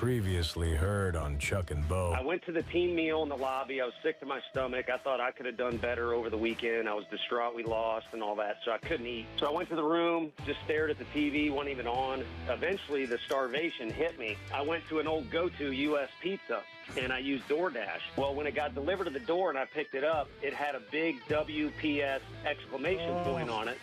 Previously heard on Chuck and Bo. I went to the team meal in the lobby. I was sick to my stomach. I thought I could have done better over the weekend. I was distraught we lost and all that, so I couldn't eat. So I went to the room, just stared at the TV, wasn't even on. Eventually, the starvation hit me. I went to an old go-to U.S. Pizza, and I used DoorDash. Well, when it got delivered to the door and I picked it up, it had a big WPS exclamation point on it.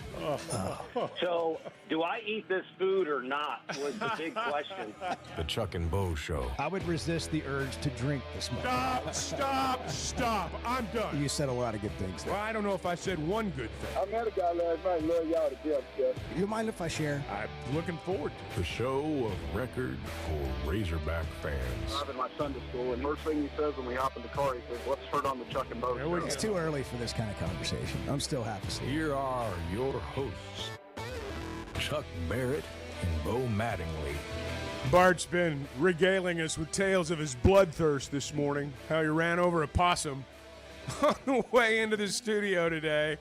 So, do I eat this food or not was the big question. The Chuck and Bo Show. I would resist the urge to drink this morning. Stop. I'm done. You said a lot of good things there. Well, I don't know if I said one good thing. I met a guy last night, love y'all to death, Jeff. Do you mind if I share? I'm looking forward to it. The show of record for Razorback fans. I'm in my Sunday school, and first thing he says when we hop in the car, he says, "What's heard on the Chuck and Bo show?" It's too early for this kind of conversation. I'm still half asleep. Here are your hosts, Chuck Barrett and Bo Mattingly. Bart's been regaling us with tales of his bloodthirst this morning, how he ran over a possum on the way into the studio today.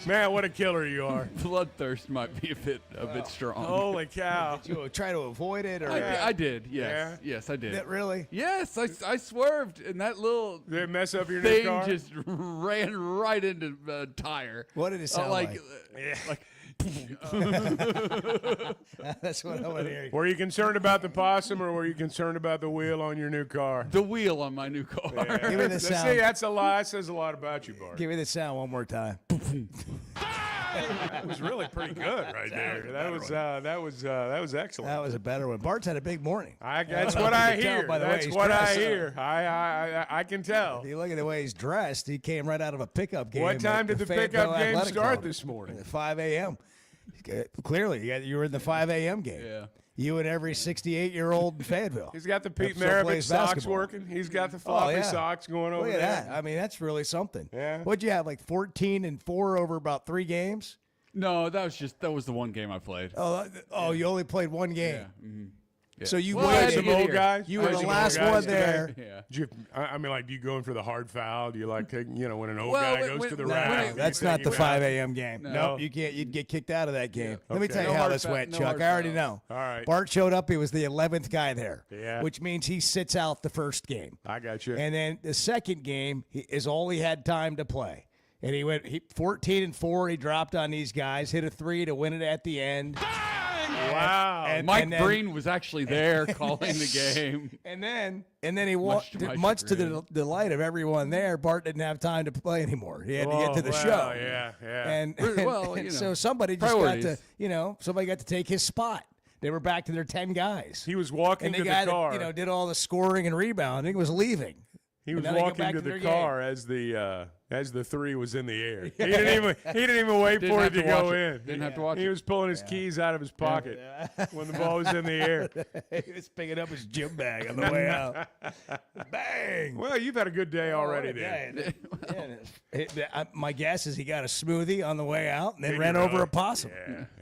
Man, what a killer you are. Bloodthirst might be a bit strong. Holy cow. Did you try to avoid it? Or I did, yes. Yeah? Yes, I did. That really? Yes, I swerved, and that little Did it mess up your new thing car? just ran right into a tire. What did it sound like? Like That's what I want to hear. Were you concerned about the possum, or were you concerned about the wheel on your new car? the wheel on my new car. Give me the sound. See, that's a lie. That says a lot about you, Bart. Give me the sound one more time. That was really pretty good right there. That was excellent. That was a better one. Bart's had a big morning. That's know what if you I can tell hear. by the way That's he's what I dressed. hear. I can tell. If you look at the way he's dressed, he came right out of a pickup game. What time at did the Fayetteville pickup game Athletic start Club this morning? At 5 a.m. Clearly, you were in the 5 a.m. game. Yeah. You and every 68-year-old in Fayetteville. He's got the Pete Still Maravich plays socks basketball. working. He's got the floppy yeah. socks going over Look at there. that. I mean, that's really something. Yeah. What'd you have, like 14-4 over about 3 games? No, that was the one game I played. You only played one game. Yeah. Mm-hmm. Yeah. So you Well, I waited. had to Some get old here. guys. You were the Some last old guys one today? there. Yeah. Do you go in for the hard foul? Do you like taking, when an old Well, guy goes when- to the when- rack? when- That's you not take the him 5 out? a.m. game. No. Nope, you can't. You'd get kicked out of that game. Let me Okay. tell you No how hard this foul- went, no Chuck. hard I already fouls. know. All right. Bart showed up. He was the 11th guy there, Yeah. which means he sits out the first game. I got you. And then the second game is all he had time to play. And he went 14-4. He dropped on these guys, hit a 3 to win it at the end. Wow. Mike and then- Breen was actually there calling the game. And then he walked. to my Much to the chagrin. delight of everyone there, Bart didn't have time to play anymore. He had to get to the well, show. Yeah. And, Well, and you so know, somebody just priorities. got to, somebody got to take his spot. They were back to their 10 guys. He was walking And to the the guy car. that, did all the scoring and rebounding was leaving. He was now they go walking back to to their the car as the 3 was in the air. He didn't even wait Didn't for it have to to watch go it. in. Didn't have to watch He it. was pulling his keys out of his pocket when the ball was in the air. He was picking up his gym bag on the way out. Bang! Well, you've had a good day already, then. My guess is he got a smoothie on the way out and then Figure ran out. over a possum.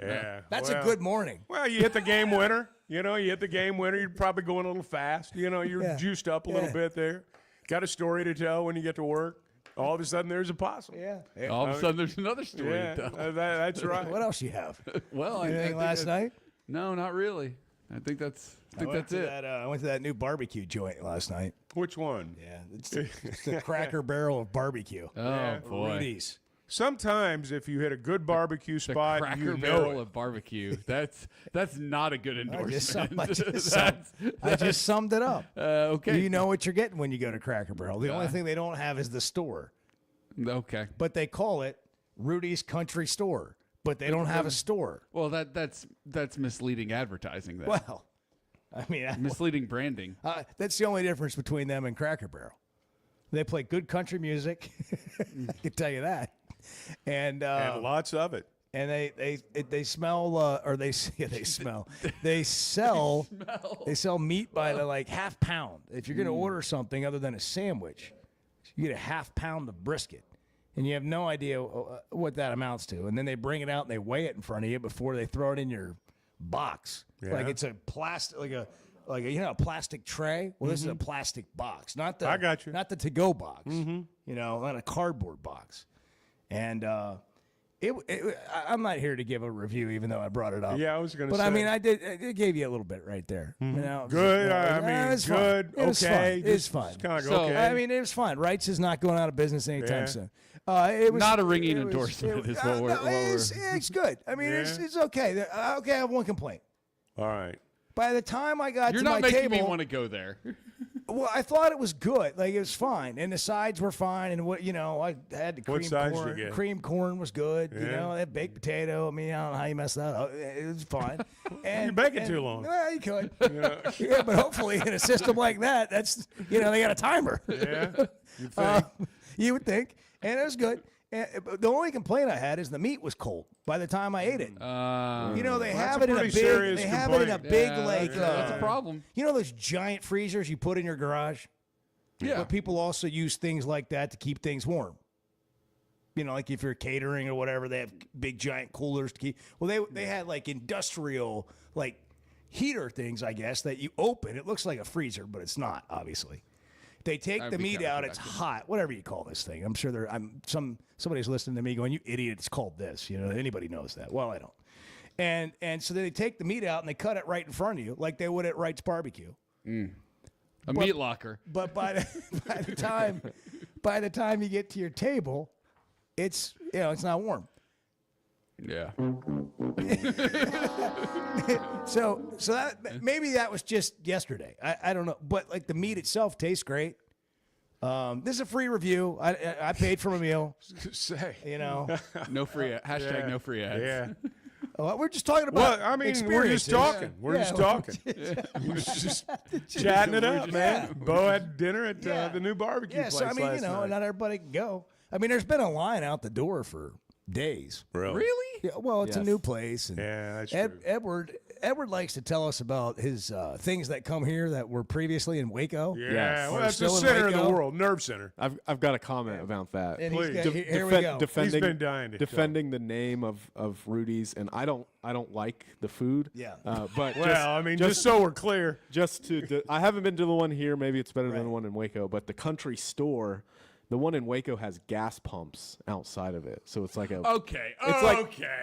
Yeah. That's Well, a good morning. Well, you hit the game winner. You hit the game winner. You're probably going a little fast. You're Yeah. juiced up a little Yeah. bit there. Got a story to tell when you get to work. All of a sudden, there's a possum. Yeah. All of a sudden, there's another story Yeah, to tell. that's right. What else you have? Well, I Anything think last night? No, not really. I think that's it. I went to that new barbecue joint last night. Which one? Yeah, it's the Cracker Barrel of barbecue. Oh boy, Rudy's. Sometimes, if you hit a good barbecue the spot, Cracker you know Barrel it. of barbecue. That's not a good endorsement. I just summed it up. Okay. You know what you're getting when you go to Cracker Barrel. The only thing they don't have is the store, Okay. but they call it Rudy's Country Store. But they don't have a store. Well, that's misleading advertising. Then. Well, I mean, Misleading branding. that's the only difference between them and Cracker Barrel. They play good country music. I can tell you that. And lots of it. and they smell or they smell they sell meat by the like half pound. If you're going to order something other than a sandwich, you get a half pound of brisket, and you have no idea what that amounts to. And then they bring it out and they weigh it in front of you before they throw it in your box. Yeah. Like it's a plastic, like a a plastic tray. Well, this is a plastic box, not the I got you. not the to-go box. Not a cardboard box. And I'm not here to give a review, even though I brought it up. Yeah, I was going to say. But I mean, I gave you a little bit right there. You know, Good. it was good. Fun. It was Okay. fun. It's fun. Kind of So, okay. I mean, it was fun. Wrights is not going out of business anytime Yeah. soon. It was Not a ringing it was- endorsement it- is what we're- no, what we're- it's good. I mean, it's okay. Okay, I have one complaint. All right. By the time I got You're to not my making table, me want to go there. well, I thought it was good. Like it was fine, and the sides were fine, and what I had the What cream sides did corn. you get? Cream corn was good. You Yeah. know, that baked potato. I mean, I don't know how you messed that up. It was fine. And, You bake it too long. Well, you could. Yeah, but hopefully in a system like that, that's they got a timer. Yeah. You think? You would think, and it was good. And the only complaint I had is the meat was cold by the time I ate it. They have it in a pretty big. serious They have it in a complaint. big That's a problem. You know those giant freezers you put in your garage? Yeah. But people also use things like that to keep things warm. You know, like if you're catering or whatever, they have big giant coolers to keep. Well, they had like industrial like heater things, I guess, that you open. It looks like a freezer, but it's not, obviously. They take That'd the be meat kinda out. It's hot, whatever you call this thing. I'm sure somebody's listening to me going, "You idiot! It's called this." You know, anybody knows that. Well, I don't. And so they take the meat out and they cut it right in front of you, like they would at Wright's Barbecue. A meat locker. But by the time you get to your table, it's it's not warm. Yeah. So that maybe that was just yesterday. I don't know, but like the meat itself tastes great. This is a free review. I paid for my meal. Say. No free hashtag no free ads. Yeah. We're just talking about. Well, I mean, we're just experiences. talking. We're Yeah, just talking. We're just chatting it up, man. Bo had dinner at the new barbecue Yeah, place so I mean, last night. not everybody can go. I mean, there's been a line out the door for days. Really? Yeah, well, it's a Yes. new place. And Yeah, that's true. Edward likes to tell us about his things that come here that were previously in Waco. Yeah, Yes. well, Or that's the still in center of the Waco. world, nerve center. I've got a comment about that. And he's Please. got, here we go. Defending, He's been dying to defending the name of Rudy's, and I don't like the food. Yeah. But Well, I mean, just so we're clear. I haven't been to the one here. Maybe it's better Right. than the one in Waco. But the country store, the one in Waco has gas pumps outside of it, so it's like a Okay.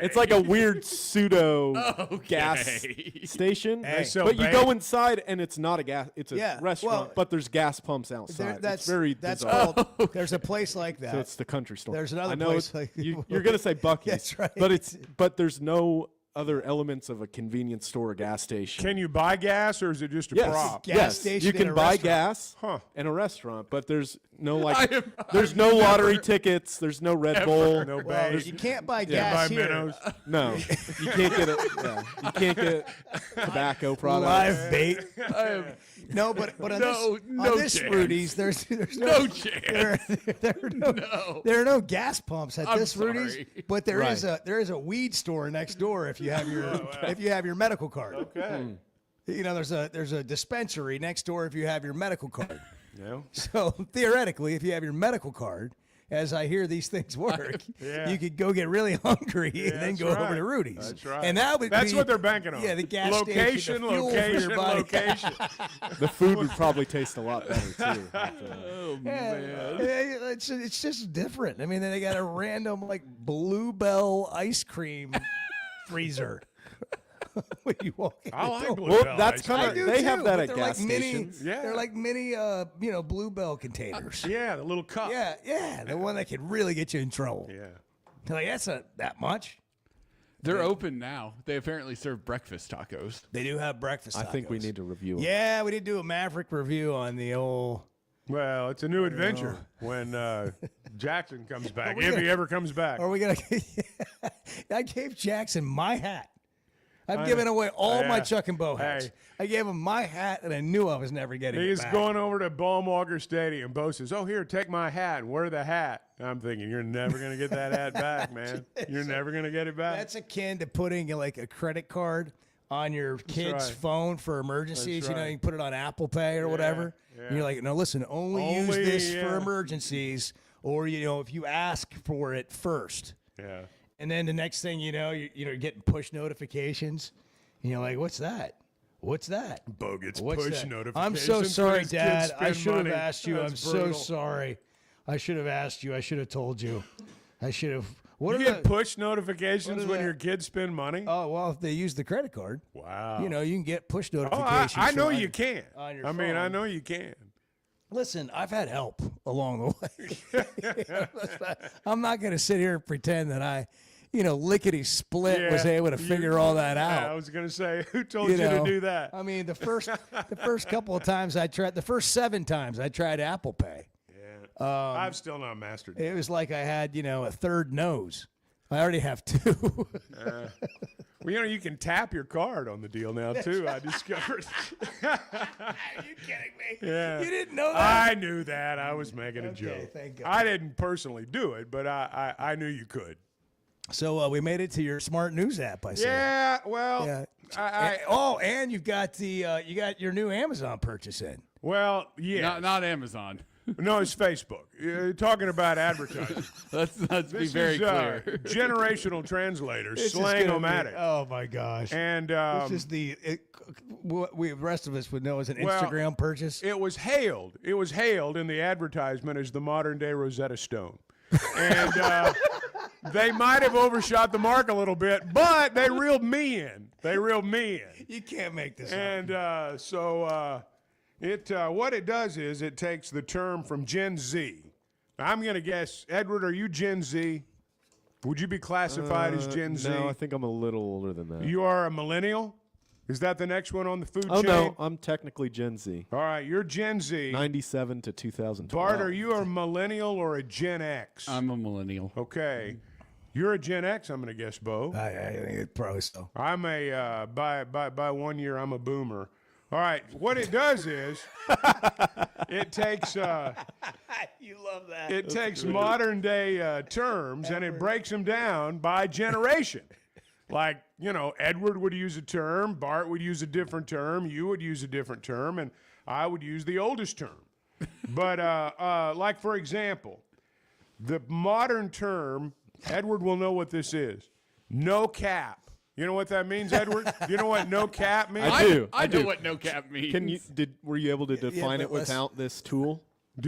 it's like a weird pseudo Okay. gas station. They sell But you bait. go inside and it's not a gas. It's a Yeah, restaurant, well, but there's gas pumps outside. It's very bizarre. called. There's a place like that. So it's the country store. There's another I know place it's- like- you're gonna say Buc-ee's, That's right. but there's no other elements of a convenience store or gas station. Can you buy gas, or is it just a Yes. prop? Gas Yes, station you in can a buy restaurant. gas Huh. in a restaurant, but there's no I've no lottery never- tickets. There's no Red Bull. No Well, bait. you can't buy Buy gas here. minnows. No, you can't get it. Yeah, you can't get tobacco products. Live bait. I have No, but on No- this, no on this chance. Rudy's, there's no chance. there are no gas pumps at I'm this Rudy's, sorry. but there is Right. a weed store next door if you have your medical card. Okay. You know, there's a dispensary next door if you have your medical card. Yeah. So theoretically, if you have your medical card, as I hear these things work, Yeah. you could go get really hungry and then that's go over right. to Rudy's. That's right. And that would That's be, what they're banking on. Yeah, the gas location, station, the fuel for location, your body. location. The food would probably taste a lot better too. Oh, Yeah, man. it's just different. I mean, then they got a random like Bluebell ice cream freezer. When you walk in I the like door. Bluebell. Well, that's ice kind I of do they too, have that but at they're gas like mini, stations. Yeah. They're like mini, Bluebell containers. cream. Yeah, the little cup. Yeah, the one that could really get you in trouble. Yeah. They're like, that's not that much. They're open now. They apparently serve breakfast tacos. They do have breakfast. I think we tacos. need to review it. Yeah, we did do a Maverick review on the old. Well, it's a new adventure when Jackson comes back, if he ever comes back. Are we gonna? I gave Jackson my hat. I've given away all my Yeah. Chuck and Bo hats. Hey. I gave him my hat, and I knew I was never getting it He's back. going over to Baumwalker Stadium. Bo says, "Oh, here, take my hat and wear the hat." I'm thinking, you're never going to get that hat back, man. You're never going to get it back. That's akin to putting like a credit card on your kid's right. phone for emergencies. That's You know, right. you can put it on Apple Pay or whatever. yeah. And you're like, no, listen, only use Only, this for yeah. emergencies, or if you ask for it first. Yeah. And then the next thing you know, you're getting push notifications, and you're like, "What's that? What's that?" Bo gets What's push that? notifications. I'm so when sorry, his kids Dad. I spend should have money. asked you. That's I'm brutal. so sorry. I should have asked you. I should have told you. I should have. What You are get the- push notifications what are when the- your kids spend money? Oh, well, if they use the credit card, Wow. you know, you can get push Oh, notifications. I know from- you can. on your I mean, I phone. know you can. Listen, I've had help along the way. I'm not going to sit here and pretend that I, lickety split was able to figure all that out. Yeah, I was going to say, who told you to do that? I mean, the first couple of times the first 7 times I tried Apple Pay. I've still not mastered it. It was like I had, a third nose. I already have 2. Well, you can tap your card on the deal now, too, I discovered. Are you kidding me? Yeah. You didn't know that? I knew that. I was making a joke. thank God. I didn't personally do it, but I knew you could. So we made it to your smart news app, I said. Yeah, well, Yeah. And you've got you got your new Amazon purchase in. well, yeah. Not Amazon. No, it's Facebook. You're talking about advertising. Let's be This very is, clear. generational translators, This is slang gonna be- omatic. Oh my gosh! And this is what the rest of us would know as an Instagram purchase. it was hailed. It was hailed in the advertisement as the modern day Rosetta Stone. And they might have overshot the mark a little bit, but they reeled me in. You can't make this up. And what it does is it takes the term from Gen Z. I'm going to guess, Edward, are you Gen Z? Would you be classified as Gen Z? No, I think I'm a little older than that. You are a millennial? Is that the next one on the food Oh, chain? no, I'm technically Gen Z. All right, you're Gen Z. 97 to 2012. Bart, are you a millennial or a Gen X? I'm a millennial. Okay. You're a Gen X, I'm going to guess, Bo. I think it's probably so. I'm a, by 1 year, I'm a boomer. All right, what it does is it takes You love that. it takes modern day terms and it breaks them down by generation. Like, Edward would use a term, Bart would use a different term, you would use a different term, and I would use the oldest term. But like, for example, the modern term, Edward will know what this is. No cap. You know what that means, Edward? You know what no cap means? I do. I know what no cap means. Were you able to define but it let's- without this tool?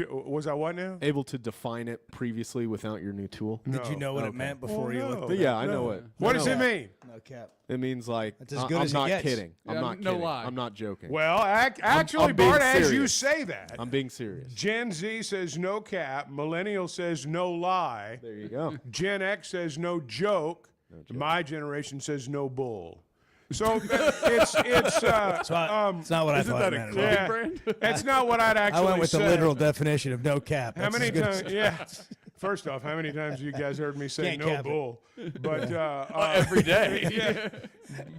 Was I what now? Able to define it previously without your new tool? Did you know what it meant before you looked? But yeah, I know it. What I does know it mean? No cap. It means like That's as good I'm as it not gets. kidding. I'm Yeah, not no kidding. lie. I'm not joking. Well, actually, I'm being Bart, as you serious. say that, I'm being serious. Gen Z says no cap, Millennial says no lie, There you go. Gen X says no joke, my generation says no bull. So it's It's not what I Isn't thought that it a meant. clothing yeah, brand? it's not what I'd actually I went with say. the literal definition of no cap. How That's as many good as- times? Yeah. First off, how many times you guys heard me say Can't no cap it. bull? But Every day. yeah.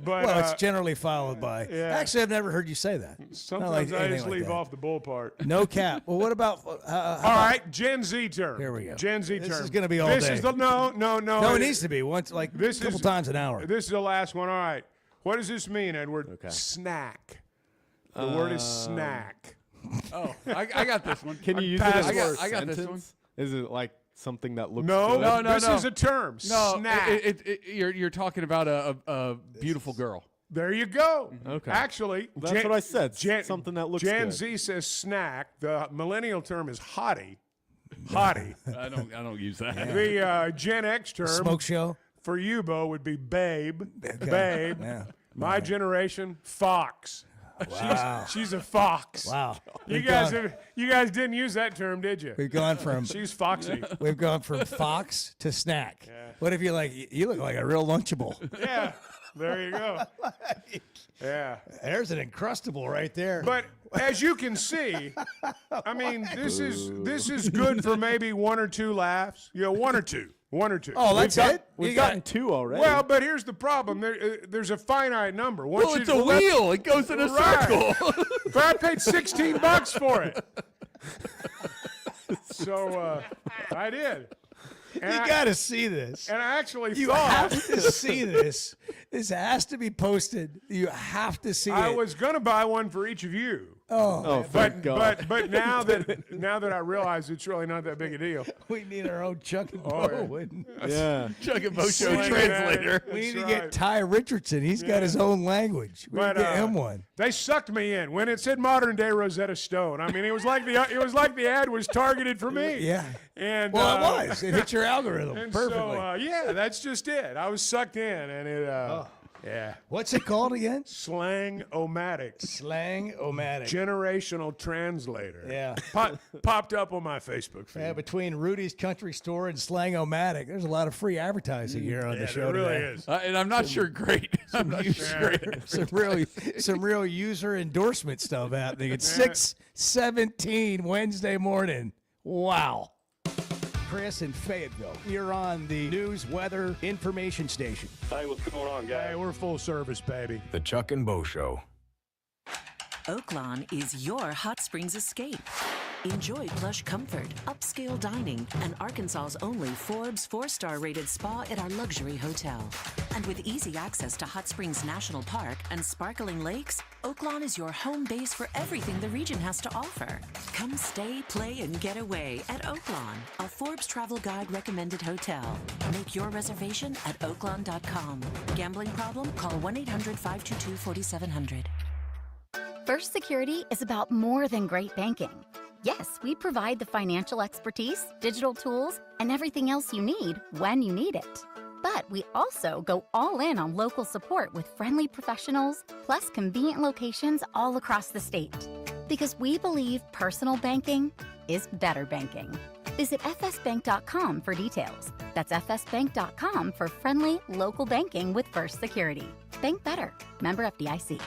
But Well, it's generally followed by. yeah. Actually, I've never heard you say that. sometimes like I anything just like leave that. off the bull part. No cap. Well, what about? All right, Gen Z term. Here we go. Gen Z This term. is gonna be all this day. Is the, no. No, it needs to be once, like This a couple is- times an hour. This is the last one. All right. What does this mean, Edward? Okay. Snack. The word is snack. Oh, I got this one. Can you use it pass as it. a I got this sentence? Is it like something that looks No, good? No, this no. is a term. No, Snack. you're talking about a beautiful girl. There you go. Okay. Actually, That's what I said. Something that looks Gen good. Z says snack. The millennial term is hottie. Hottie. I don't use that. The Gen X term Smoke show. for you, Bo, would be babe. Babe. Yeah. My generation, fox. Wow. She's a fox. Wow. You guys didn't use that term, did you? We've gone from She's foxy. fox to snack. What if you like? You look like a real Lunchable. Yeah. There you go. Yeah. There's an Encrustable right there. But as you can see, I mean, this is good for maybe 1 or 2 laughs. One or two. oh, that's it. We've You got- gotten 2 already. Well, but here's the problem. There's a finite number. Once Well, it's a wheel. It goes in a Right. circle. But I paid $16 for it. So I did. And You I, got to see this. and I actually You thought. have to see this. This has to be posted. You have to see I it. was going to buy one for each of you. Oh, thank God. But now that I realize it's really not that big a deal. we need our own Chuck and Oh, Bo. yeah. Yeah. Chuck and Bo Show Slang translator. We need to That's get right. Ty Richardson. He's got his own language. We need to get him one. They sucked me in when it said modern day Rosetta Stone. I mean, it was like the ad was targeted for me. Yeah. And Well, it was. It hit your algorithm And perfectly. so yeah, that's just it. I was sucked in, and it yeah. What's it called again? Slang-O-Matic. Slang-O-Matic. Generational translator. Yeah. Popped up on my Facebook feed. Yeah, between Rudy's Country Store and Slang-O-Matic, there's a lot of free advertising here on the show There really today. is. And I'm not sure great. I'm not sure great. Some real user endorsement stuff happening. It's 6:17 Wednesday morning. Wow. Chris in Fayetteville. You're on the news, weather, information station. Hey, what's going on, guys? Hey, we're full service, baby. The Chuck and Bo Show. Oaklawn is your hot springs escape. Enjoy plush comfort, upscale dining, and Arkansas's only Forbes 4-star rated spa at our luxury hotel. And with easy access to Hot Springs National Park and sparkling lakes, Oaklawn is your home base for everything the region has to offer. Come stay, play, and get away at Oaklawn, a Forbes Travel Guide recommended hotel. Make your reservation at oaklawn.com. Gambling problem? Call 1-800-522-4700. First Security is about more than great banking. Yes, we provide the financial expertise, digital tools, and everything else you need when you need it. But we also go all in on local support with friendly professionals, plus convenient locations all across the state. Because we believe personal banking is better banking. Visit fsbank.com for details. That's fsbank.com for friendly, local banking with First Security. Bank better. Member FDIC.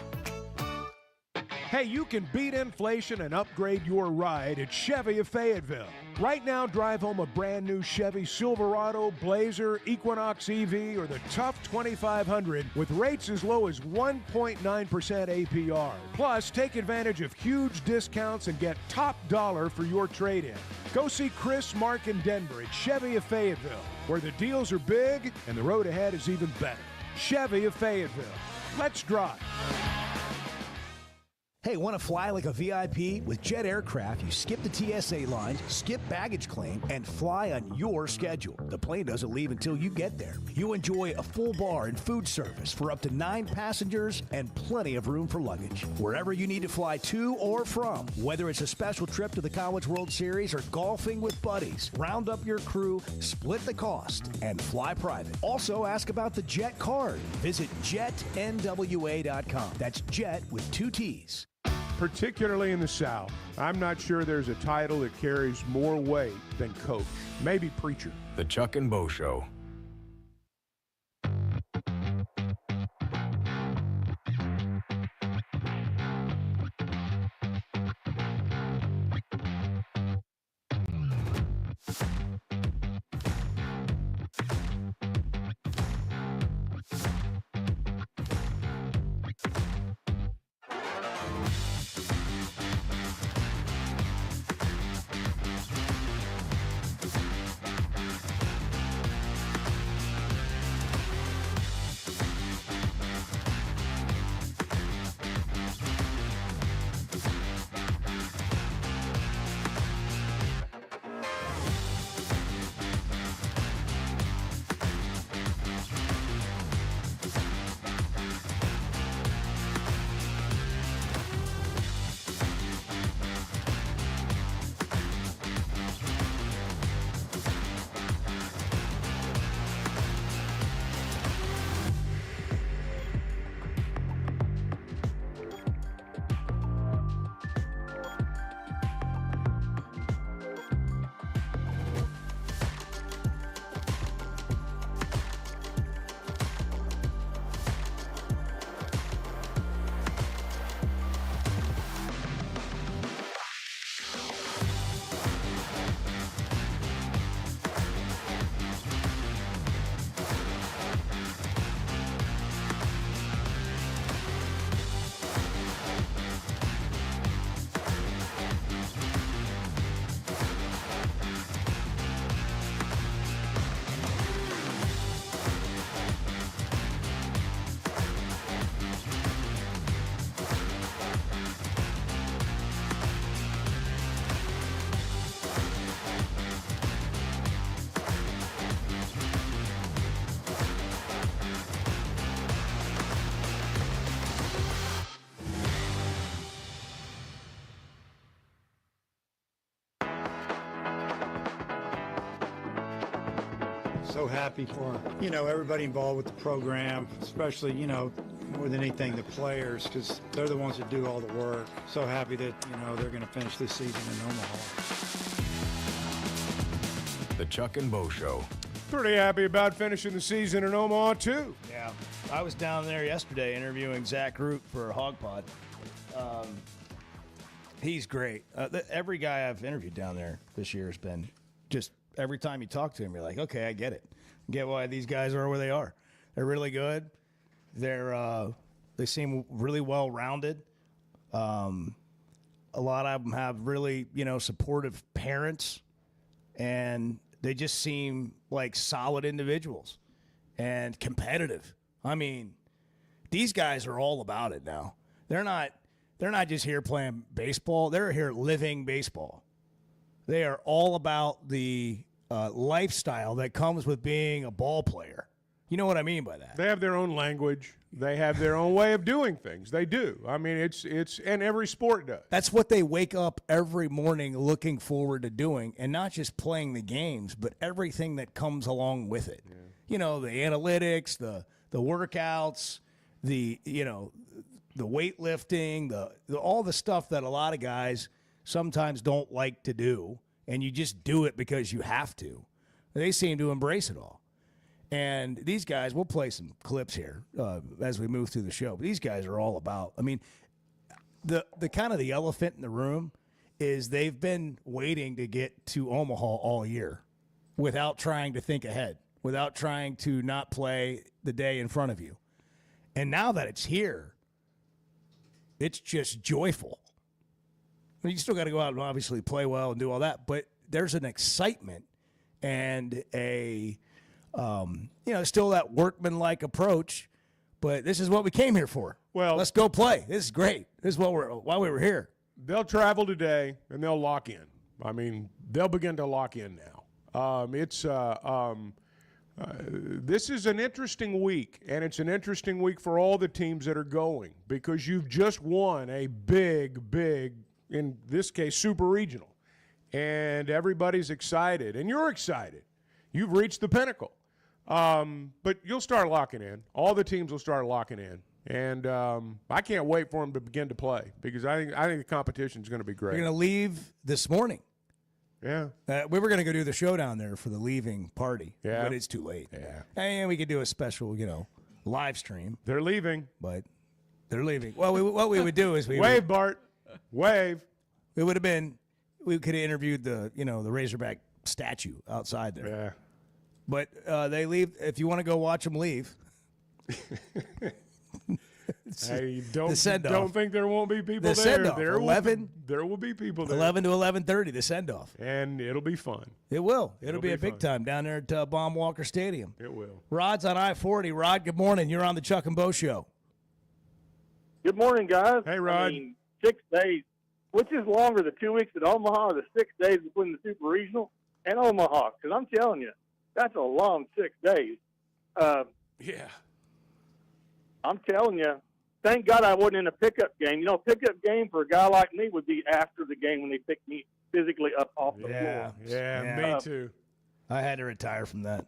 Hey, you can beat inflation and upgrade your ride at Chevy of Fayetteville. Right now, drive home a brand new Chevy Silverado, Blazer, Equinox EV, or the Tough 2500 with rates as low as 1.9% APR. Plus, take advantage of huge discounts and get top dollar for your trade-in. Go see Chris, Mark, and Denver at Chevy of Fayetteville, where the deals are big and the road ahead is even better. Chevy of Fayetteville. Let's drive. Hey, want to fly like a VIP? With Jet Aircraft, you skip the TSA lines, skip baggage claim, and fly on your schedule. The plane doesn't leave until you get there. You enjoy a full bar and food service for up to 9 passengers and plenty of room for luggage. Wherever you need to fly to or from, whether it's a special trip to the College World Series or golfing with buddies, round up your crew, split the cost, and fly private. Also, ask about the Jet card. Visit jetnwa.com. That's Jet with 2 T's. Particularly in the South, I'm not sure there's a title that carries more weight than coach. Maybe preacher. The Chuck and Bo Show. So happy for, everybody involved with the program, especially, more than anything, the players, because they're the ones that do all the work. So happy that, they're going to finish this season in Omaha. The Chuck and Bo Show. Pretty happy about finishing the season in Omaha, too. Yeah. I was down there yesterday interviewing Zach Root for Hog Pod. He's great. Every guy I've interviewed down there this year has been just every time you talk to him, you're like, okay, I get it. I get why these guys are where they are. They're really good. They seem really well-rounded. A lot of them have really, supportive parents, and they just seem like solid individuals and competitive. I mean, these guys are all about it now. They're not just here playing baseball. They're here living baseball. They are all about the lifestyle that comes with being a ball player. You know what I mean by that? They have their own language. They have their own way of doing things. They do. I mean, it's and every sport does. That's what they wake up every morning looking forward to doing, and not just playing the games, but everything that comes along with it. Yeah. The analytics, the workouts, the weightlifting, the all the stuff that a lot of guys sometimes don't like to do, and you just do it because you have to. They seem to embrace it all. And these guys, we'll play some clips here as we move through the show. But these guys are all about, I mean, the kind of the elephant in the room is they've been waiting to get to Omaha all year without trying to think ahead, without trying to not play the day in front of you. And now that it's here, it's just joyful. I mean, you still got to go out and obviously play well and do all that, but there's an excitement and a still that workman-like approach, but this is what we came here for. Well, let's go play. This is great. This is why we were here. They'll travel today, and they'll lock in. I mean, they'll begin to lock in now. This is an interesting week, and it's an interesting week for all the teams that are going because you've just won a big, in this case, super regional, and everybody's excited, and you're excited. You've reached the pinnacle. But you'll start locking in. All the teams will start locking in. And I can't wait for them to begin to play because I think the competition is going to be great. We're going to leave this morning. Yeah. We were going to go do the show down there for the leaving party. Yeah. But it's too late. Yeah. And we could do a special, live stream. They're leaving. But they're leaving. Well, what we would do is wave, Bart. Wave. We could have interviewed the Razorback statue outside there. Yeah. But they leave. If you want to go watch them leave. Hey, don't think there won't be people there. There will be people there. 11 to 11:30, the send-off. And it'll be fun. It will. It'll be a big time down there at Baum Walker Stadium. It will. Rod's on I-40. Rod, good morning. You're on the Chuck and Bo Show. Good morning, guys. Hey, Rod. I mean, 6 days. Which is longer, the 2 weeks at Omaha or the 6 days between the Super Regional and Omaha? Because I'm telling you, that's a long 6 days. Yeah. I'm telling you, thank God I wasn't in a pickup game. Pickup game for a guy like me would be after the game when they picked me physically up off the floor. Yeah, me too. I had to retire from that.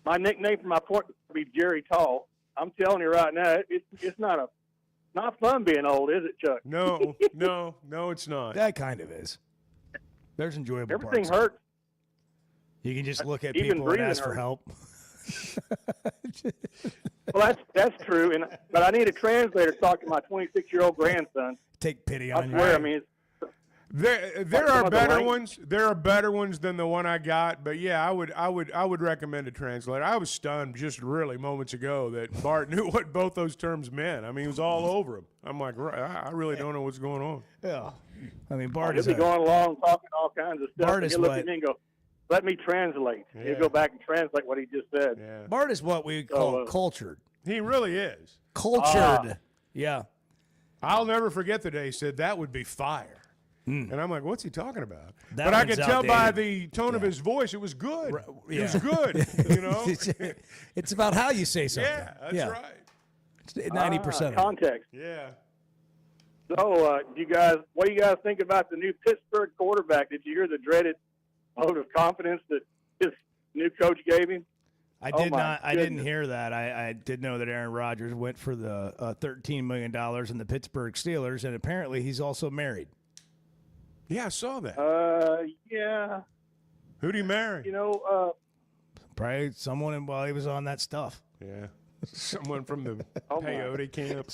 My nickname for my point would be Jerry Tall. I'm telling you right now, it's not fun being old, is it, Chuck? No, it's not. That kind of is. There's enjoyable parts. Everything hurts. You can just look at Even people and ask for help. Well, that's true, but I need a translator to talk to my 26-year-old grandson. Take pity on you. I swear, I mean, there are better ones. There are better ones than the one I got, but yeah, I would recommend a translator. I was stunned just really moments ago that Bart knew what both those terms meant. I mean, he was all over him. I'm like, I really don't know what's going on. Yeah, I mean, Bart he'll is be going along talking all kinds of stuff. Bart is he'll look at me and go, "Let me translate." Yeah. He'll go back and translate what he just said. Yeah. Bart is what we call cultured. He really is. Cultured. Yeah. I'll never forget the day he said that would be fire. And I'm like, what's he talking about? That but I could tell outdated. by the tone of his voice, it was good. It was good, It's about how you say something. Yeah, that's right. 90% of it. Context. Yeah. So, what do you guys think about the new Pittsburgh quarterback? Did you hear the dreaded vote of confidence that new coach gave him? I Oh, did my not. I didn't goodness. hear that. I did know that Aaron Rodgers went for the $13 million in the Pittsburgh Steelers, and apparently he's also married. Yeah, I saw that. Yeah. Who'd he marry? You know, Probably someone while he was on that stuff. Yeah. Someone from the Oh, my. peyote camp.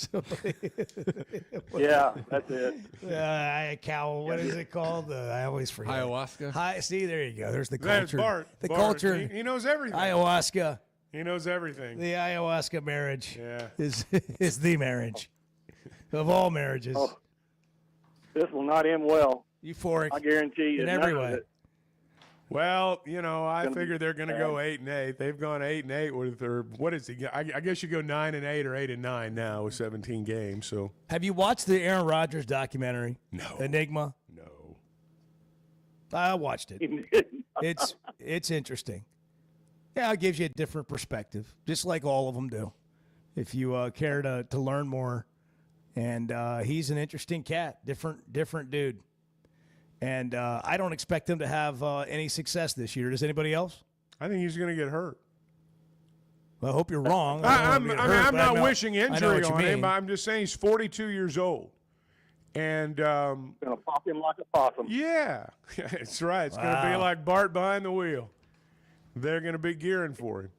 yeah, that's it. What is it called? I always forget. Ayahuasca. See, there you go. There's the That's culture. Bart. The Bart. culture. He knows everything. Ayahuasca. He knows everything. The ayahuasca marriage. Yeah. is the marriage of all marriages. Oh, this will not end well. Euphoric. I guarantee you. In none every of way. it. Well, you know, I Gonna be figured they're going to go bad. 8-8. They've gone 8-8 with their what is it? I guess you go 9-8 or 8-9 now with 17 games. So Have you watched the Aaron Rodgers documentary? No. Enigma? No. I watched it. It's interesting. Yeah, it gives you a different perspective, just like all of them do. If you care to learn more, and he's an interesting cat, different dude. And I don't expect him to have any success this year. Does anybody else? I think he's going to get hurt. Well, I hope you're wrong. I'm I not know- wishing I know injury what you on him. mean. But I'm just saying he's 42 years old. And Gonna pop him like a possum. yeah, that's right. It's going to be Wow. like Bart behind the wheel. They're going to be gearing for him.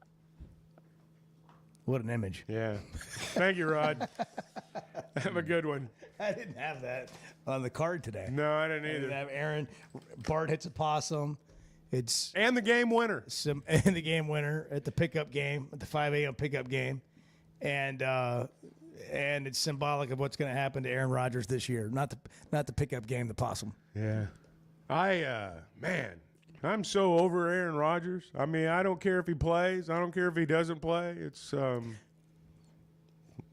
What an image. Yeah. Thank you, Rod. Have a good one. I didn't have that on the card today. No, I didn't I either. didn't have Aaron. Bart hits a possum. It's And the game winner. and the game winner at the pickup game, at the 5 a.m. pickup game, and it's symbolic of what's going to happen to Aaron Rodgers this year. Not the pickup game, the possum. Yeah. Man, I'm so over Aaron Rodgers. I mean, I don't care if he plays. I don't care if he doesn't play. It's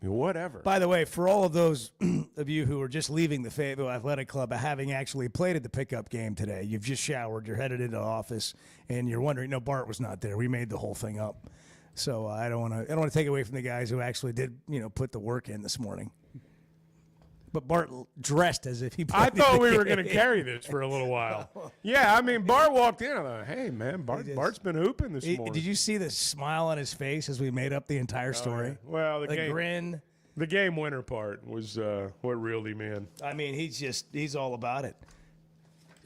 whatever. By the way, for all of those of you who are just leaving the Fayetteville Athletic Club having actually played at the pickup game today, you've just showered, you're headed into the office, and you're wondering, no, Bart was not there. We made the whole thing up. So I don't want to take away from the guys who actually did, put the work in this morning. But Bart dressed as if he played I thought the we were game. going to carry this for a little while. Yeah, I mean, Bart walked in. I thought, hey, man, Bart's been hooping this morning. Did you see the smile on his face as we made up the entire story? Well, the grin. The game winner part was what reeled him in. I mean, he's all about it.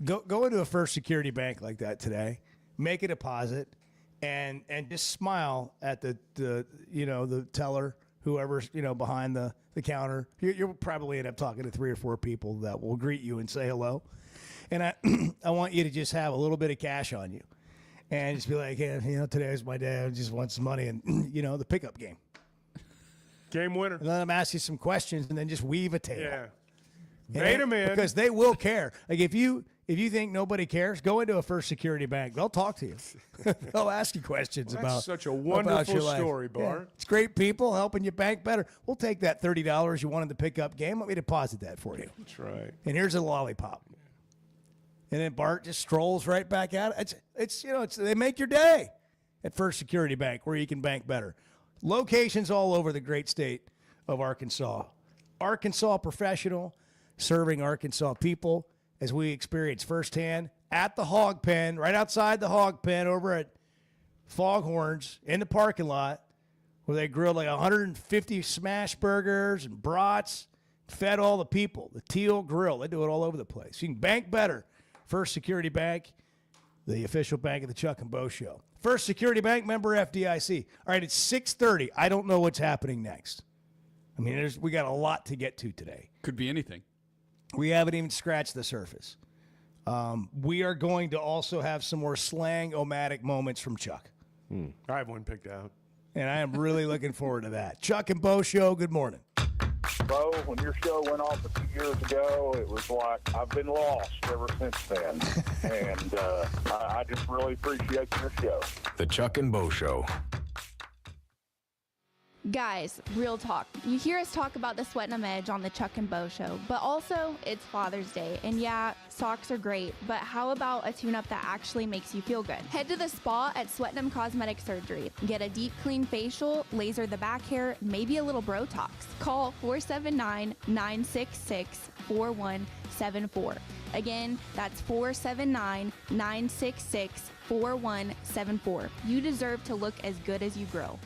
Go into a First Security Bank like that today, make a deposit, and just smile at the teller, whoever's behind the counter. You'll probably end up talking to 3 or 4 people that will greet you and say hello. And I want you to just have a little bit of cash on you, and just be like, hey, today's my day. I just want some money, and the pickup game. Game winner. And let them ask you some questions, and then just weave a tail. Yeah. And Bait 'em in. because they will care. Like if you think nobody cares, go into a First Security Bank. They'll talk to you. They'll ask you questions Well, about. that's such a about wonderful your life. story, Yeah. Bart. It's great people helping you bank better. We'll take that $30 you wanted to pick up game. Let me deposit that for you. That's right. And here's a lollipop. And then Bart just strolls right back out. It's they make your day at First Security Bank, where you can bank better. Locations all over the great state of Arkansas. Arkansas professional, serving Arkansas people, as we experience firsthand at the Hog Pen, right outside the Hog Pen over at Foghorns in the parking lot, where they grilled like 150 smash burgers and brats, fed all the people. The Teal Grill, they do it all over the place. You can bank better. First Security Bank, the official bank of the Chuck and Bo Show. First Security Bank, member FDIC. All right, it's 6:30. I don't know what's happening next. I mean, we got a lot to get to today. Could be anything. We haven't even scratched the surface. We are going to also have some more slang-o-matic moments from Chuck. I have one picked out. And I am really looking forward to that. Chuck and Bo Show, good morning. Bo, when your show went off a few years ago, it was like I've been lost ever since then. And I just really appreciate your show. The Chuck and Bo Show. Guys, real talk. You hear us talk about the Sweating 'em Edge on the Chuck and Bo Show, but also it's Father's Day. And yeah, socks are great, but how about a tune-up that actually makes you feel good? Head to the spa at Sweating 'em Cosmetic Surgery. Get a deep clean facial, laser the back hair, maybe a little Botox. Call 479-966-4174. Again, that's 479-966-4174. You deserve to look as good as you grow.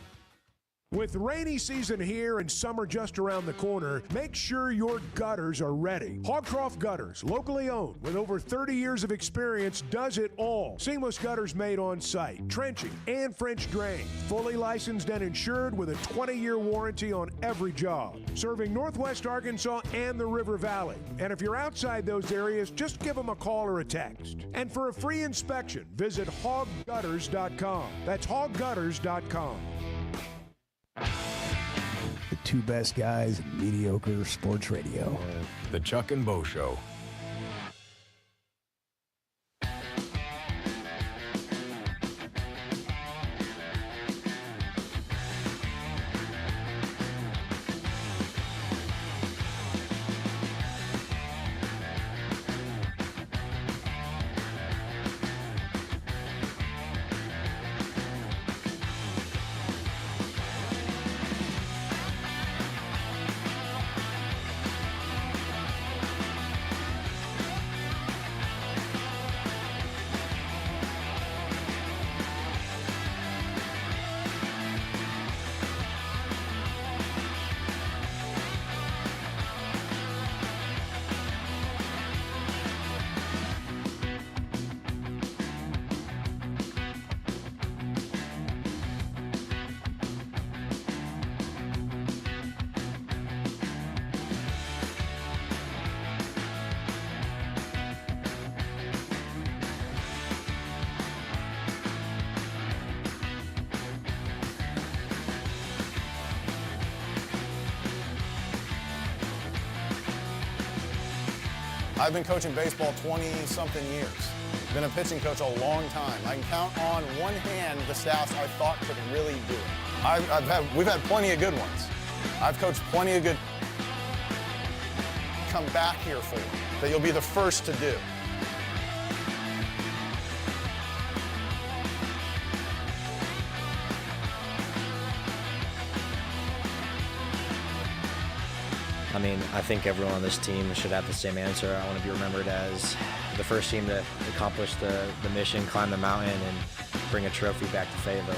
With rainy season here and summer just around the corner, make sure your gutters are ready. Hogcroft Gutters, locally owned with over 30 years of experience, does it all. Seamless gutters made on site, trenching and French drain. Fully licensed and insured with a 20-year warranty on every job. Serving Northwest Arkansas and the River Valley. And if you're outside those areas, just give them a call or a text. And for a free inspection, visit hoggutters.com. That's hoggutters.com. The two best guys in mediocre sports radio. The Chuck and Bo Show. I've been coaching baseball 20-something years. Been a pitching coach a long time. I can count on one hand the staffs I thought could really do it. We've had plenty of good ones. I've coached plenty of good. Come back here for that you'll be the first to do. I mean, I think everyone on this team should have the same answer. I want to be remembered as the first team to accomplish the mission, climb the mountain, and bring a trophy back to Fayetteville.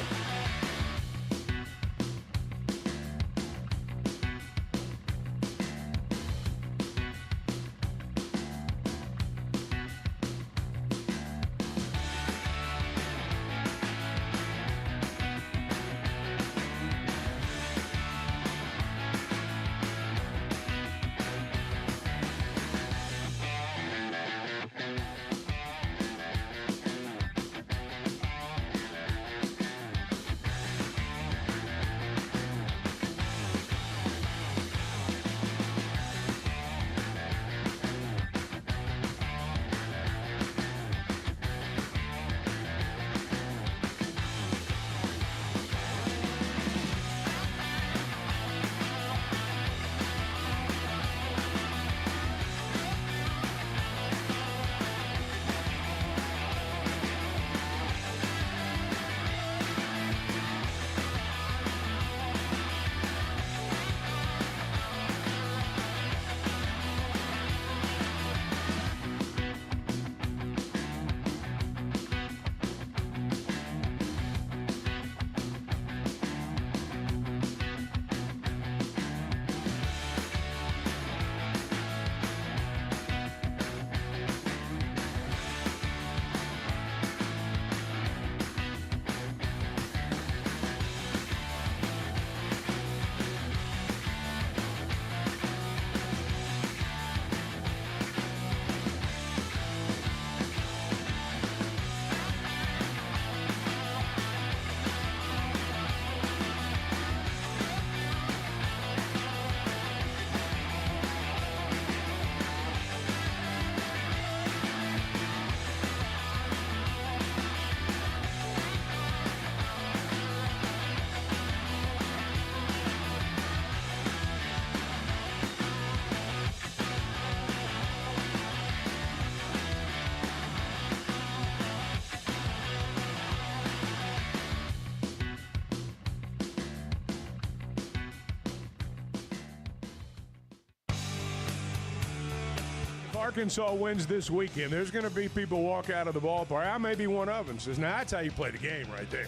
Arkansas wins this weekend, there's going to be people walk out of the ballpark. I may be one of them. Says, now that's how you play the game right there.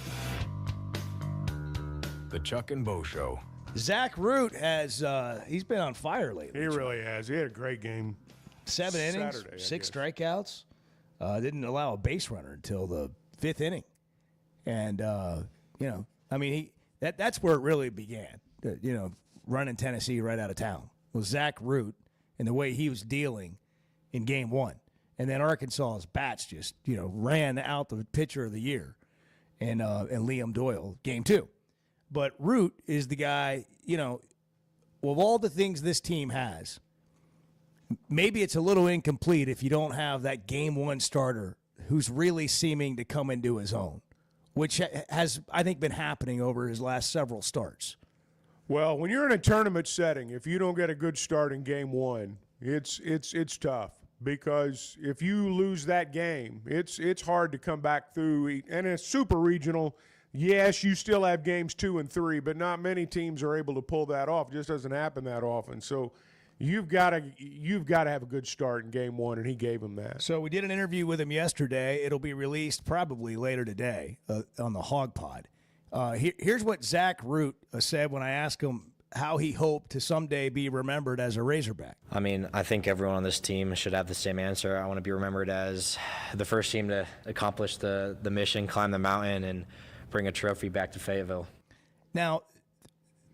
The Chuck and Bo Show. Zach Root has he's been on fire lately. He really has. He had a great game. 7 innings, Saturday, 6 strikeouts. Didn't allow a base runner until the 5th inning. And, I mean, that's where it really began. Running Tennessee right out of town was Zach Root and the way he was dealing in game 1. And then Arkansas's bats just, ran out the pitcher of the year and Liam Doyle, game 2. But Root is the guy, of all the things this team has, maybe it's a little incomplete if you don't have that game 1 starter who's really seeming to come into his own, which has, I think, been happening over his last several starts. Well, when you're in a tournament setting, if you don't get a good start in game 1, it's tough, because if you lose that game, it's hard to come back through. And in a super regional, yes, you still have games 2 and 3, but not many teams are able to pull that off. It just doesn't happen that often. So you've got to have a good start in game 1, and he gave him that. So we did an interview with him yesterday. It'll be released probably later today on the Hog Pod. Here's what Zach Root said when I asked him how he hoped to someday be remembered as a Razorback. I mean, I think everyone on this team should have the same answer. I want to be remembered as the first team to accomplish the mission, climb the mountain, and bring a trophy back to Fayetteville. Now,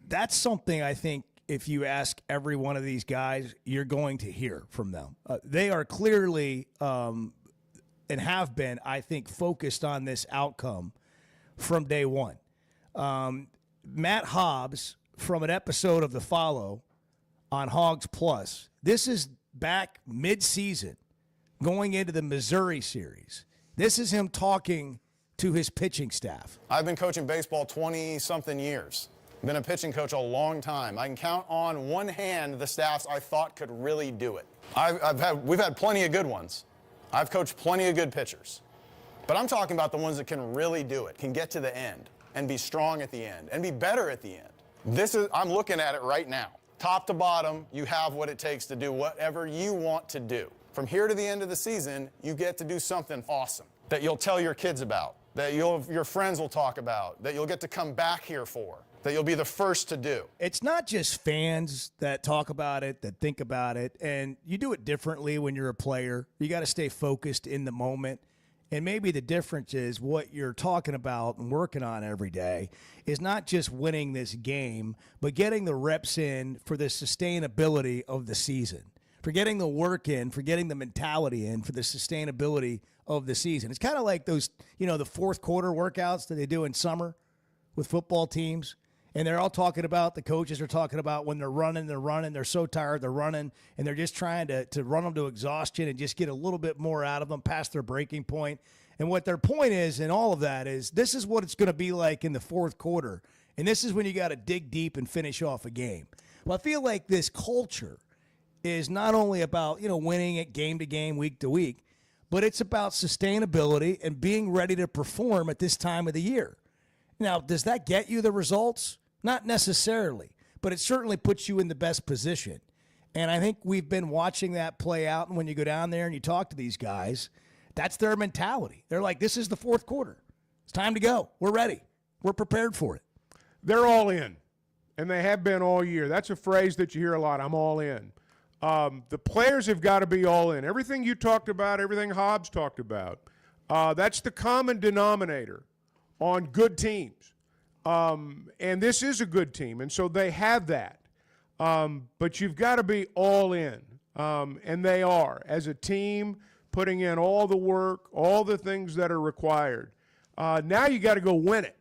that's something I think if you ask every one of these guys, you're going to hear from them. They are clearly and have been, I think, focused on this outcome from day one. Matt Hobbs, from an episode of The Follow on Hogs Plus, this is back mid-season, going into the Missouri series. This is him talking to his pitching staff. I've been coaching baseball 20-something years. Been a pitching coach a long time. I can count on one hand the staffs I thought could really do it. We've had plenty of good ones. I've coached plenty of good pitchers. But I'm talking about the ones that can really do it, can get to the end and be strong at the end and be better at the end. I'm looking at it right now. Top to bottom, you have what it takes to do whatever you want to do. From here to the end of the season, you get to do something awesome that you'll tell your kids about, that your friends will talk about, that you'll get to come back here for, that you'll be the first to do. It's not just fans that talk about it, that think about it, and you do it differently when you're a player. You got to stay focused in the moment. And maybe the difference is what you're talking about and working on every day is not just winning this game, but getting the reps in for the sustainability of the season, for getting the work in, for getting the mentality in for the sustainability of the season. It's kind of like those, the fourth quarter workouts that they do in summer with football teams. And they're all talking about, the coaches are talking about when they're running, they're so tired, they're running, and they're just trying to run them to exhaustion and just get a little bit more out of them past their breaking point. And what their point is in all of that is this is what it's going to be like in the fourth quarter. And this is when you got to dig deep and finish off a game. Well, I feel like this culture is not only about, winning it game to game, week to week, but it's about sustainability and being ready to perform at this time of the year. Now, does that get you the results? Not necessarily, but it certainly puts you in the best position. And I think we've been watching that play out. And when you go down there and you talk to these guys, that's their mentality. They're like, this is the fourth quarter. It's time to go. We're ready. We're prepared for it. They're all in, and they have been all year. That's a phrase that you hear a lot, I'm all in. The players have got to be all in. Everything you talked about, everything Hobbs talked about, that's the common denominator on good teams. And this is a good team, and so they have that. But you've got to be all in, and they are, as a team, putting in all the work, all the things that are required. Now you got to go win it.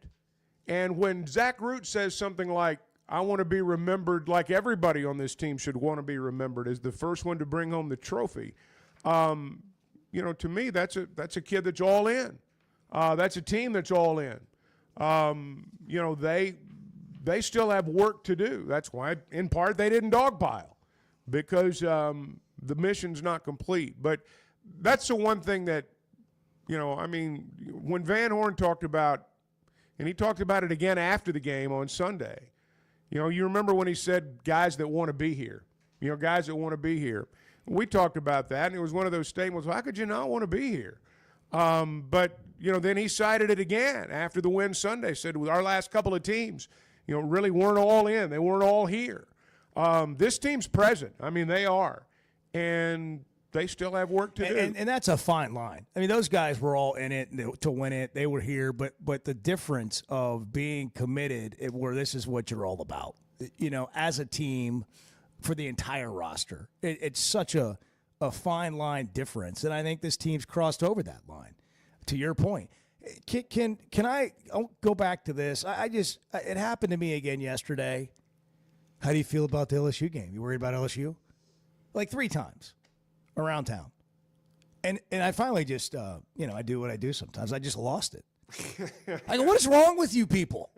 And when Zach Root says something like, I want to be remembered like everybody on this team should want to be remembered as the first one to bring home the trophy, to me, that's a kid that's all in. That's a team that's all in. They still have work to do. That's why, in part, they didn't dogpile, because the mission's not complete. But that's the one thing that, when Van Horn talked about, and he talked about it again after the game on Sunday, you remember when he said guys that want to be here, guys that want to be here. We talked about that, and it was one of those statements, how could you not want to be here? But, then he cited it again after the win Sunday, said with our last couple of teams, really weren't all in. They weren't all here. This team's present. I mean, they are. And they still have work to do. And that's a fine line. I mean, those guys were all in it to win it. They were here. But the difference of being committed where this is what you're all about, as a team for the entire roster, it's such a fine line difference. And I think this team's crossed over that line, to your point. Can I go back to this? It happened to me again yesterday. How do you feel about the LSU game? You worried about LSU? Like 3 times around town. And I finally just, I do what I do sometimes. I just lost it. I go, what is wrong with you people?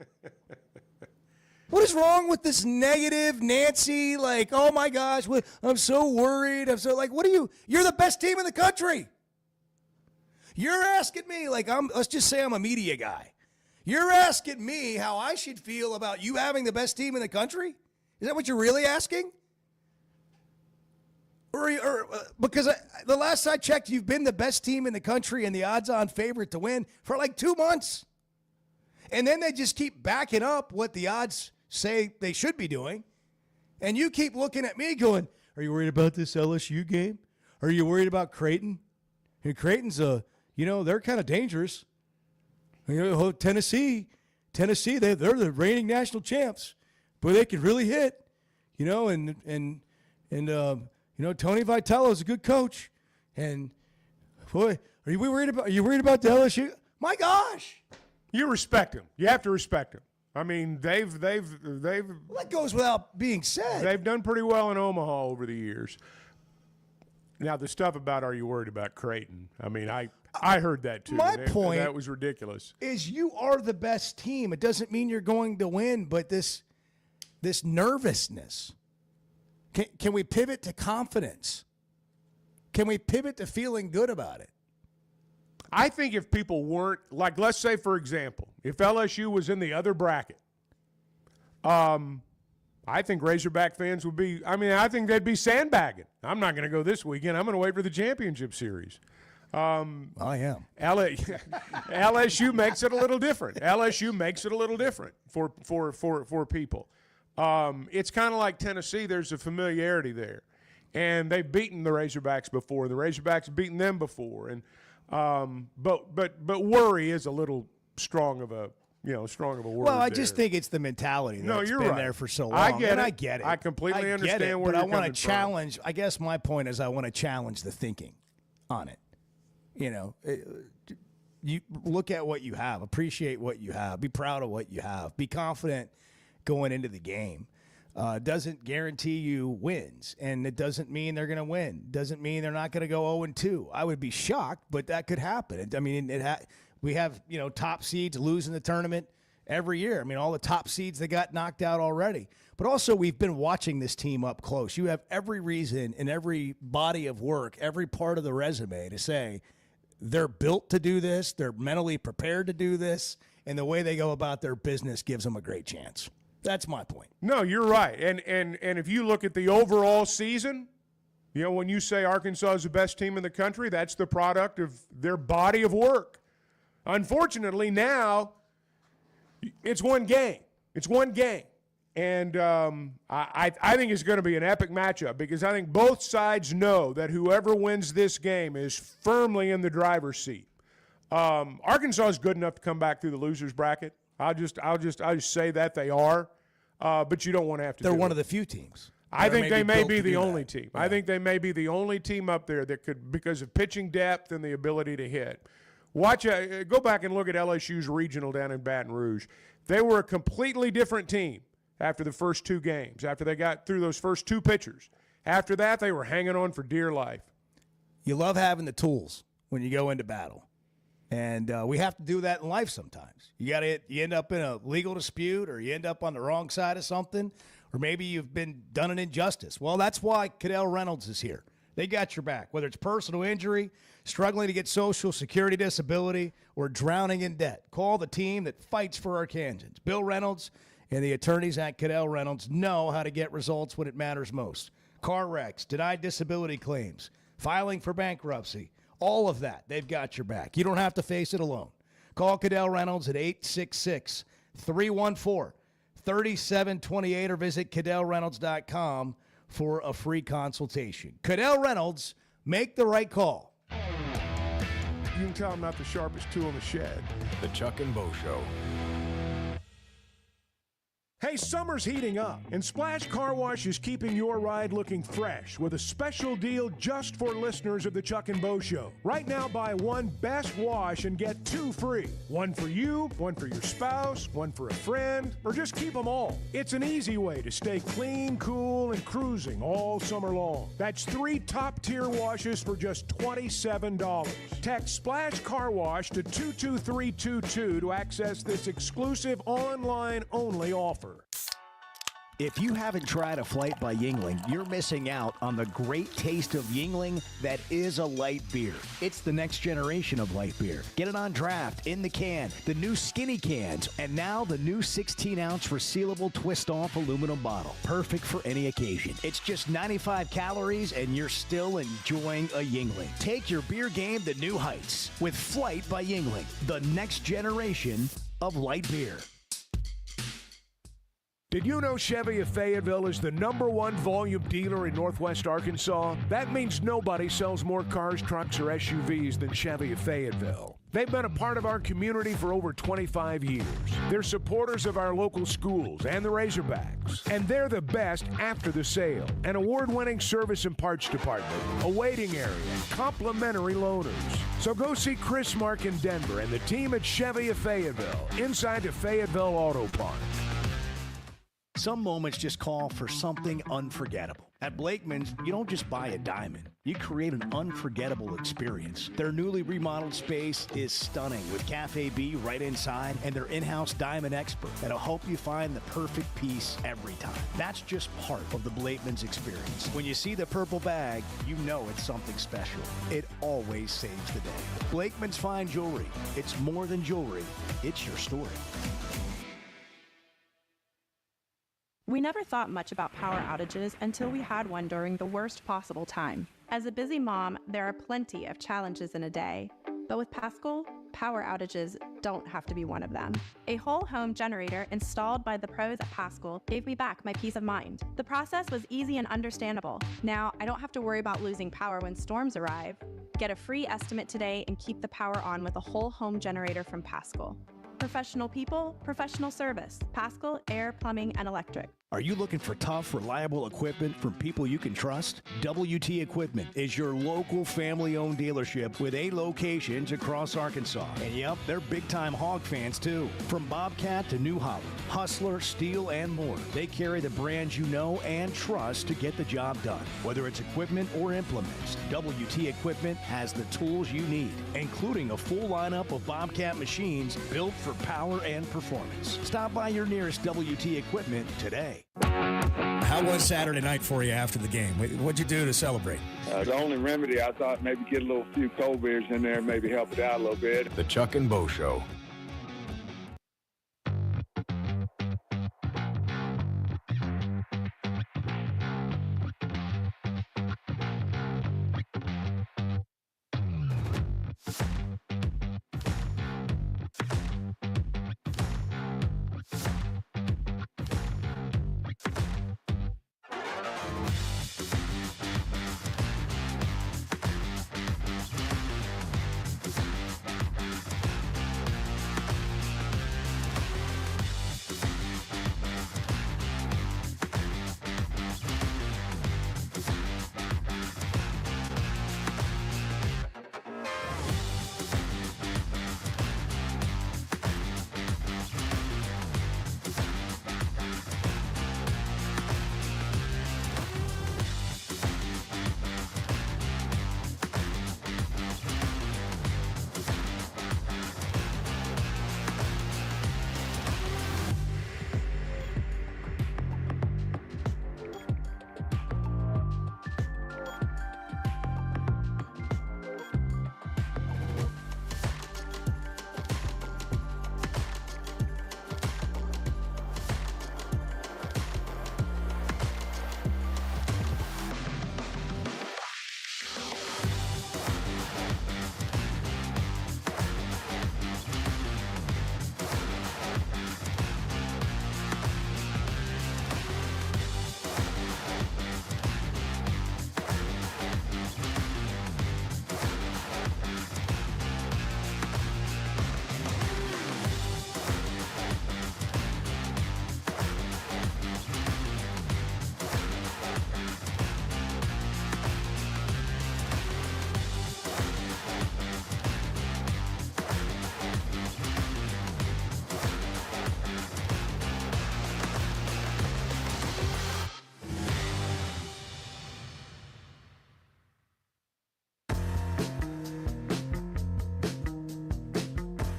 What is wrong with this negative Nancy? Like, oh my gosh, I'm so worried. I'm so what are you? You're the best team in the country. You're asking me, let's just say I'm a media guy. You're asking me how I should feel about you having the best team in the country? Is that what you're really asking? Or because the last I checked, you've been the best team in the country and the odds-on favorite to win for 2 months. And then they just keep backing up what the odds say they should be doing. And you keep looking at me going, are you worried about this LSU game? Are you worried about Creighton? And Creighton's, they're kind of dangerous. Tennessee, they're the reigning national champs. But they can really hit, and Tony Vitello's a good coach. And boy, are you worried about the LSU? My gosh. You respect them. You have to respect them. I mean, they've Well, that goes without being said. They've done pretty well in Omaha over the years. Now, the stuff about are you worried about Creighton? I mean, I heard that too. My point that was ridiculous. Is you are the best team. It doesn't mean you're going to win, but this nervousness. Can we pivot to confidence? Can we pivot to feeling good about it? I think if people weren't, let's say, for example, if LSU was in the other bracket, I think Razorback fans would be, I think they'd be sandbagging. I'm not going to go this weekend. I'm going to wait for the championship series. I am. LSU makes it a little different. LSU makes it a little different for people. It's kind of like Tennessee. There's a familiarity there. And they've beaten the Razorbacks before. The Razorbacks have beaten them before. And but worry is a little strong of a word. Well, I just think it's the mentality that's been there for so long. I get it. I completely understand where you're coming from. But I want to challenge. From. I guess my point is I want to challenge the thinking on it. You look at what you have, appreciate what you have, be proud of what you have, be confident going into the game. Doesn't guarantee you wins, and it doesn't mean they're going to win. Doesn't mean they're not going to go 0-2. I would be shocked, but that could happen. We have top seeds losing the tournament every year. All the top seeds that got knocked out already. But also we've been watching this team up close. You have every reason in every body of work, every part of the resume to say they're built to do this, they're mentally prepared to do this, and the way they go about their business gives them a great chance. That's my point. No, you're right. And if you look at the overall season, when you say Arkansas is the best team in the country, that's the product of their body of work. Unfortunately, now it's one game. It's one game. And I think it's going to be an epic matchup because I think both sides know that whoever wins this game is firmly in the driver's seat. Arkansas is good enough to come back through the losers bracket. I'll just say that they are, but you don't want to have to. They're one of the few teams. I think they may be the only team. Yeah. I think they may be the only team up there that could, because of pitching depth and the ability to hit. Go back and look at LSU's regional down in Baton Rouge. They were a completely different team after the first 2 games, after they got through those first 2 pitchers. After that, they were hanging on for dear life. You love having the tools when you go into battle. And we have to do that in life sometimes. You end up in a legal dispute, or you end up on the wrong side of something, or maybe you've been done an injustice. Well, that's why Cadell Reynolds is here. They got your back, whether it's personal injury, struggling to get Social Security disability, or drowning in debt. Call the team that fights for Arkansans. Bill Reynolds and the attorneys at Cadell Reynolds know how to get results when it matters most. car wrecks, denied disability claims, filing for bankruptcy, all of that. They've got your back. You don't have to face it alone. Call Cadell Reynolds at 866-314-3728 or visit CadellReynolds.com for a free consultation. Cadell Reynolds, make the right call. You can tell I'm not the sharpest tool in the shed. The Chuck and Bo Show. Hey, summer's heating up, and Splash Car Wash is keeping your ride looking fresh with a special deal just for listeners of the Chuck and Bo Show. Right now, buy one Best Wash and get 2 free. One for you, one for your spouse, one for a friend, or just keep them all. It's an easy way to stay clean, cool, and cruising all summer long. That's 3 top-tier washes for just $27. Text Splash Car Wash to 22322 to access this exclusive online-only offer. If you haven't tried a flight by Yingling, you're missing out on the great taste of Yingling that is a light beer. It's the next generation of light beer. Get it on draft, in the can, the new skinny cans, and now the new 16-ounce resealable twist-off aluminum bottle. Perfect for any occasion. It's just 95 calories, and you're still enjoying a Yingling. Take your beer game to new heights with Flight by Yingling, the next generation of light beer. Did you know Chevy of Fayetteville is the #1 volume dealer in Northwest Arkansas? That means nobody sells more cars, trucks, or SUVs than Chevy of Fayetteville. They've been a part of our community for over 25 years. They're supporters of our local schools and the Razorbacks. And they're the best after the sale. An award-winning service and parts department, a waiting area, complimentary loaners. So go see Chris Mark in Denver and the team at Chevy of Fayetteville, inside the Fayetteville Auto Park. Some moments just call for something unforgettable. At Blakeman's, you don't just buy a diamond. You create an unforgettable experience. Their newly remodeled space is stunning with Cafe B right inside and their in-house diamond expert that'll help you find the perfect piece every time. That's just part of the Blakeman's experience. When you see the purple bag, you know it's something special. It always saves the day. Blakeman's Fine Jewelry. It's more than jewelry. It's your story. We never thought much about power outages until we had one during the worst possible time. As a busy mom, there are plenty of challenges in a day. But with Paschal, power outages don't have to be one of them. A whole home generator installed by the pros at Paschal gave me back my peace of mind. The process was easy and understandable. Now, I don't have to worry about losing power when storms arrive. Get a free estimate today and keep the power on with a whole home generator from Paschal. Professional people, professional service. Paschal Air, Plumbing, and Electric. Are you looking for tough, reliable equipment from people you can trust? WT Equipment is your local family-owned dealership with 8 locations across Arkansas. And yep, they're big-time hog fans too. From Bobcat to New Holland, Hustler, Steel, and more. They carry the brands you know and trust to get the job done. Whether it's equipment or implements, WT Equipment has the tools you need, including a full lineup of Bobcat machines built for power and performance. Stop by your nearest WT Equipment today. How was Saturday night for you after the game? What'd you do to celebrate? The only remedy, I thought maybe get a few cold beers in there, maybe help it out a little bit. The Chuck and Bo Show.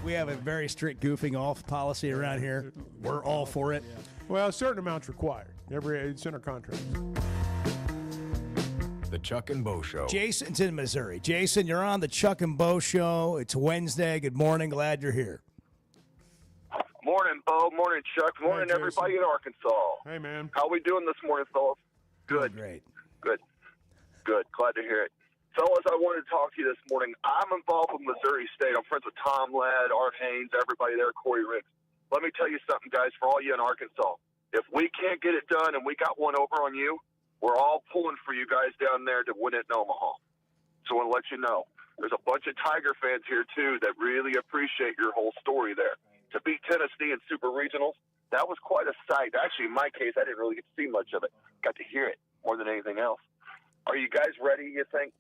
We have a very strict goofing off policy around here. We're all for it. Well, a certain amount's required. It's in our contract. The Chuck and Bo Show. Jason's in Missouri. Jason, you're on the Chuck and Bo Show. It's Wednesday. Good morning. Glad you're here. Morning, Bo. Morning, Chuck. Morning, everybody in Arkansas. Hey, man. How we doing this morning, fellas? Good. Great. Good. Glad to hear it. Fellas, I wanted to talk to you this morning. I'm involved with Missouri State. I'm friends with Tom Ladd, Art Haynes, everybody there, Corey Ricks. Let me tell you something, guys, for all you in Arkansas. If we can't get it done and we got one over on you, we're all pulling for you guys down there to win it in Omaha. So I want to let you know. There's a bunch of Tiger fans here, too, that really appreciate your whole story there. To beat Tennessee in Super Regionals, that was quite a sight. Actually, in my case, I didn't really get to see much of it. Got to hear it more than anything else. Are you guys ready, you think?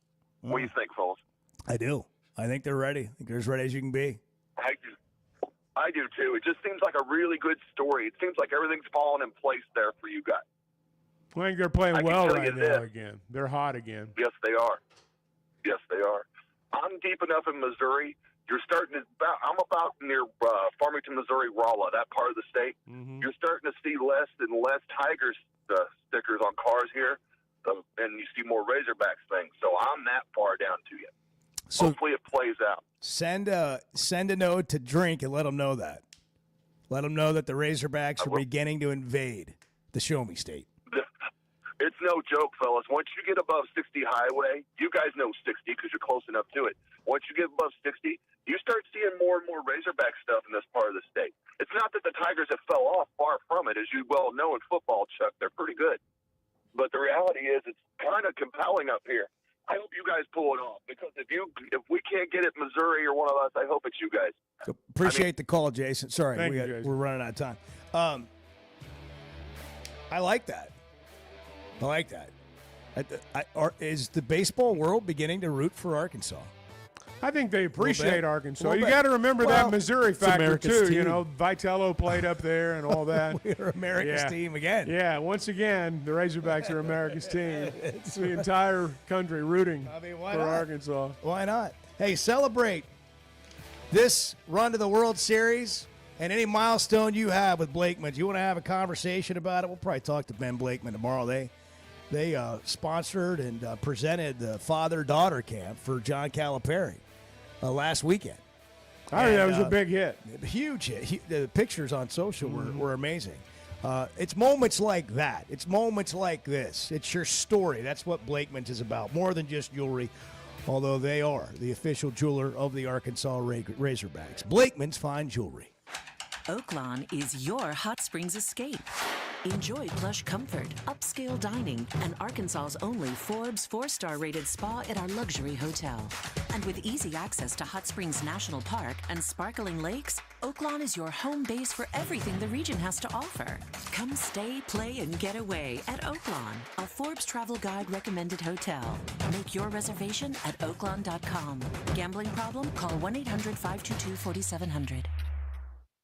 What do you think, fellas? I do. I think they're ready. I think they're as ready as you can be. I do, too. It just seems like a really good story. It seems like everything's falling in place there for you guys. I think they're playing well right now again. They're hot again. Yes, they are. Yes, they are. I'm deep enough in Missouri. You're starting to. I'm about near Farmington, Missouri, Rolla, that part of the state. Mm-hmm. You're starting to see less and less Tigers stickers on cars here, and you see more Razorbacks things. So I'm that far down to you. So hopefully it plays out. Send a note to Drink and let them know that. Let them know that the Razorbacks are beginning to invade the Show Me State. It's no joke, fellas. Once you get above 60 highway, you guys know 60 because you're close enough to it. Once you get above 60, you start seeing more and more Razorback stuff in this part of the state. It's not that the Tigers have fell off, far from it. As you well know in football, Chuck, they're pretty good. But the reality is it's kind of compelling up here. I hope you guys pull it off because if we can't get it Missouri or one of us, I hope it's you guys. Appreciate the call, Jason. Sorry, Thank you, Jason. We're running out of time. I like that. Is the baseball world beginning to root for Arkansas? I think they appreciate Arkansas. You bit. got to remember that Missouri factor, America's too. team. You know, Vitello played up there and all that. We're America's team again. Yeah, once again, the Razorbacks are America's team. It's the entire country rooting why for not? Arkansas. Why not? Hey, celebrate this run to the World Series and any milestone you have with Blakeman. You want to have a conversation about it? We'll probably talk to Ben Blakeman tomorrow. They sponsored and presented the father-daughter camp for John Calipari last weekend. I think that was a big hit. Huge hit. The pictures on social were amazing. It's moments like that. It's moments like this. It's your story. That's what Blakeman's is about, more than just jewelry, although they are the official jeweler of the Arkansas Razorbacks. Blakeman's Fine Jewelry. Oaklawn is your hot springs escape. Enjoy plush comfort, upscale dining, and Arkansas's only Forbes 4-star rated spa at our luxury hotel. And with easy access to Hot Springs National Park and sparkling lakes, Oaklawn is your home base for everything the region has to offer. Come stay, play, and get away at Oaklawn, a Forbes Travel Guide recommended hotel. Make your reservation at oaklawn.com. Gambling problem? Call 1-800-522-4700.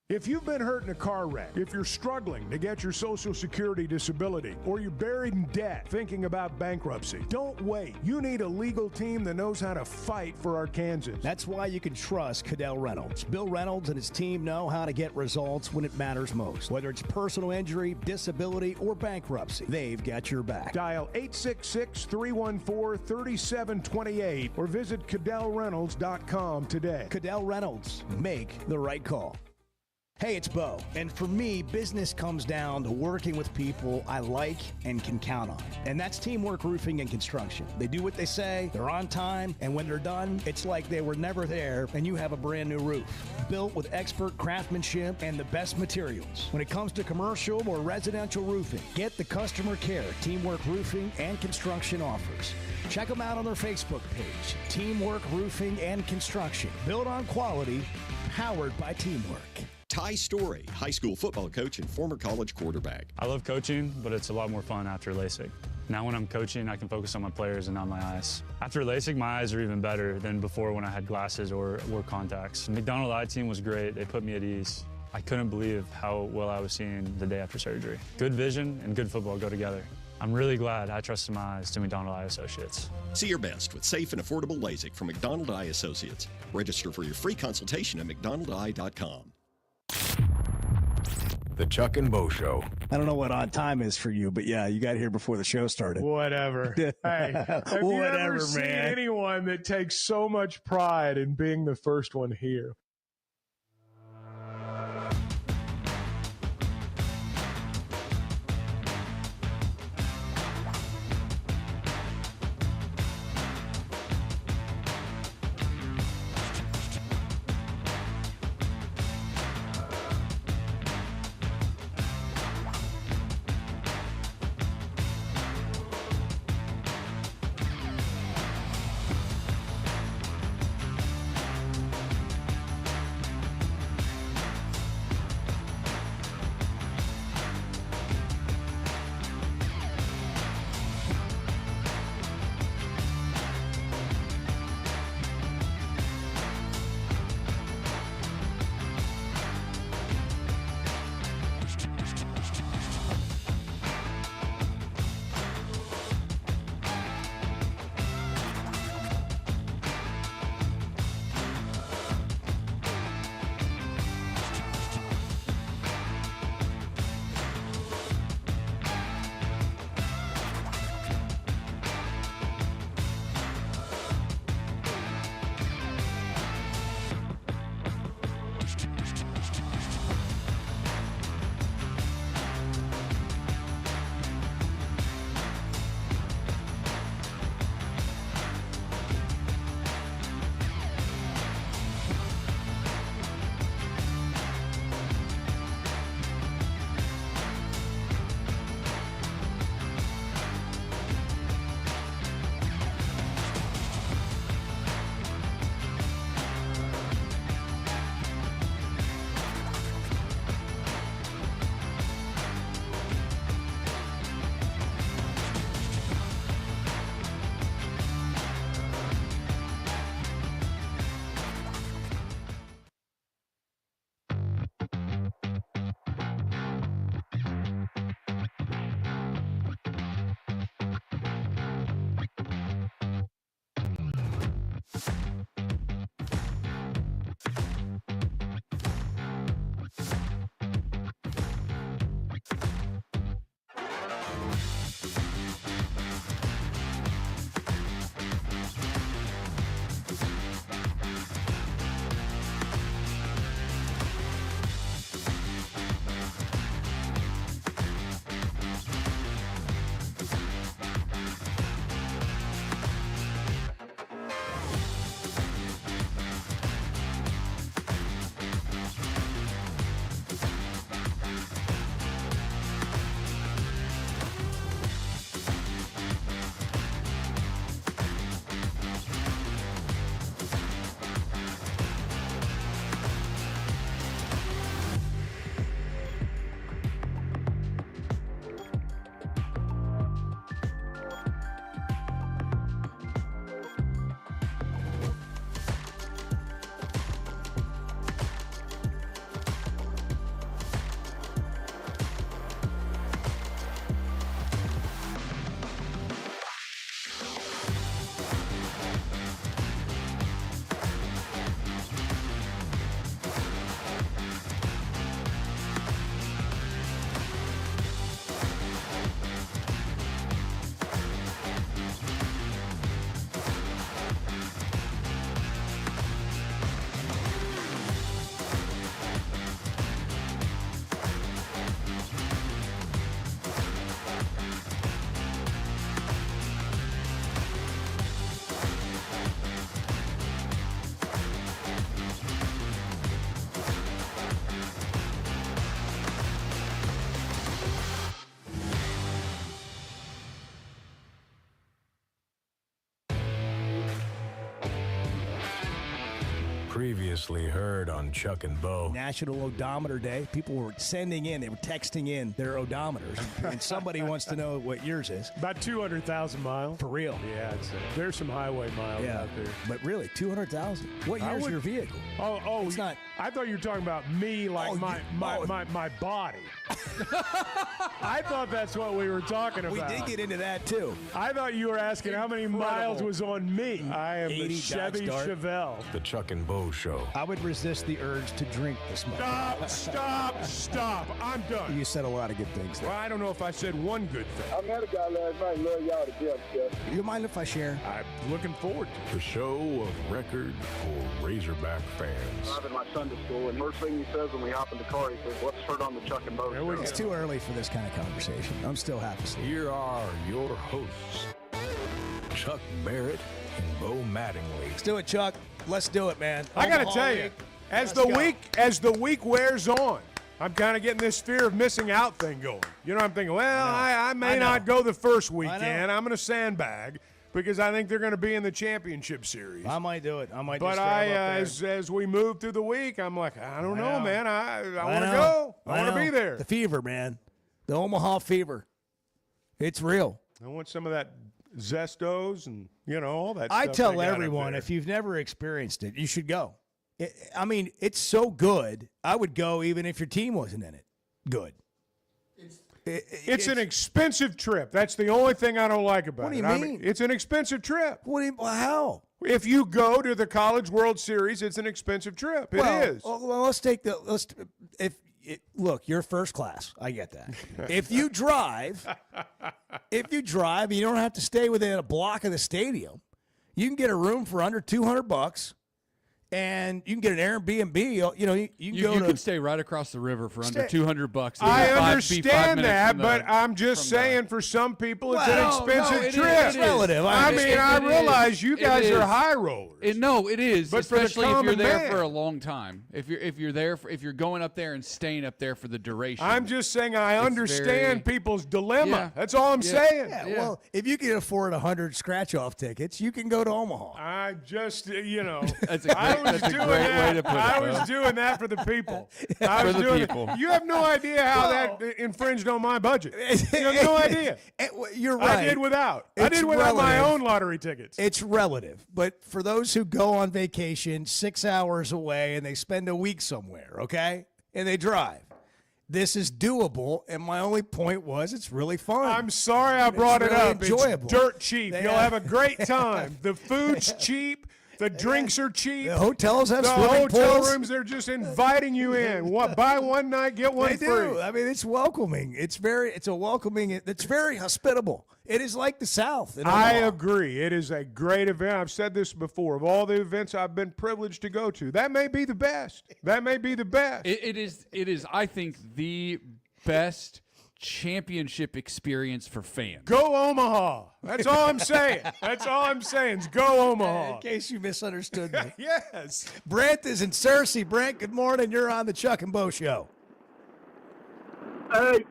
If you've been hurt in a car wreck, if you're struggling to get your Social Security disability, or you're buried in debt thinking about bankruptcy, don't wait. You need a legal team that knows how to fight for Arkansans. That's why you can trust Cadell Reynolds. Bill Reynolds and his team know how to get results when it matters most. Whether it's personal injury, disability, or bankruptcy, they've got your back. Dial 866-314-3728 or visit CadellReynolds.com today. Cadell Reynolds. Make the right call. Hey, it's Bo, and for me, business comes down to working with people I like and can count on. And that's Teamwork Roofing and Construction. They do what they say, they're on time, and when they're done, it's like they were never there and you have a brand new roof. Built with expert craftsmanship and the best materials. When it comes to commercial or residential roofing, get the customer care Teamwork Roofing and Construction offers. Check them out on their Facebook page, Teamwork Roofing and Construction. Built on quality, powered by teamwork. Ty Story, high school football coach and former college quarterback. I love coaching, but it's a lot more fun after LASIK. Now when I'm coaching, I can focus on my players and not my eyes. After LASIK, my eyes are even better than before when I had glasses or wore contacts. The McDonald Eye Team was great. They put me at ease. I couldn't believe how well I was seeing the day after surgery. Good vision and good football go together. I'm really glad I trusted my eyes to McDonald Eye Associates. See your best with safe and affordable LASIK from McDonald Eye Associates. Register for your free consultation at mcdonaldeye.com. The Chuck and Bo Show. I don't know what on time is for you, but yeah, you got here before the show started. Whatever. Hey, have you ever seen anyone that takes so much pride in being the first one here? Previously heard on Chuck and Bo. National Odometer Day. People were sending in, they were texting in their odometers. And somebody wants to know what yours is. About 200,000 miles. For real. Yeah, there's some highway miles out there. But really, 200,000? What year's your vehicle? Oh, it's not I thought you were talking about me, like my body. I thought that's what we were talking about. We did get into that, too. I thought you were asking how many miles was on me. I am the Chevy Chevelle. The Chuck and Bo Show. I would resist the urge to drink this much. Stop. I'm done. You said a lot of good things there. Well, I don't know if I said one good thing. I met a guy last night. Love y'all to death, Jeff. You mind if I share? I'm looking forward to it. The show of record for Razorback fans. I'm in my Sunday school, and first thing he says when we hop in the car, he says, let's turn on the Chuck and Bo Show. It's too early for this kind of conversation. I'm still half asleep. Here are your hosts, Chuck Barrett and Bo Mattingly. Let's do it, Chuck. Let's do it, man. I got to Omaha tell you, week. as Let's the week wears on, I'm kind of getting this fear of missing out thing going. You know, I'm thinking, well, I may not go the first weekend. I'm going to sandbag because I think they're going to be in the championship series. I might do it. I might. But just drive up there. as we move through the week, I'm like, I don't know, man. I want to know. go. I want to know. be there. The fever, man. The Omaha fever. It's real. I want some of that Zestos and, all that I stuff. tell everyone, if you've never experienced it, you should go. It's so good. I would go even if your team wasn't in it. Good. It's an expensive trip. That's the only thing I don't like about it. What do you mean? It's an expensive trip. How? If you go to the College World Series, it's an expensive trip. It is. Well, look, you're first class. I get that. If you drive, you don't have to stay within a block of the stadium. You can get a room for under $200. And you can get an Airbnb. You can stay right across the river for under $200. I understand that, but I'm just saying for some people it's an expensive trip. It's relative. I realize you guys are high rollers. It is, but especially if you're there man. for a long time. If you're going up there and staying up there for the duration. I'm just saying I understand people's dilemma. Yeah. That's all I'm saying. Yeah, well, if you can afford 100 scratch-off tickets, you can go to Omaha. I just, That's a great way to put it. I was doing that for the people. People. You have no idea how that infringed on my budget. You have no idea. You're right. I did without my own lottery tickets. It's relative. But for those who go on vacation 6 hours away and they spend a week somewhere, okay, and they drive, this is doable. And my only point was it's really fun. I'm sorry I brought it up. Enjoyable. It's dirt cheap. You'll have a great time. The food's cheap. The drinks are cheap. The hotels have the swimming hotel pools. rooms, they're just inviting you in. Buy one night, get one They free. do. It's welcoming. It's a welcoming. It's very hospitable. It is like the South. I agree. It is a great event. I've said this before. Of all the events I've been privileged to go to, that may be the best. It is. I think the best championship experience for fans. Go Omaha. That's all I'm saying. Is go Omaha. In case you misunderstood me. Yes. Brent is in Searcy. Brent, good morning. You're on the Chuck and Bo Show. Hey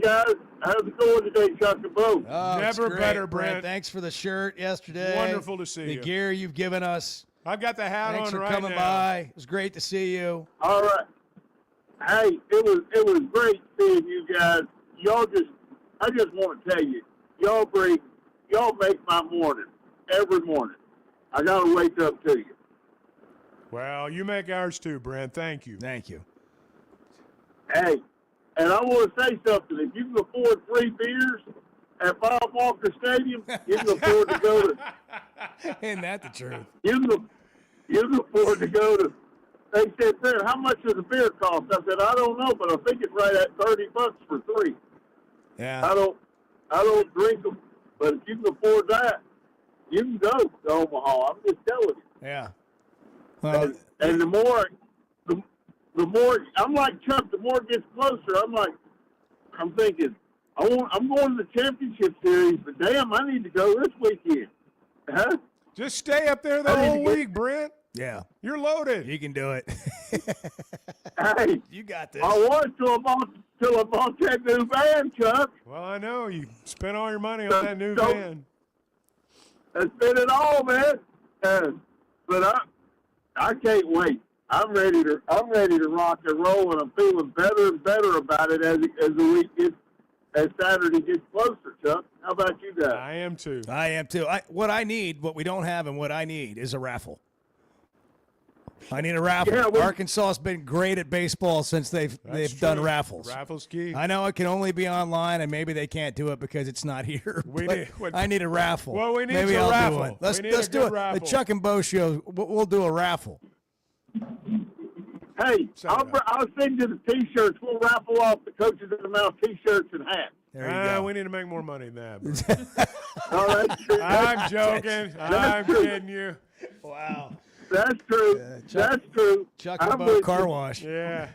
guys. How's it going today, Chuck and Bo? Oh, Never better, Brent. Thanks for the shirt yesterday. Wonderful to see you. The gear you've given us. I've got the hat Thanks on right for coming now. by. It was great to see you. All right. Hey, it was great seeing you guys. I just want to tell you, y'all make my morning every morning. I gotta wake up to you. Well, you make ours too, Brent. Thank you. Thank you. Hey, and I want to say something. If you can afford 3 beers at Bob Walker Stadium, you can afford to go to. Isn't that the truth? You can afford to go to. They said, "There, how much does a beer cost?" I said, "I don't know, but I think it's right at $30 for 3." Yeah. I don't drink them, but if you can afford that, you can go to Omaha. I'm just telling you. Yeah. And the more I'm like Chuck. The more it gets closer, I'm thinking, I'm going to the championship series, but damn, I need to go this weekend. Huh? Just stay up there the whole week, Brent. Yeah. You're loaded. You can do it. Hey, you got this. I was till I bought that new van, Chuck. Well, I know you spent all your money on that new van. I spent it all, man. But I can't wait. I'm ready to rock and roll, and I'm feeling better and better about it as the week gets, as Saturday gets closer. Chuck, how about you guys? I am too. What we don't have, and what I need is a raffle. I need a raffle. Yeah, Arkansas has been great at baseball since they've done raffles. Raffles key. I know it can only be online, and maybe they can't do it because it's not here. I need a raffle. Well, we need maybe a I'll raffle. do one. Let's We need a do good it. raffle. The Chuck and Bo show. We'll do a raffle. Hey, I'll send you the T-shirts. We'll raffle off the coaches of the mouth T-shirts and hats. There you go. We need to make more money than that. Oh, that's true. I'm joking. I'm kidding you. Wow. That's true. That's true. Chuck I'm and Bo with car you. wash. Yeah.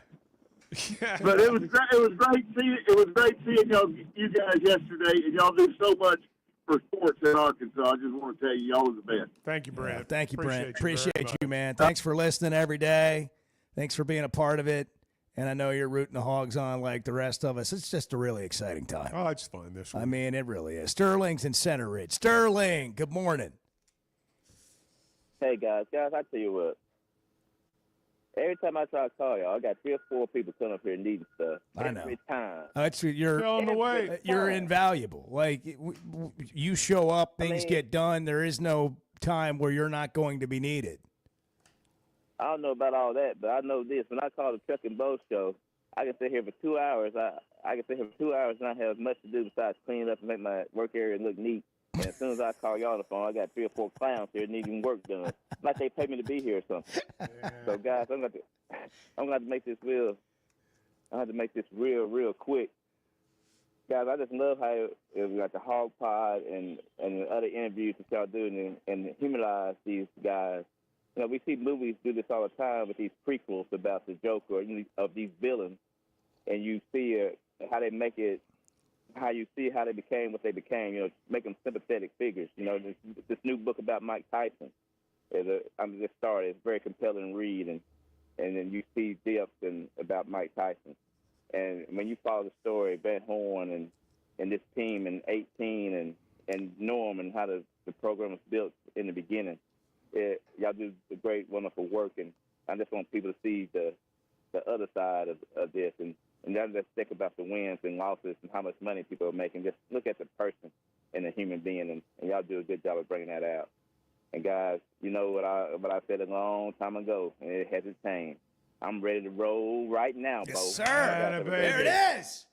But it was great. It was great seeing. It was great seeing you guys yesterday, and y'all do so much for sports in Arkansas. I just want to tell you, y'all are the best. Thank you, Brent. Thank you, Brent. Appreciate Appreciate you you, man. Thanks for listening every day. Thanks for being a part of it. And I know you're rooting the Hogs on like the rest of us. It's just a really exciting time. Oh, it's fun this week. I mean, it really is. Sterling's in Center Ridge. Sterling, good morning. Hey, guys, I tell you what. Every time I try to call y'all, I got 3 or 4 people coming up here needing stuff. I know. Every time. You're on the way. You're invaluable. Like you show up, things get done. There is no time where you're not going to be needed. I don't know about all that, but I know this. When I call the Chuck and Bo show, I can sit here for 2 hours. I can sit here for 2 hours and not have much to do besides clean up and make my work area look neat. And as soon as I call y'all on the phone, I got 3 or 4 clowns here needing work done, like they pay me to be here or something. Yeah. So, guys, I'm gonna have to make this real. I have to make this real quick. Guys, I just love how we got the Hog Pod and the other interviews that y'all do and humanize these guys. You know, we see movies do this all the time with these prequels about the Joker of these villains, and you see how they make it, how you see how they became what they became. You know, make them sympathetic figures. You know, this new book about Mike Tyson I'm just started. It's a very compelling read, and then you see depth about Mike Tyson, and when you follow the story, Ben Horn and this team in 18 and Norm and how the program was built in the beginning. Y'all do a great, wonderful work, and I just want people to see the other side of this, and not just think about the wins and losses and how much money people are making. Just look at the person and the human being, and y'all do a good job of bringing that out. And guys, you know what I said a long time ago, and it hasn't changed. I'm ready to roll right now, Bo. Yes, sir. There it is.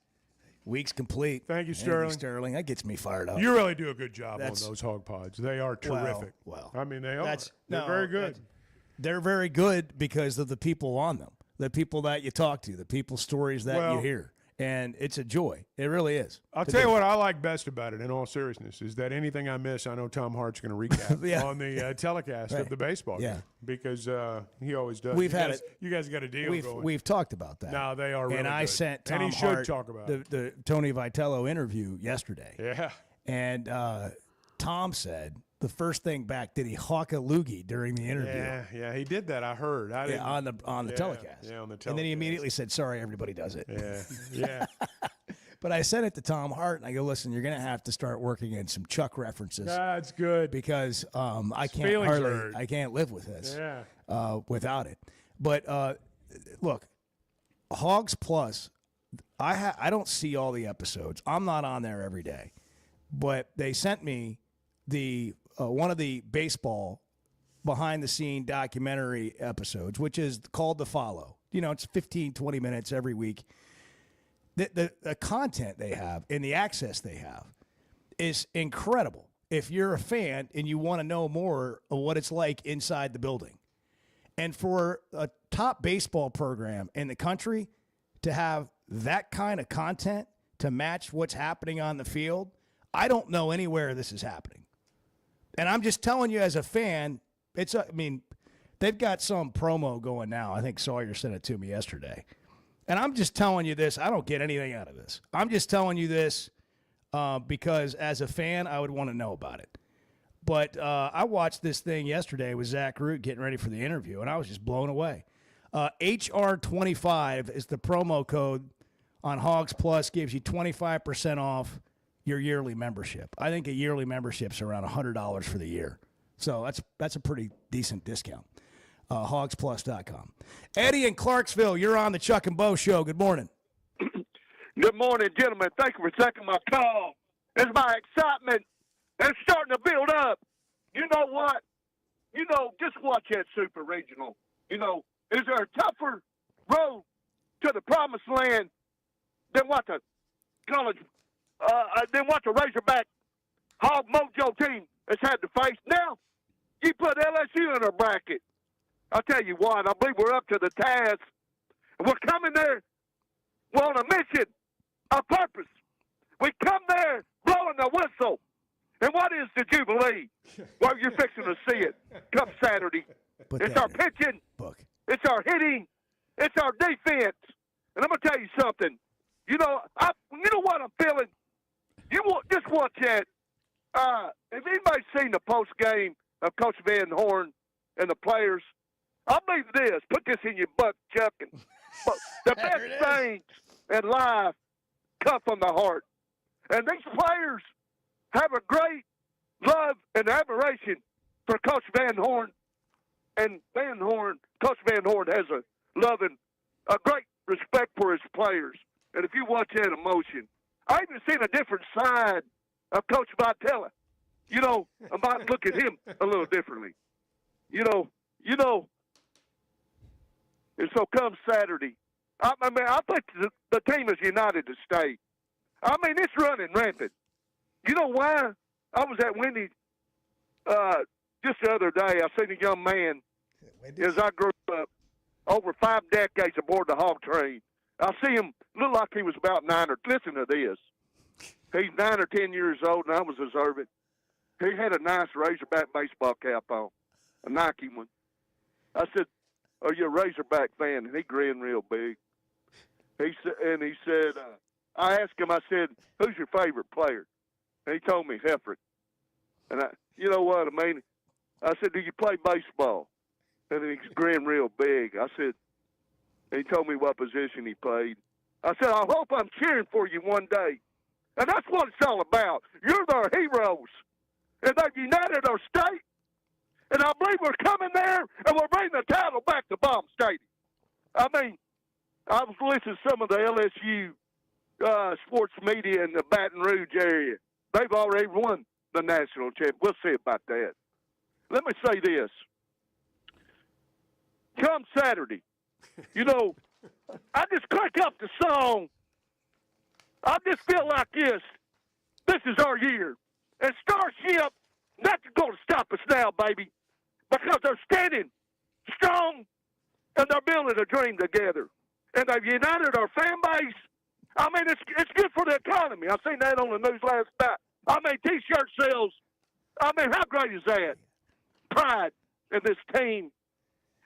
Week's complete. Thank you, Sterling. Sterling, that gets me fired up. You really do a good job on those Hog Pods. They are terrific. Well, I mean, they are. They're very good. They're very good because of the people on them, the people that you talk to, the people's stories that you hear. And it's a joy. It really is. I'll tell you what I like best about it, in all seriousness, is that anything I miss, I know Tom Hart's going to recap on the telecast of the baseball game, because he always does. You guys got a deal going. We've talked about that. No, they are really And I good. sent Tom and he Hart should talk about it. the Tony Vitello interview yesterday. Yeah. And Tom said the first thing back, did he hawk a loogie during the interview? Yeah, he did that. I heard. On the telecast. Yeah, on the telecast. And then he immediately said, "Sorry, everybody does it." Yeah. But I sent it to Tom Hart, and I go, "Listen, you're going to have to start working in some Chuck references." That's good because I can't live with this without it. But look, Hogs Plus, I don't see all the episodes. I'm not on there every day, but they sent me the one of the baseball behind the scene documentary episodes, which is called The Follow. You know, it's 15, 20 minutes every week. The content they have and the access they have is incredible. If you're a fan and you want to know more of what it's like inside the building. And for a top baseball program in the country to have that kind of content to match what's happening on the field, I don't know anywhere this is happening. And I'm just telling you as a fan, they've got some promo going now. I think Sawyer sent it to me yesterday. And I'm just telling you this. I don't get anything out of this. I'm just telling you this because as a fan, I would want to know about it. But I watched this thing yesterday with Zach Root getting ready for the interview, and I was just blown away. HR25 is the promo code on Hogs Plus, gives you 25% off your yearly membership. I think a yearly membership's around $100 for the year. So that's a pretty decent discount. Hogsplus.com. Eddie in Clarksville, you're on the Chuck and Bo Show. Good morning. Good morning, gentlemen. Thank you for taking my call. It's my excitement that's starting to build up. You know what? Just watch that Super Regional. You know, is there a tougher road to the promised land than what the college, than what the Razorback Hog Mojo team has had to face? Now, you put LSU in a bracket. I'll tell you what, I believe we're up to the task. We're coming there, we're on a mission, a purpose. We come there blowing the whistle. And what is the Jubilee? Well, you're fixing to see it come Saturday. It's our pitching. It's our hitting. It's our defense. And I'm going to tell you something. You know what I'm feeling? Just watch that. If anybody's seen the post game of Coach Van Horn and the players, I'll leave this. Put this in your butt, Chuck. The best things in life come from the heart. And these players have a great love and admiration for Coach Van Horn. And Coach Van Horn has a love and a great respect for his players. And if you watch that emotion, I even seen a different side of Coach Vitella. You know, I might look at him a little differently. You know, and so come Saturday, I think the team is united to stay. I mean, it's running rampant. You know why? I was at Wendy's just the other day. I seen a young man as I grew up over 5 decades aboard the hog train. I see him look like he was about 9 or. Listen to this. He's 9 or 10 years old, and I was observant. He had a nice Razorback baseball cap on, a Nike one. I said, "Are you a Razorback fan?" And he grinned real big. He said, I asked him, I said, "Who's your favorite player?" And he told me Heffron. And you know what I mean? I said, "Do you play baseball?" And he grinned real big. I said, and he told me what position he played. I said, "I hope I'm cheering for you one day." And that's what it's all about. You're their heroes. And they've united our state. And I believe we're coming there and we're bringing the title back to Baum Stadium. I mean, I was listening to some of the LSU sports media in the Baton Rouge area. They've already won the national championship. We'll see about that. Let me say this. Come Saturday, you know, I just crank up the song. I just feel like this. This is our year. And Starship, nothing's going to stop us now, baby, because they're standing strong and they're building a dream together. And they've united our fan base. I mean, it's good for the economy. I've seen that on the news last night. I mean, T-shirt sales. I mean, how great is that? Pride in this team.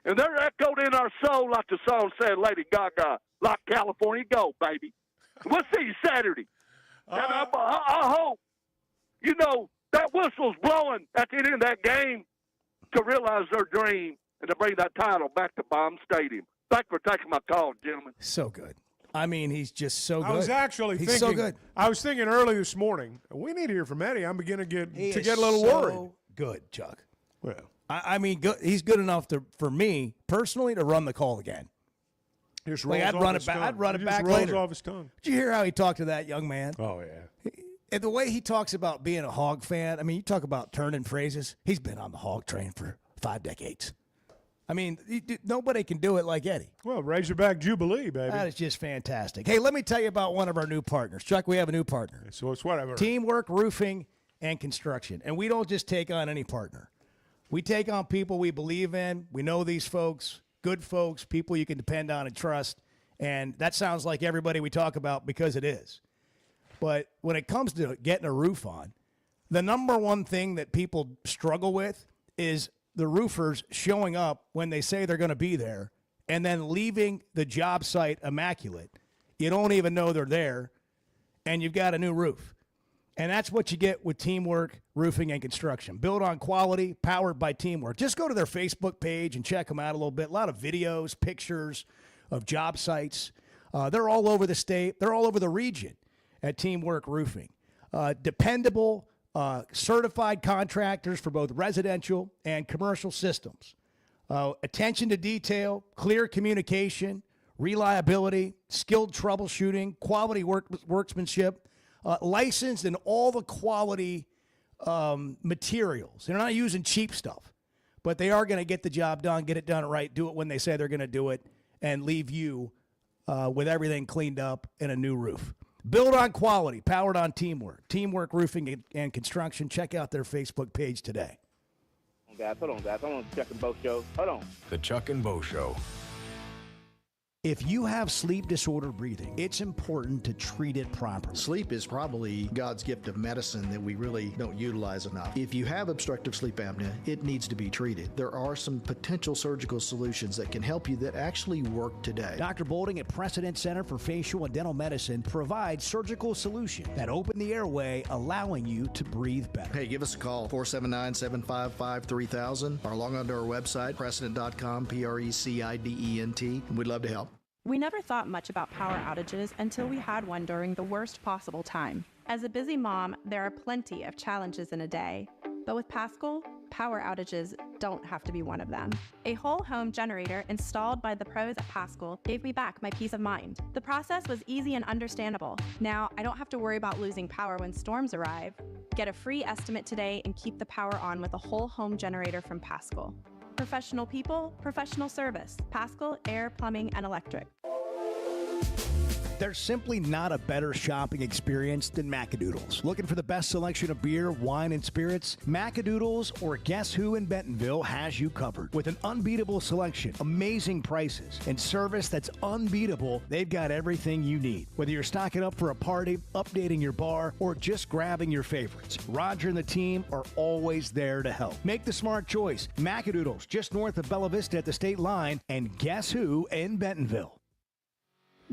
And they're echoed in our soul like the song said, Lady Gaga, like California Gold, baby. We'll see you Saturday. And I hope, you know, that whistle's blowing at the end of that game to realize their dream and to bring that title back to Baum Stadium. Thanks for taking my call, gentlemen. So good. I mean, he's just so good. I was actually he's thinking. so good. I was thinking early this morning. We need to hear from Eddie. I'm beginning to He get is a little so worried. Good, Chuck. Well, I mean, he's good enough for me personally to run the call again. Just Like, rolls I'd off run his it back. tongue. I'd run It it just back rolls later. off his tongue. Did you hear how he talked to that young man? Oh yeah. And the way he talks about being a hog fan, I mean, you talk about turning phrases. He's been on the hog train for 5 decades. I mean, nobody can do it like Eddie. Well, Razorback Jubilee, baby. That is just fantastic. Hey, let me tell you about one of our new partners. Chuck, we have a new partner. So it's whatever. Teamwork Roofing and Construction. And we don't just take on any partner. We take on people we believe in. We know these folks, good folks, people you can depend on and trust. And that sounds like everybody we talk about because it is. But when it comes to getting a roof on, the number one thing that people struggle with is the roofers showing up when they say they're going to be there and then leaving the job site immaculate. You don't even know they're there, and you've got a new roof. And that's what you get with Teamwork Roofing and Construction. Built on quality, powered by teamwork. Just go to their Facebook page and check them out a little bit. A lot of videos, pictures of job sites. They're all over the state. They're all over the region at Teamwork Roofing. Dependable, certified contractors for both residential and commercial systems. Attention to detail, clear communication, reliability, skilled troubleshooting, quality workmanship, licensed in all the quality materials. They're not using cheap stuff. But they are going to get the job done, get it done right, do it when they say they're going to do it, and leave you with everything cleaned up and a new roof. Build on quality, powered on teamwork. Teamwork Roofing and Construction. Check out their Facebook page today. Hold on, guys. I'm on the Chuck and Bo Show. Hold on. The Chuck and Bo Show. If you have sleep disorder breathing, it's important to treat it properly. Sleep is probably God's gift of medicine that we really don't utilize enough. If you have obstructive sleep apnea, it needs to be treated. There are some potential surgical solutions that can help you that actually work today. Dr. Bolding at Precedent Center for Facial and Dental Medicine provides surgical solutions that open the airway, allowing you to breathe better. Hey, give us a call, 479-755-3000, or log on to our website, precedent.com, Precedent. We'd love to help. We never thought much about power outages until we had one during the worst possible time. As a busy mom, there are plenty of challenges in a day. But with Paschal, power outages don't have to be one of them. A whole home generator installed by the pros at Paschal gave me back my peace of mind. The process was easy and understandable. Now, I don't have to worry about losing power when storms arrive. Get a free estimate today and keep the power on with a whole home generator from Paschal. Professional people, professional service. Paschal Air, Plumbing, and Electric. There's simply not a better shopping experience than Macadoodles. Looking for the best selection of beer, wine, and spirits? Macadoodles or Guess Who in Bentonville has you covered. With an unbeatable selection, amazing prices, and service that's unbeatable, they've got everything you need. Whether you're stocking up for a party, updating your bar, or just grabbing your favorites, Roger and the team are always there to help. Make the smart choice. Macadoodles, just north of Bella Vista at the state line, and Guess Who in Bentonville.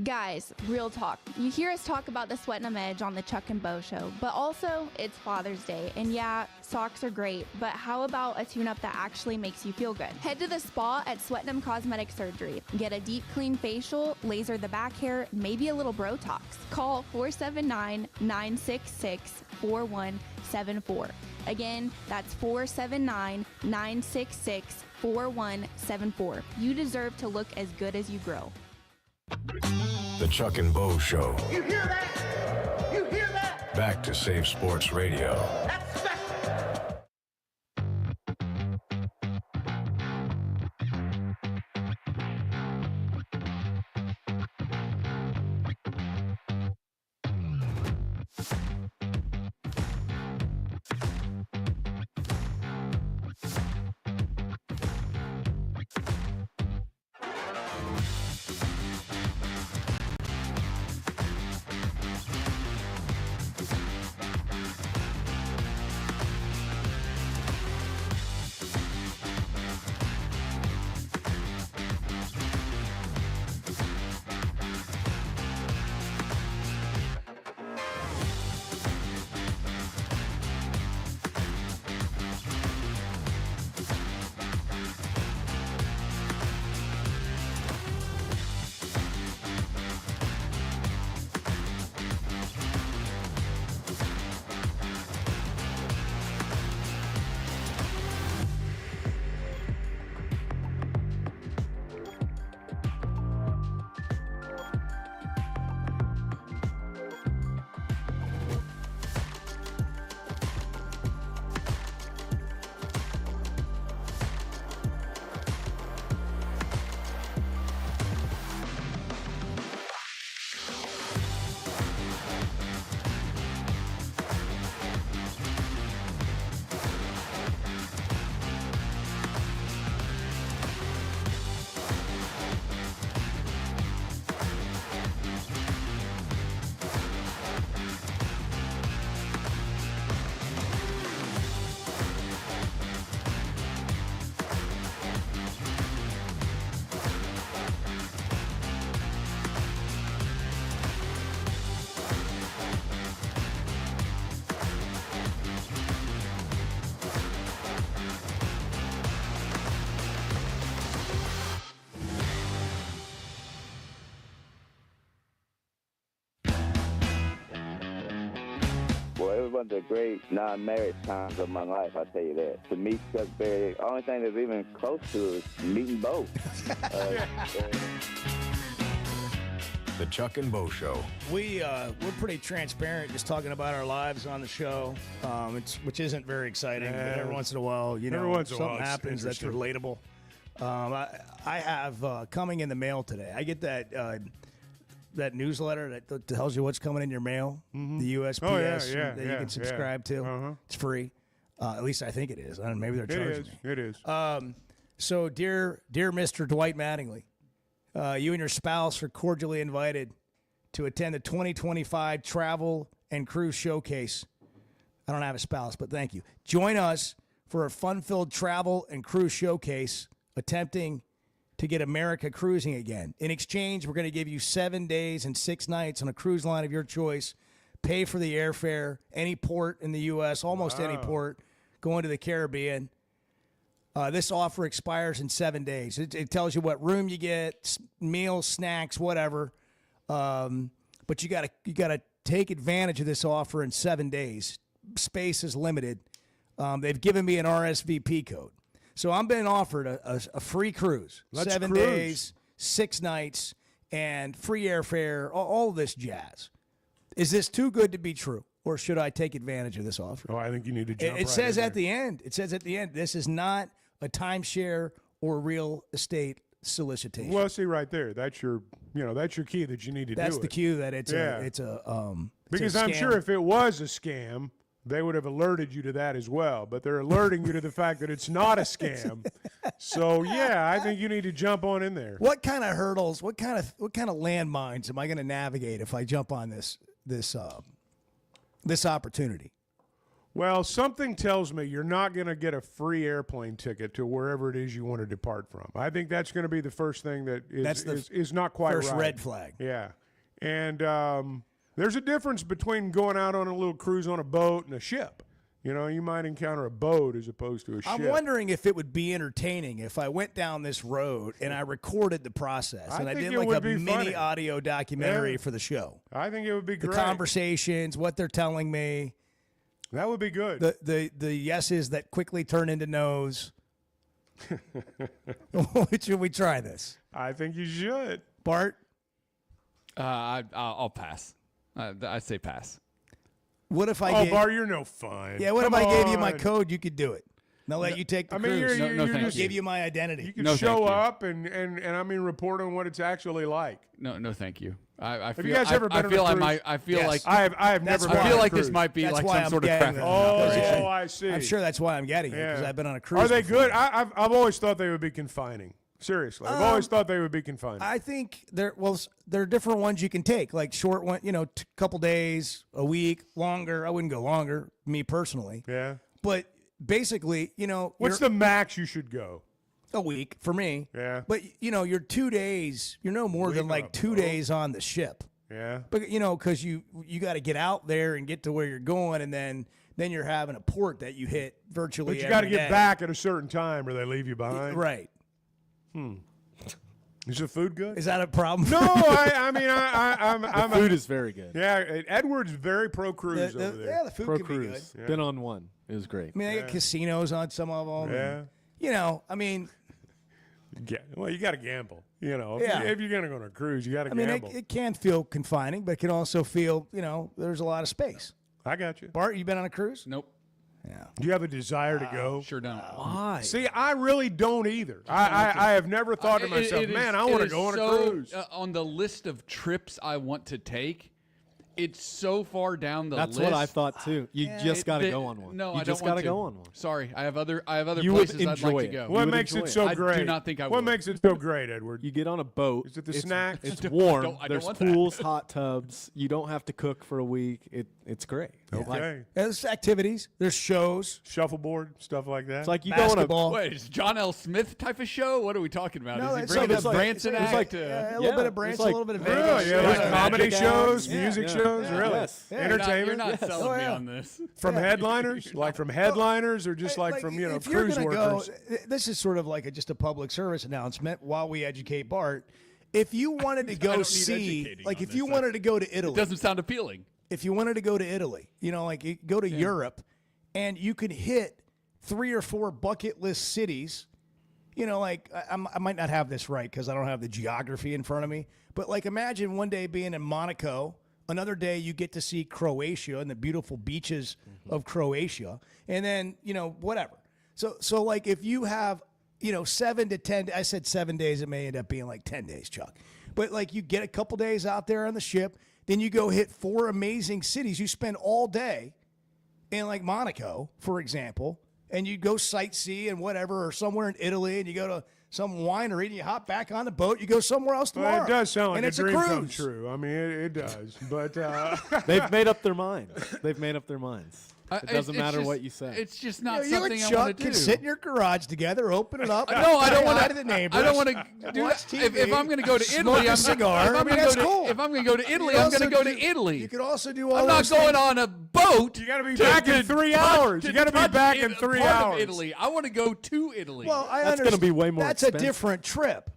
Guys, real talk. You hear us talk about the Sweatin' Edge on the Chuck and Bo Show, but also it's Father's Day, and yeah, socks are great, but how about a tune-up that actually makes you feel good? Head to the spa at Sweatin' Cosmetic Surgery. Get a deep clean facial, laser the back hair, maybe a little Botox. Call 479-966-4174. Again, that's 479-966-4174. You deserve to look as good as you grow. The Chuck and Bo Show. You hear that? You hear that? Back to Save Sports Radio. That's special. Well, it was one of the great non-marriage times of my life, I'll tell you that. To meet Chuck Berry, the only thing that's even close to is meeting both. The The Chuck and Bo Show. We're pretty transparent, just talking about our lives on the show, which isn't very exciting. But every once in a while, something happens that's relatable. I have coming in the mail today. I get that newsletter that tells you what's coming in your mail, the USPS that you can subscribe to. It's free. At least I think it is. I don't know, maybe they're charging me. It is. So, dear Mr. Dwight Mattingly, you and your spouse are cordially invited to attend the 2025 Travel and Cruise Showcase. I don't have a spouse, but thank you. Join us for a fun-filled travel and cruise showcase attempting to get America cruising again. In exchange, we're going to give you 7 days and 6 nights on a cruise line of your choice, pay for the airfare, any port in the U.S., almost any port, going to the Caribbean. This offer expires in 7 days. It tells you what room you get, meals, snacks, whatever. But you gotta take advantage of this offer in 7 days. Space is limited. They've given me an RSVP code, so I'm being offered a free cruise. Let's 7 cruise. days, 6 nights, and free airfare. All this jazz. Is this too good to be true, or should I take advantage of this offer? Oh, I think you need to jump. It says at the end. It says at the end, this is not a timeshare or real estate solicitation. Well, see right there. That's your key that you need to do. That's the cue that it's a because it's a I'm scam. sure if it was a scam, they would have alerted you to that as well. But they're alerting you to the fact that it's not a scam. So yeah, I think you need to jump on in there. What kind of hurdles? What kind of landmines am I going to navigate if I jump on this opportunity? Well, something tells me you're not going to get a free airplane ticket to wherever it is you want to depart from. I think that's going to be the first thing that is not quite first right. red flag. Yeah. And there's a difference between going out on a little cruise on a boat and a ship. You know, you might encounter a boat as opposed to a ship. I'm wondering if it would be entertaining if I went down this road and I recorded the process and I did like a mini audio documentary for the show. I think it would be great. The conversations, what they're telling me. That would be good. The yeses that quickly turn into no's. Should we try this? I think you should. Bart? I'll pass. I say pass. What if I Bart, you're no fun. Yeah, what Come if I gave you my on. code? You could do it. And I'll let you take the cruise. You're I'll give you my identity. You can show up and report on what it's actually like. No, thank you. I feel, Have you guys ever been on a cruise? I feel Yes. like I have never. I feel like cruise. this might be That's like why some I'm sort of getting traffic. them. I see. I'm sure that's why I'm getting it because I've been on a cruise. Are they before. good? I've always thought they would be confining. Seriously, I've always thought they would be confining. I think there are different ones you can take, like short one, couple days, a week, longer. I wouldn't go longer, me personally. Yeah. But basically, what's the max you should go? A week for me. Yeah. But you're 2 days. You're no more than like 2 days on the ship. Yeah. But because you got to get out there and get to where you're going, and then you're having a port that you hit virtually. But you got to every get day. back at a certain time, or they leave you behind. Right. Is the food good? Is that a problem? No, I'm. The food is very good. Yeah, Edward's very pro cruise over there. Yeah, the food Pro could cruise. be good. Yeah. Been on one. It was great. I mean, they got casinos on some of them. Yeah. And, Well, you got to gamble. Yeah. If you're going to go on a cruise, you got to I mean, gamble. it can feel confining, but it can also feel, there's a lot of space. I got you. Bart, you been on a cruise? Nope. Yeah. Do you have a desire to go? Sure don't. Why? See, I really don't either. I have never thought to myself, man, I want to go on a cruise. On the list of trips I want to take, it's so far down the list. That's what I thought too. You just got to go on one. No, you I don't just want got to go on one. Sorry, I have other You would places I'd enjoy like it. to go. What makes it so great? I do not think I What would. makes it so great, Edward? You get on a boat. Is it the snacks? It's warm. I don't There's want that. pools, hot tubs. You don't have to cook for a week. It's great. Okay. There's activities. There's shows. Shuffleboard, stuff like that. It's like you Basketball. go on a. Wait, is John L. Smith type of show? What are we talking about? No, Is he it's bringing like- the Branson it's act? like- a little bit of Branson, a little bit of Vegas. Really? Yeah, there's comedy Magic shows, acts. music Yeah. shows, Yeah. really? Yes. Yeah. Entertainment? You're not Yes. selling Oh, me yeah. on this. From headliners? Like from headliners or just like from, if you're cruise gonna workers? Go, this is sort of like just a public service announcement while we educate Bart. If you wanted to I go don't need see, educating like on if this. you wanted to go to It Italy, doesn't sound appealing. if you wanted to go to Italy, like you go to Europe, and you could hit 3 or 4 bucket list cities you know, like I might not have this right because I don't have the geography in front of me, but like imagine one day being in Monaco, another day you get to see Croatia and the beautiful beaches of Croatia, and then, you know, whatever. So like if you have, you know, 7 to 10, I said 7 days, it may end up being like 10 days, Chuck. But like you get a couple days out there on the ship, then you go hit 4 amazing cities. You spend all day in like Monaco, for example, and you go sightsee and whatever, or somewhere in Italy, and you go to some winery and you hop back on the boat, you go somewhere else tomorrow. Well, it does sound like and a it's dream cruise. come true. I mean, it does. But they've made up their minds. They've made up their minds. It doesn't matter just, what you say. It's just not You something and I Chuck want to do. can sit in your garage together, open it up. No, I don't want to the neighbors. I don't want to do watch that. TV, If I'm going to go to smoke Italy, a cigar. If I'm going to go to Italy, I'm going to go to Italy. You could also do all I'm not those going things. on a boat. You got to be back in 3 hours. You got to be back in 3 part hours. of Italy. I want to go to Italy. Well, I That's understand. gonna be way more That's expensive. a different trip.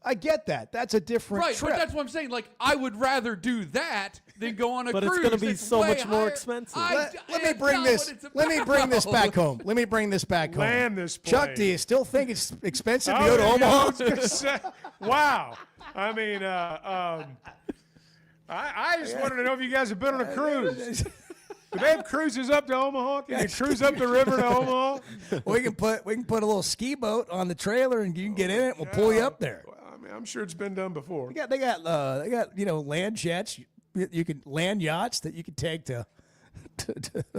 I get that. That's a different right, trip. but that's what I'm saying. Like, I would rather do that than go on a But cruise. it's gonna be that's so way much more higher. expensive. Let me That's bring not this. what it's Let me bring this about. back home. Let me bring this back home. Land this Chuck, plane. do you still think it's expensive to Oh, go to yeah, I Omaha? was gonna say, wow. I mean, I just wanted to know if you guys have been on a cruise. Do they have cruises up to Omaha? Can you cruise up the river to Omaha? we can put a little ski boat on the trailer and you can get in it. We'll pull you up there. Well, I mean, I'm sure it's been done before. They got you know, land jets. You can land yachts that you can take to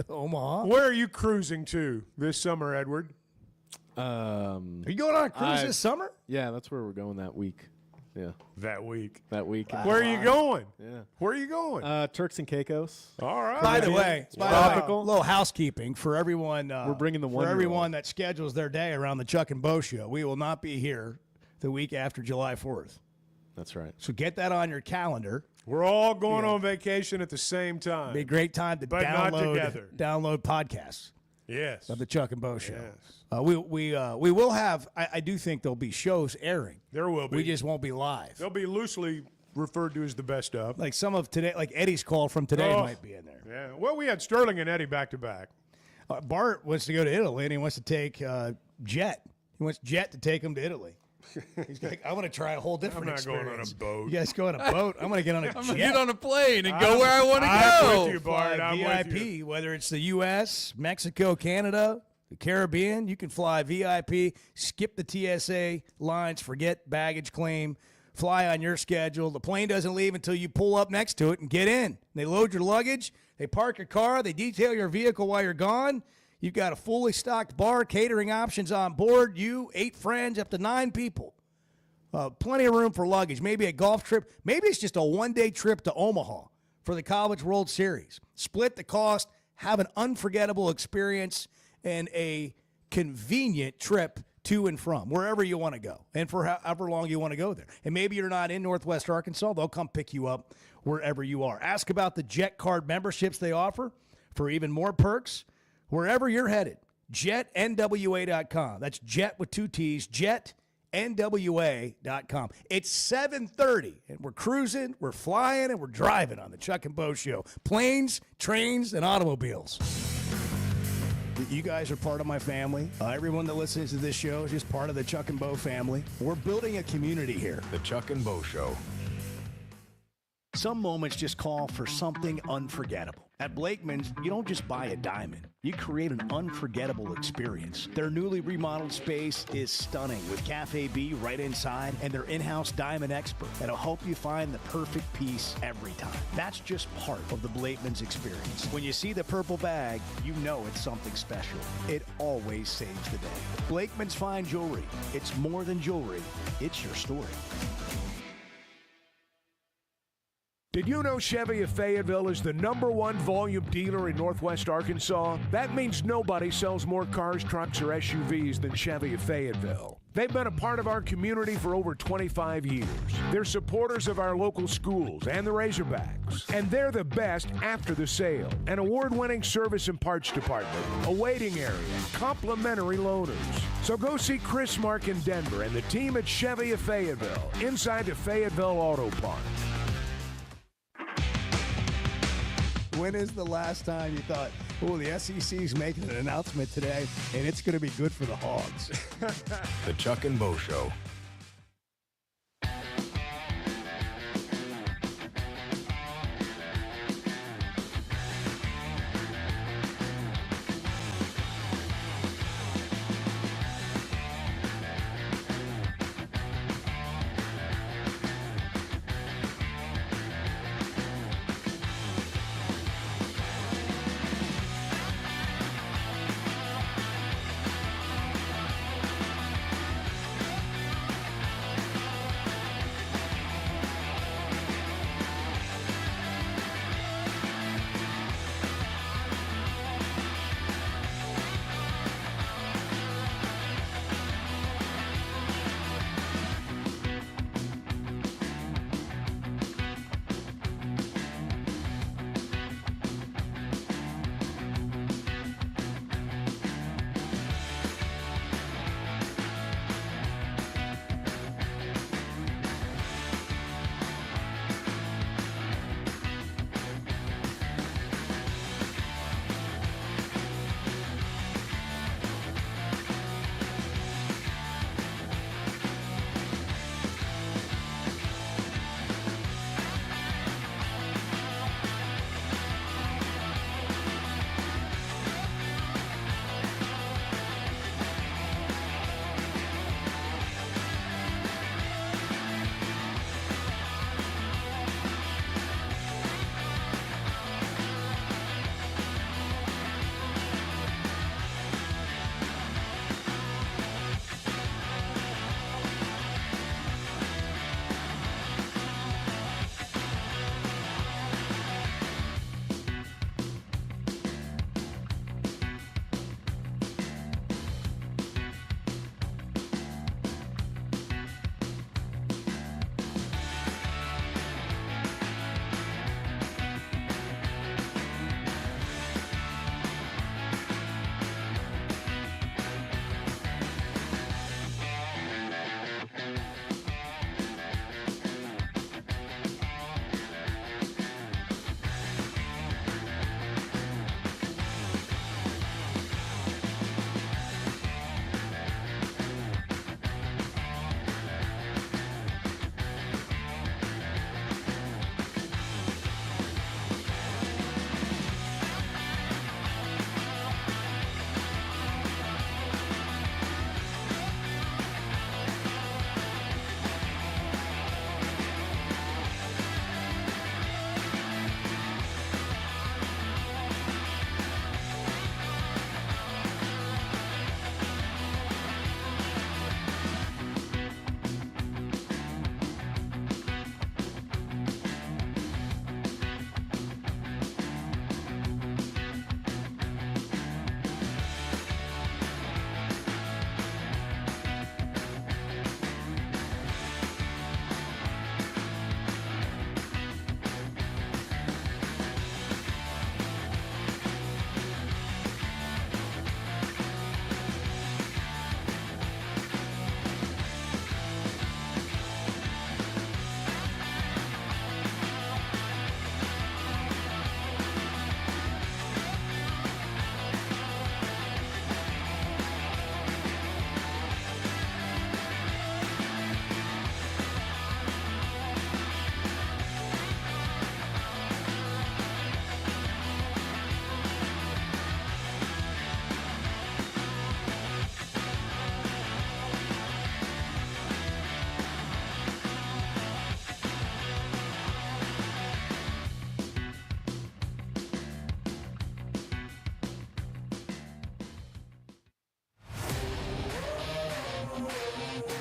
Omaha. Where are you cruising to this summer, Edward? Are you going on a cruise this summer? Yeah, that's where we're going that week. Yeah, that week. Where are you going? Yeah. Where are you going? Turks and Caicos. All right. By the way, Tropical. little housekeeping for everyone. We're bringing the for one-year-old. everyone that schedules their day around the Chuck and Bo show. We will not be here the week after July 4th. That's right. So get that on your calendar. We're all going on vacation at the same time. Be a great time to But not together. download podcasts Yes. of the Chuck and Bo show. Yes. We will have. I do think there'll be shows airing. There will be. We just won't be live. They'll be loosely referred to as the best of. Like some of today, like Eddie's call from today might be in there. Yeah. Well, we had Sterling and Eddie back to back. Bart wants to go to Italy and he wants to take Jet. He wants Jet to take him to Italy. He's like, I want to try a whole different I'm not going on a experience. boat. You guys go on a boat. I'm going to get on a I'm jet. going to get on a plane and go where I want to I'm go. with you, Bart. I'm VIP, with you. whether it's the U.S., Mexico, Canada, the Caribbean, you can fly VIP, skip the TSA lines, forget baggage claim, fly on your schedule. The plane doesn't leave until you pull up next to it and get in. They load your luggage, they park your car, they detail your vehicle while you're gone. You've got a fully stocked bar, catering options on board, you, 8 friends, up to 9 people. Plenty of room for luggage. Maybe a golf trip. Maybe it's just a one-day trip to Omaha for the College World Series. Split the cost, have an unforgettable experience, and a convenient trip to and from wherever you want to go and for however long you want to go there. And maybe you're not in Northwest Arkansas. They'll come pick you up wherever you are. Ask about the Jet Card memberships they offer for even more perks. Wherever you're headed, jetnwa.com. That's jet with 2 T's, jetnwa.com. It's 7:30, and we're cruising, we're flying, and we're driving on the Chuck and Bo Show. Planes, trains, and automobiles. You guys are part of my family. Everyone that listens to this show is just part of the Chuck and Bo family. We're building a community here. The Chuck and Bo Show. Some moments just call for something unforgettable. At Blakeman's, you don't just buy a diamond. You create an unforgettable experience. Their newly remodeled space is stunning with Cafe B right inside and their in-house diamond expert that'll help you find the perfect piece every time. That's just part of the Blakeman's experience. When you see the purple bag, you know it's something special. It always saves the day. Blakeman's Fine Jewelry. It's more than jewelry. It's your story. Did you know Chevy of Fayetteville is the #1 volume dealer in Northwest Arkansas? That means nobody sells more cars, trucks, or SUVs than Chevy of Fayetteville. They've been a part of our community for over 25 years. They're supporters of our local schools and the Razorbacks. And they're the best after the sale. An award-winning service and parts department, a waiting area, and complimentary loaners. So go see Chris Mark in Denver and the team at Chevy of Fayetteville, inside the Fayetteville Auto Park. When is the last time you thought, Oh, the SEC's making an announcement today, and it's going to be good for the Hogs. The Chuck and Bo Show.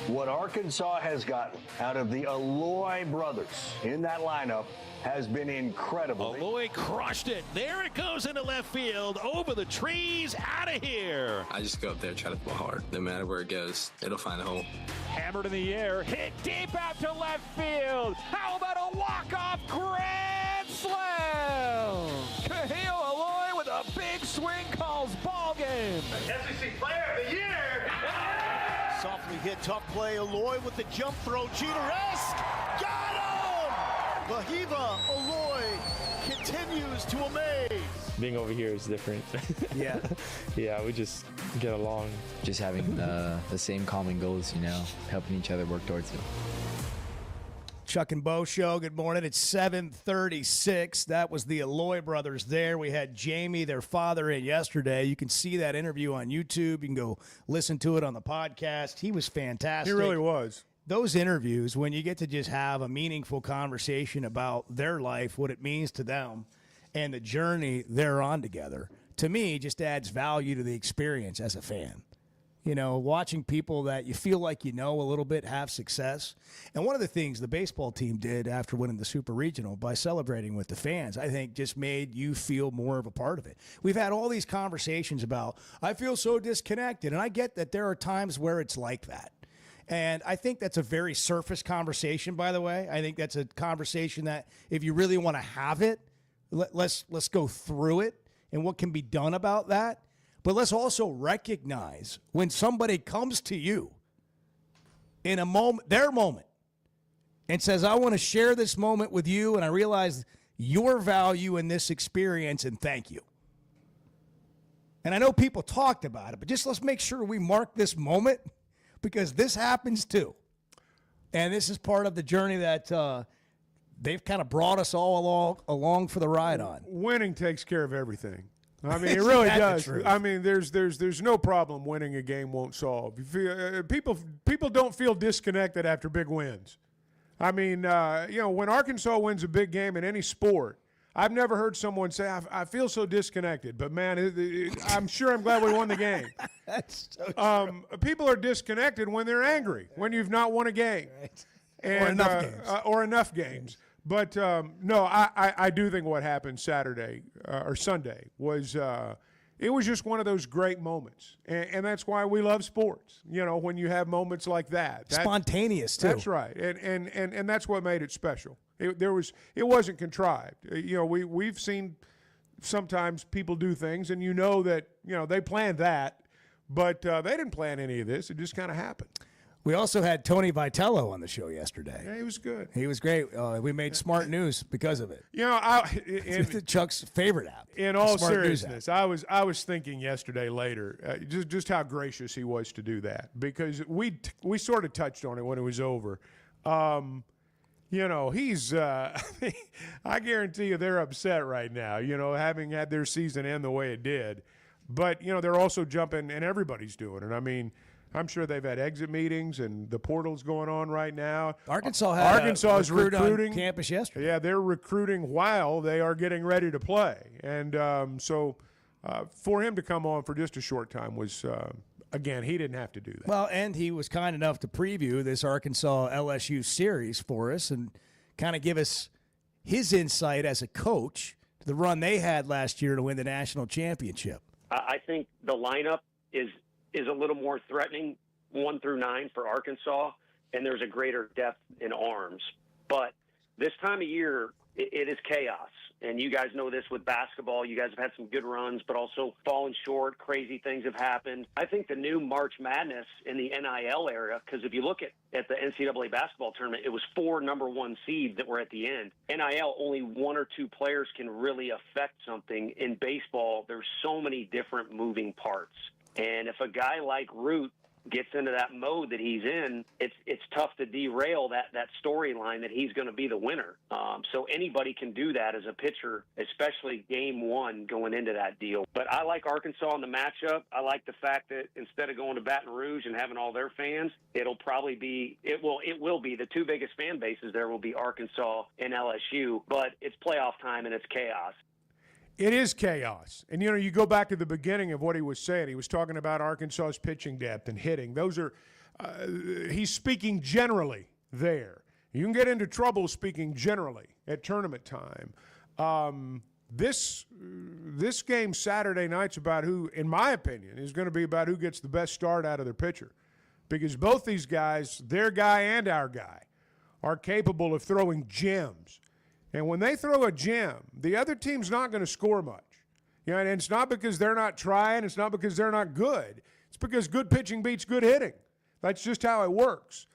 What Arkansas has gotten out of the Alloy brothers in that lineup has been incredible. Alloy crushed it. There it goes into left field, over the trees, out of here. I just go up there, try to throw hard. No matter where it goes, it'll find a hole. Hammered in the air, hit deep out to left field. How about a walk-off grand slam? Cahill Alloy with a big swing calls ball game. SEC Player of the Year. Softly hit, tough play. Alloy with the jump throw. Cheater-esque. Got him! Vahiva Alloy continues to amaze. Being over here is different. Yeah. Yeah, we just get along. Just having the same common goals, helping each other work towards it. Chuck and Bo Show. Good morning. It's 7:36. That was the Alloy brothers there. We had Jamie, their father, in yesterday. You can see that interview on YouTube. You can go listen to it on the podcast. He was fantastic. He really was. Those interviews, when you get to just have a meaningful conversation about their life, what it means to them, and the journey they're on together, to me, just adds value to the experience as a fan. Watching people that you feel like a little bit have success. And one of the things the baseball team did after winning the Super Regional by celebrating with the fans, I think just made you feel more of a part of it. We've had all these conversations about, I feel so disconnected. And I get that there are times where it's like that. And I think that's a very surface conversation, by the way. I think that's a conversation that if you really want to have it, let's go through it and what can be done about that. But let's also recognize when somebody comes to you in a moment, their moment, and says, I want to share this moment with you, and I realize your value in this experience, and thank you. And I know people talked about it, but just let's make sure we mark this moment because this happens too. And this is part of the journey that they've kind of brought us all along for the ride on. Winning takes care of everything. I mean, it really does. I mean, there's no problem winning a game won't solve. You feel, people don't feel disconnected after big wins. I mean, when Arkansas wins a big game in any sport, I've never heard someone say, I feel so disconnected. But, man, I'm glad we won the game. That's so true. People are disconnected when they're angry, when you've not won a game. Right. And, or enough games. But, no, I do think what happened Saturday or Sunday was it was just one of those great moments. And that's why we love sports, when you have moments like that. Spontaneous, too. That's right. And that's what made it special. It wasn't contrived. We've seen sometimes people do things, and that, they planned that. But they didn't plan any of this. It just kind of happened. We also had Tony Vitello on the show yesterday. Yeah, he was good. He was great. We made Smart News because of it. It's Chuck's favorite app. In all seriousness, I was thinking yesterday later just how gracious he was to do that, because we sort of touched on it when it was over. He's I guarantee you they're upset right now, having had their season end the way it did. But, they're also jumping, and everybody's doing it. I mean, I'm sure they've had exit meetings, and the portal's going on right now. Arkansas is recruiting on campus yesterday. Yeah, they're recruiting while they are getting ready to play. And so for him to come on for just a short time was, again, he didn't have to do that. Well, and he was kind enough to preview this Arkansas-LSU series for us and kind of give us his insight as a coach to the run they had last year to win the national championship. I think the lineup is a little more threatening, 1 through 9 for Arkansas, and there's a greater depth in arms. But this time of year, it is chaos. And you guys know this with basketball. You guys have had some good runs, but also fallen short. Crazy things have happened. I think the new March Madness in the NIL era, because if you look at the NCAA basketball tournament, it was 4 number 1 seeds that were at the end. NIL, only 1 or 2 players can really affect something. In baseball, there's so many different moving parts. And if a guy like Root gets into that mode that he's in, it's tough to derail that storyline that he's going to be the winner. So anybody can do that as a pitcher, especially game 1 going into that deal. But I like Arkansas in the matchup. I like the fact that instead of going to Baton Rouge and having all their fans, it will be the 2 biggest fan bases there will be Arkansas and LSU. But it's playoff time and it's chaos. It is chaos. And, you go back to the beginning of what he was saying. He was talking about Arkansas's pitching depth and hitting. Those are he's speaking generally there. You can get into trouble speaking generally at tournament time. This game Saturday night's about who, in my opinion, is going to be about who gets the best start out of their pitcher. Because both these guys, their guy and our guy, are capable of throwing gems. And when they throw a gem, the other team's not going to score much. And it's not because they're not trying. It's not because they're not good. It's because good pitching beats good hitting. That's just how it works.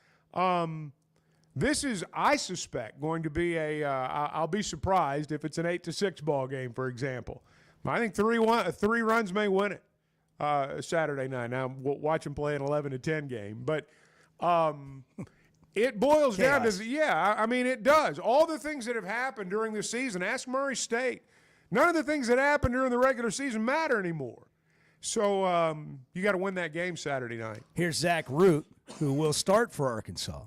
This is, I suspect, going to be I'll be surprised if it's an 8-6 ball game, for example. I think 3 runs may win it Saturday night. Now, we'll watch them play an 11-10 game. But it boils down to, I mean, it does. All the things that have happened during the season, ask Murray State. None of the things that happened during the regular season matter anymore. So you got to win that game Saturday night. Here's Zach Root, who will start for Arkansas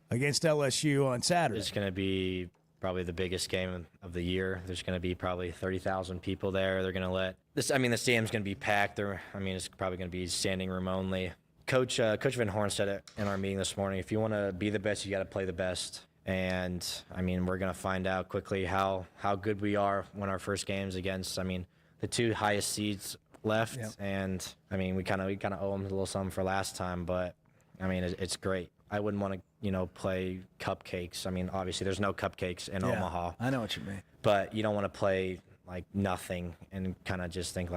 against LSU on Saturday. It's going to be probably the biggest game of the year. There's going to be probably 30,000 people there. They're going to let this. I mean, the stadium's going to be packed. It's probably going to be standing room only. Coach Van Horn said it in our meeting this morning. If you want to be the best, you got to play the best. And I mean, we're going to find out quickly how good we are when our first game's against. I mean, the 2 highest seeds left, and I mean, we kind of owe them a little something for last time. But I mean, it's great. I wouldn't want to, play cupcakes. I mean, obviously, there's no cupcakes in Omaha. I know what you mean. But you don't want to play like nothing and kind of just think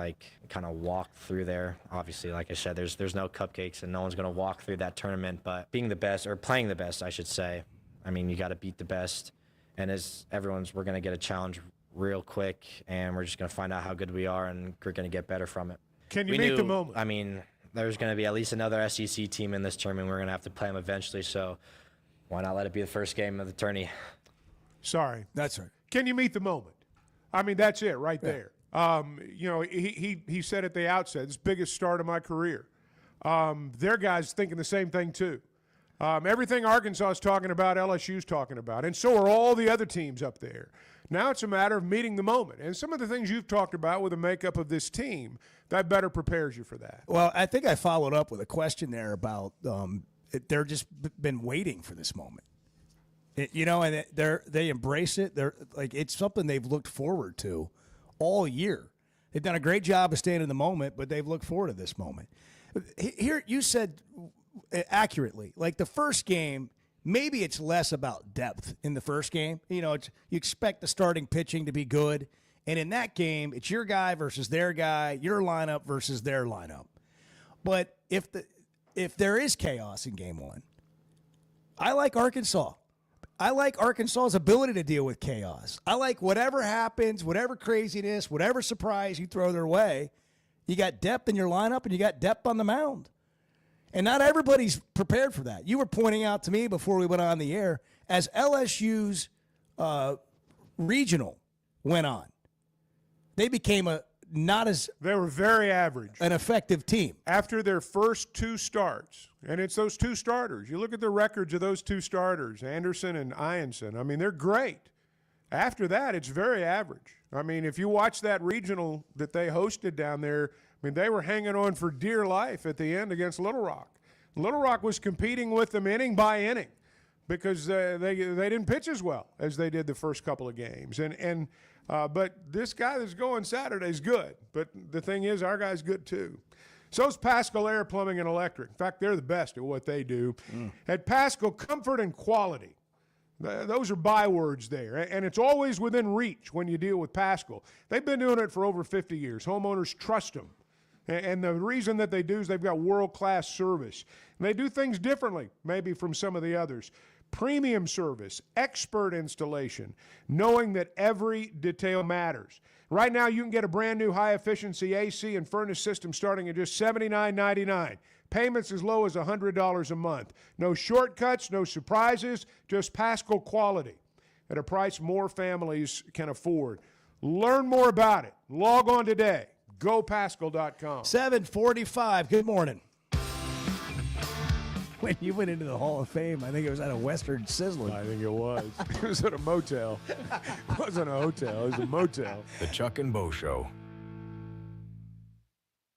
kind of walk through there. Obviously, like I said, there's no cupcakes and no one's going to walk through that tournament. But being the best, or playing the best, I should say. I mean, you got to beat the best. And we're going to get a challenge real quick, and we're just going to find out how good we are, and we're going to get better from it. Can you meet the moment? I mean, there's going to be at least another SEC team in this tournament. We're going to have to play them eventually, so why not let it be the first game of the tourney? Sorry. That's right. Can you meet the moment? I mean, that's it right there. He said at the outset, this biggest start of my career. Their guys thinking the same thing too. Everything Arkansas is talking about, LSU's talking about, and so are all the other teams up there. Now it's a matter of meeting the moment. And some of the things you've talked about with the makeup of this team, that better prepares you for that. Well, I think I followed up with a question there about they're just been waiting for this moment. And they embrace it. They're like, it's something they've looked forward to all year. They've done a great job of staying in the moment, but they've looked forward to this moment. Here, you said accurately, like the first game, maybe it's less about depth in the first game. You expect the starting pitching to be good. And in that game, it's your guy versus their guy, your lineup versus their lineup. But if there is chaos in game one, I like Arkansas. I like Arkansas's ability to deal with chaos. I like whatever happens, whatever craziness, whatever surprise you throw their way, you got depth in your lineup and you got depth on the mound. And not everybody's prepared for that. You were pointing out to me before we went on the air, as LSU's regional went on, they became they were very average, an effective team. After their first 2 starts, and it's those 2 starters. You look at the records of those 2 starters, Anderson and Ianson. I mean, they're great. After that, it's very average. I mean, if you watch that regional that they hosted down there, I mean, they were hanging on for dear life at the end against Little Rock. Little Rock was competing with them inning by inning because they didn't pitch as well as they did the first couple of games. But this guy that's going Saturday is good. But the thing is, our guy's good too. So is Pascal Air Plumbing and Electric. In fact, they're the best at what they do. At Pascal, comfort and quality. Those are bywords there. And it's always within reach when you deal with Pascal. They've been doing it for over 50 years. Homeowners trust them. And the reason that they do is they've got world-class service. And they do things differently, maybe from some of the others. Premium service, expert installation, knowing that every detail matters. Right now, you can get a brand-new high-efficiency AC and furnace system starting at just $79.99. Payments as low as $100 a month. No shortcuts, no surprises, just Pascal quality at a price more families can afford. Learn more about it. Log on today. GoPascal.com. 7:45. Good morning. When you went into the Hall of Fame, I think it was at a Western Sizzler. I think it was. It was at a motel. It wasn't a hotel. It was a motel. The Chuck and Bo Show.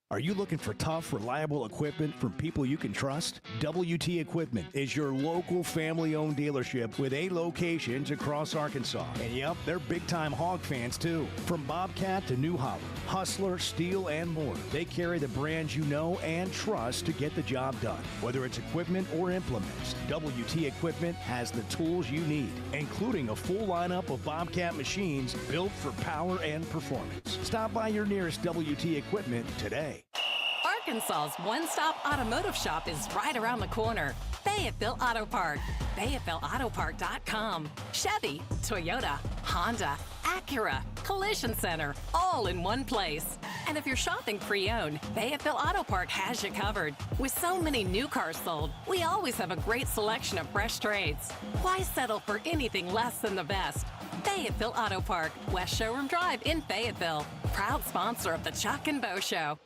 Are you looking for tough, reliable equipment from people you can trust? WT Equipment is your local family-owned dealership with 8 locations across Arkansas. And yep, they're big-time hog fans too. From Bobcat to New Holland, Hustler, Steel, and more. They carry the brands you know and trust to get the job done. Whether it's equipment or implements, WT Equipment has the tools you need, including a full lineup of Bobcat machines built for power and performance. Stop by your nearest WT Equipment today. Arkansas's one-stop automotive shop is right around the corner. Fayetteville Auto Park. FayettevilleAutoPark.com. Chevy, Toyota, Honda, Acura, Collision Center, all in one place. And if you're shopping pre-owned, Fayetteville Auto Park has you covered. With so many new cars sold, we always have a great selection of fresh trades. Why settle for anything less than the best? Fayetteville Auto Park, West Showroom Drive in Fayetteville. Proud sponsor of the Chuck and Bo Show.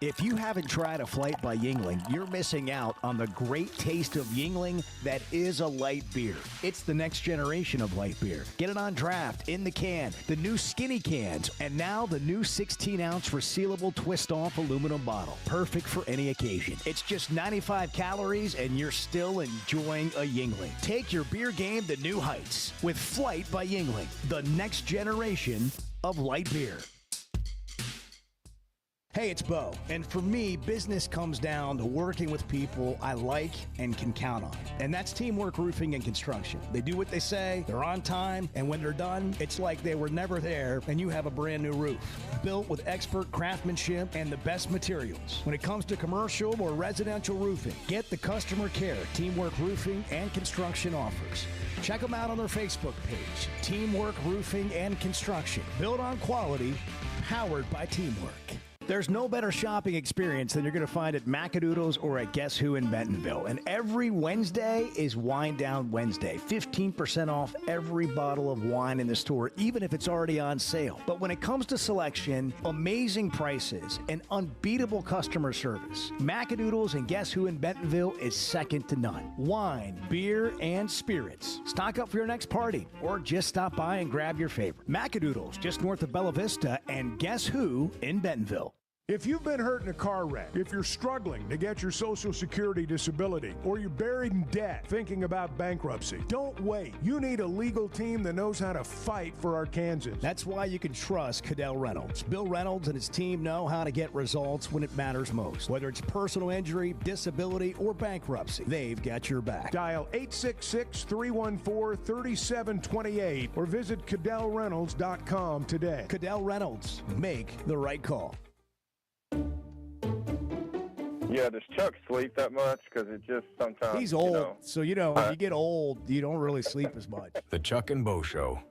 If you haven't tried a Flight by Yuengling, you're missing out on the great taste of Yuengling that is a light beer. It's the next generation of light beer. Get it on draft, in the can, the new skinny cans, and now the new 16-ounce resealable twist-off aluminum bottle. Perfect for any occasion. It's just 95 calories, and you're still enjoying a Yuengling. Take your beer game to new heights with Flight by Yuengling, the next generation of light beer. Hey, it's Bo, and for me, business comes down to working with people I like and can count on. And that's Teamwork Roofing and Construction. They do what they say, they're on time, and when they're done, it's like they were never there and you have a brand new roof. Built with expert craftsmanship and the best materials. When it comes to commercial or residential roofing, get the customer care Teamwork Roofing and Construction offers. Check them out on their Facebook page, Teamwork Roofing and Construction. Built on quality, powered by teamwork. There's no better shopping experience than you're going to find at Macadoodles or at Guess Who in Bentonville. And every Wednesday is Wine Down Wednesday. 15% off every bottle of wine in the store, even if it's already on sale. But when it comes to selection, amazing prices, and unbeatable customer service, Macadoodles and Guess Who in Bentonville is second to none. Wine, beer, and spirits. Stock up for your next party or just stop by and grab your favorite. Macadoodles, just north of Bella Vista, and Guess Who in Bentonville. If you've been hurt in a car wreck, if you're struggling to get your Social Security disability, or you're buried in debt thinking about bankruptcy, don't wait. You need a legal team that knows how to fight for Arkansans. That's why you can trust Cadell Reynolds. Bill Reynolds and his team know how to get results when it matters most. Whether it's personal injury, disability, or bankruptcy, they've got your back. Dial 866-314-3728 or visit CadellReynolds.com today. Cadell Reynolds. Make the right call. Yeah, does Chuck sleep that much? Because it just sometimes... He's old, so, when you get old, you don't really sleep as much. The Chuck and Bo Show.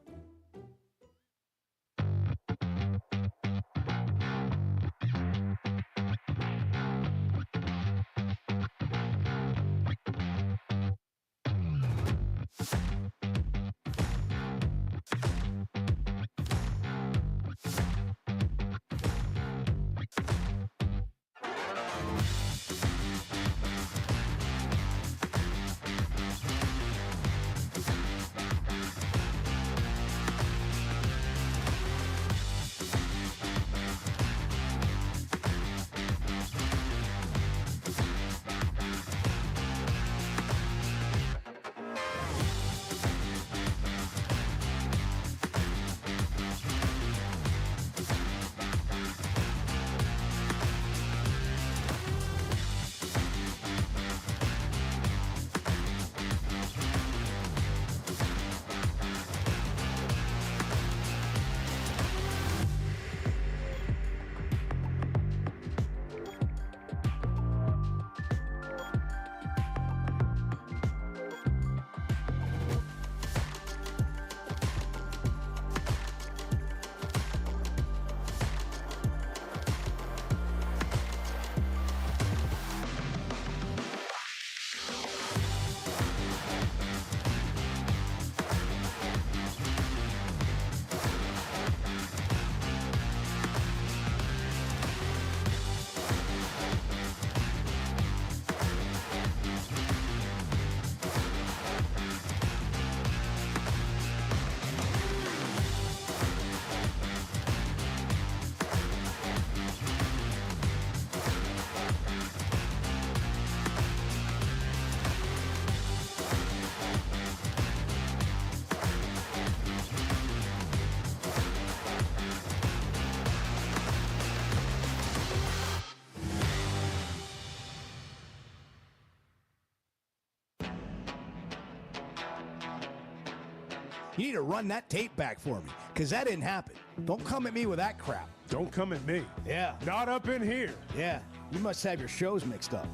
You need to run that tape back for me, because that didn't happen. Don't come at me with that crap. Don't come at me. Yeah. Not up in here. Yeah. You must have your shows mixed up.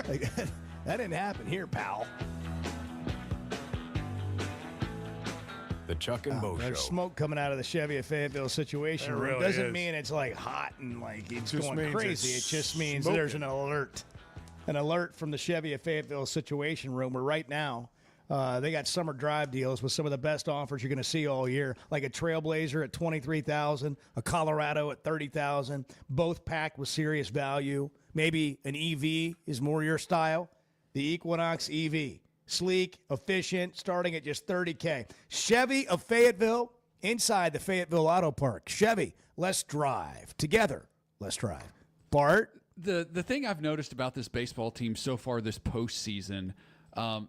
Like, that didn't happen here, pal. The Chuck and Bo There's Show. smoke coming out of the Chevy of Fayetteville situation There room. really Doesn't is. mean it's like hot and like it's Just going means crazy. It it's just means smoking. there's an alert. An alert from the Chevy of Fayetteville situation room where right now they got summer drive deals with some of the best offers you're going to see all year, like a Trailblazer at $23,000, a Colorado at $30,000, both packed with serious value. Maybe an EV is more your style. The Equinox EV. Sleek, efficient, starting at just $30K. Chevy of Fayetteville, inside the Fayetteville Auto Park. Chevy, let's drive. Together, let's drive. Bart? The thing I've noticed about this baseball team so far this postseason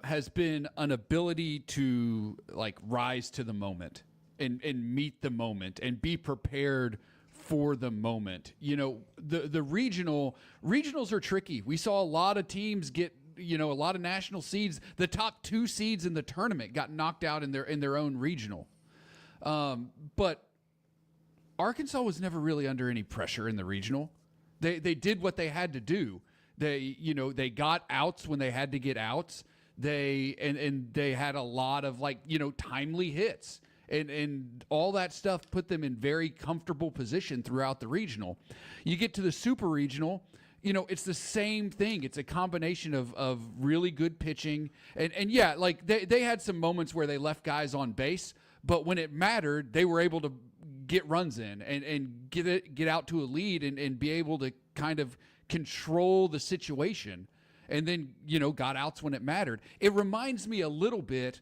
has been an ability to like rise to the moment and meet the moment and be prepared for the moment. You know, the regionals are tricky. We saw a lot of teams get, you know, a lot of national seeds. The top 2 seeds in the tournament got knocked out in their own regional. But Arkansas was never really under any pressure in the regional. They did what they had to do. They got outs when they had to get outs. They had a lot of timely hits. And all that stuff put them in very comfortable position throughout the regional. You get to the super regional, you know, it's the same thing. It's a combination of really good pitching. And yeah, like they had some moments where they left guys on base, but when it mattered, they were able to get runs in and get out to a lead and be able to kind of control the situation. And then, you know, got outs when it mattered. It reminds me a little bit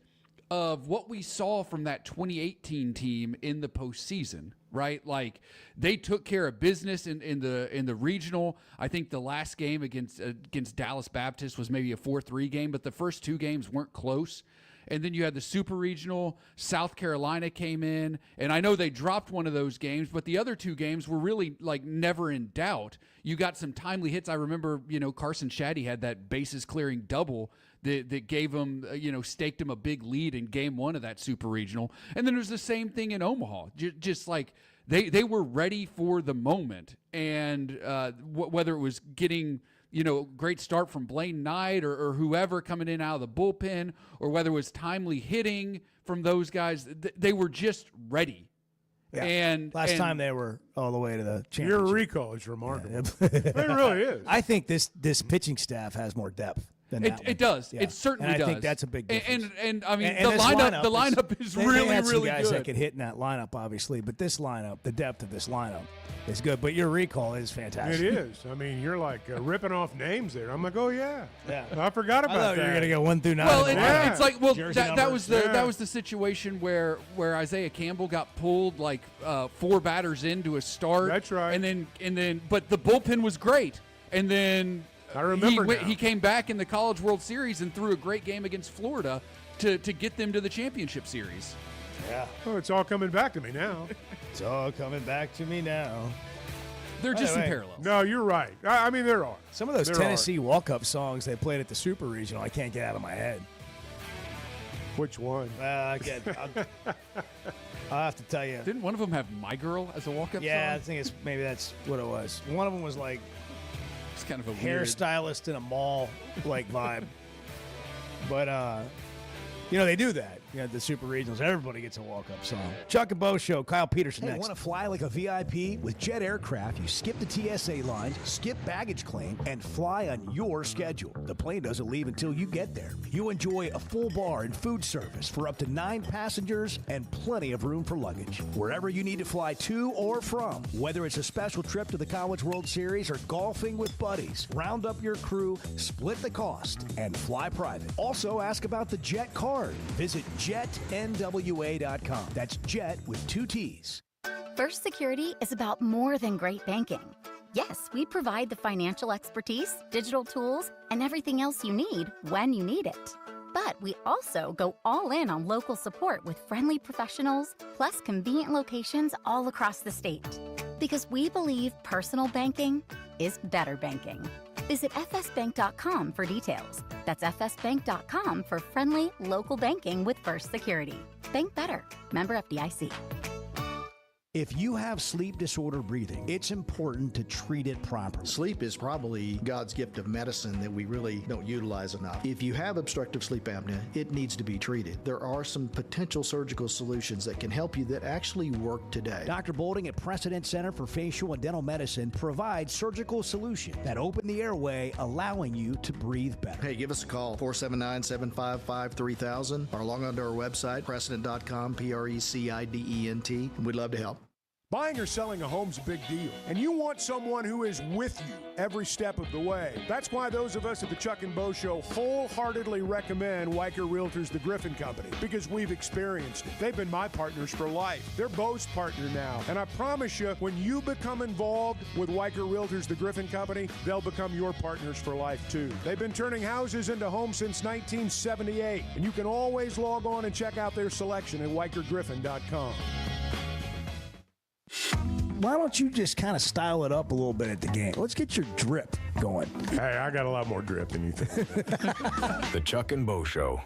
of what we saw from that 2018 team in the postseason, right? Like they took care of business in the regional. I think the last game against Dallas Baptist was maybe a 4-3 game, but the first 2 games weren't close. And then you had the super regional. South Carolina came in, and I know they dropped one of those games, but the other 2 games were really like never in doubt. You got some timely hits. I remember, you know, Carson Shaddy had that bases clearing double that gave him, staked him a big lead in game 1 of that super regional. And then there's the same thing in Omaha. Just like they were ready for the moment. And whether it was getting, you know, great start from Blaine Knight or whoever coming in out of the bullpen, or whether it was timely hitting from those guys, they were just ready. Yeah. And last time they were all the way to the championship. Your recall is remarkable. It really is. I think this pitching staff has more depth than that one. It does. Yeah. It certainly and does. I think that's a big difference. And I mean, And the this lineup is they really, had some really guys good. that could hit in that lineup, obviously, but this lineup, the depth of this lineup is good. But your recall is fantastic. It is. I mean, you're like ripping off names there. I'm like, oh yeah, yeah. I forgot about I thought that. you were gonna go 1 through 9. Well, it's like that was the Yeah. that was the situation where Isaiah Campbell got pulled like 4 batters into a start. That's right. And then but the bullpen was great. And then I remember now. he came back in the College World Series and threw a great game against Florida to get them to the championship series. Yeah. Oh, it's all coming back to me now. It's all coming back to me now. They're By just the some way, parallels. No, you're right. I mean, there are. Some of those There Tennessee walk-up songs they played at the Super Regional, I can't get out of my head. Which one? I'll have to tell you. Didn't one of them have "My Girl" as a walk-up Yeah, I song? think maybe that's what it was. One of them was like It's kind of a weird. hairstylist in a mall like vibe. But they do that. You know, the Super Regionals, everybody gets a walk-up song. Chuck and Bo Show, Kyle Peterson Hey, next. want to fly like a VIP? With Jet Aircraft, you skip the TSA lines, skip baggage claim, and fly on your schedule. The plane doesn't leave until you get there. You enjoy a full bar and food service for up to 9 passengers and plenty of room for luggage. Wherever you need to fly to or from, whether it's a special trip to the College World Series or golfing with buddies, round up your crew, split the cost, and fly private. Also, ask about the Jet card. Visit JetNWA.com. That's Jet with 2 T's. First Security is about more than great banking. Yes, we provide the financial expertise, digital tools, and everything else you need when you need it. But we also go all in on local support with friendly professionals, plus convenient locations all across the state. Because we believe personal banking is better banking. Visit fsbank.com for details. That's fsbank.com for friendly, local banking with First Security. Bank better. Member FDIC. If you have sleep disorder breathing, it's important to treat it properly. Sleep is probably God's gift of medicine that we really don't utilize enough. If you have obstructive sleep apnea, it needs to be treated. There are some potential surgical solutions that can help you that actually work today. Dr. Bolding at Precedent Center for Facial and Dental Medicine provides surgical solutions that open the airway, allowing you to breathe better. Hey, give us a call, 479-755-3000, or log on to our website, precedent.com, Precedent. We'd love to help. Buying or selling a home's a big deal, and you want someone who is with you every step of the way. That's why those of us at the Chuck and Bo Show wholeheartedly recommend Weicker Realtors, the Griffin Company, because we've experienced it. They've been my partners for life. They're Bo's partner now, and I promise you, when you become involved with Weicker Realtors, the Griffin Company, they'll become your partners for life too. They've been turning houses into homes since 1978, and you can always log on and check out their selection at WeicherGriffin.com. Why don't you just kind of style it up a little bit at the game? Let's get your drip going. Hey, I got a lot more drip than you think. The Chuck and Bo Show.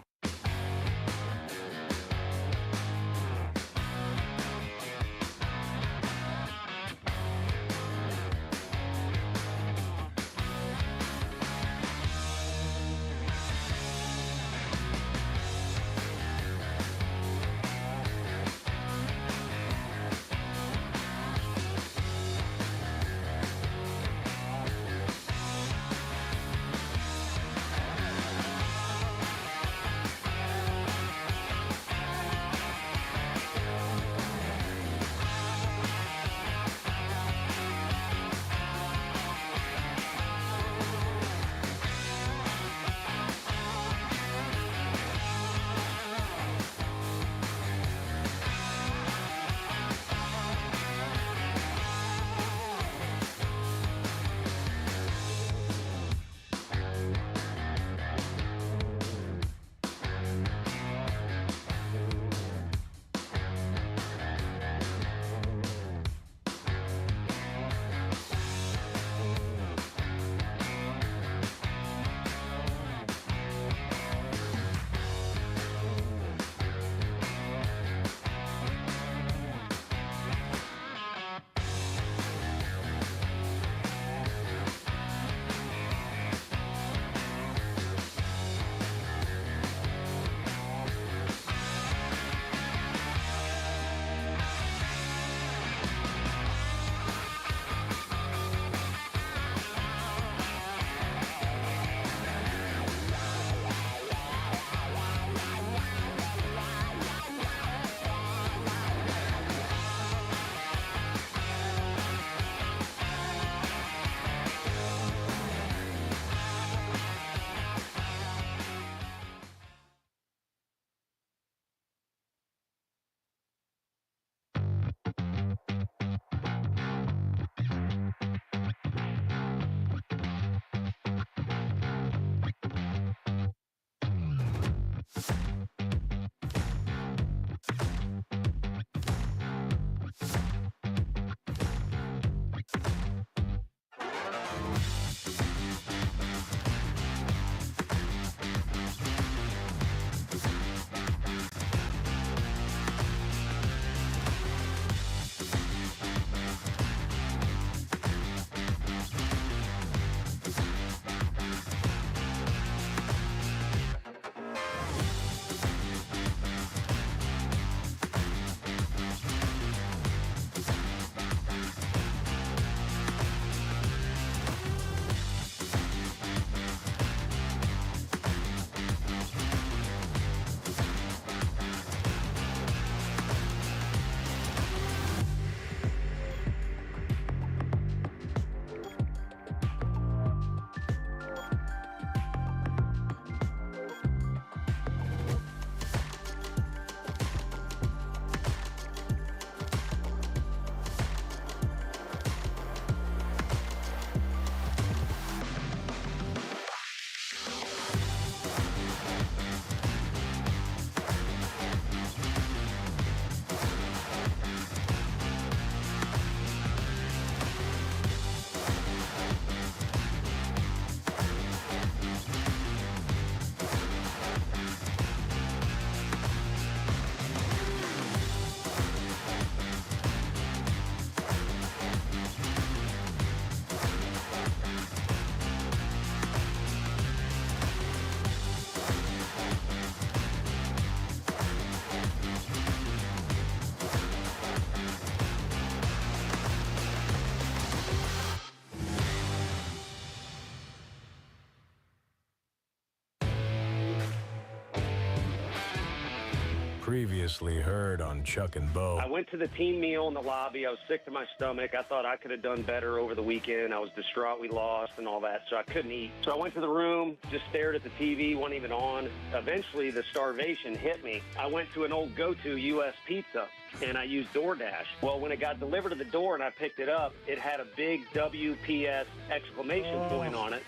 Previously heard on Chuck and Bo. I went to the team meal in the lobby. I was sick to my stomach. I thought I could have done better over the weekend. I was distraught we lost and all that, so I couldn't eat. So I went to the room, just stared at the TV, wasn't even on. Eventually, the starvation hit me. I went to an old go-to U.S. Pizza, and I used DoorDash. Well, when it got delivered to the door and I picked it up, it had a big WPS exclamation point on it.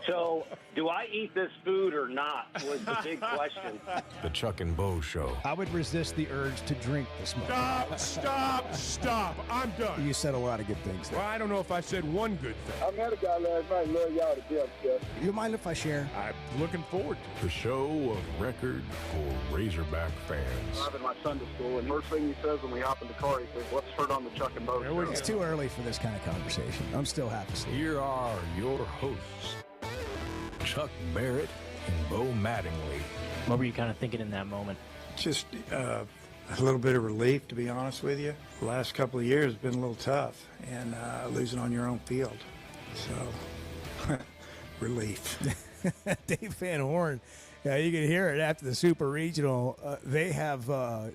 So, do I eat this food or not was the big question. The Chuck and Bo Show. I would resist the urge to drink this morning. Stop. I'm done. You said a lot of good things there. Well, I don't know if I said one good thing. I met a guy last night. Love y'all to death, Jeff. You mind if I share? I'm looking forward to it. The show of record for Razorback fans. Driving my son to school, and first thing he says when we hop in the car, he says, "Let's turn on the Chuck and Bo Show." It's too early for this kind of conversation. I'm still half asleep. Here are your hosts, Chuck Barrett and Bo Mattingly. What were you kind of thinking in that moment? Just a little bit of relief, to be honest with you. The last couple of years have been a little tough, and losing on your own field. So, relief. Dave Van Horn, you can hear it after the Super Regional. They have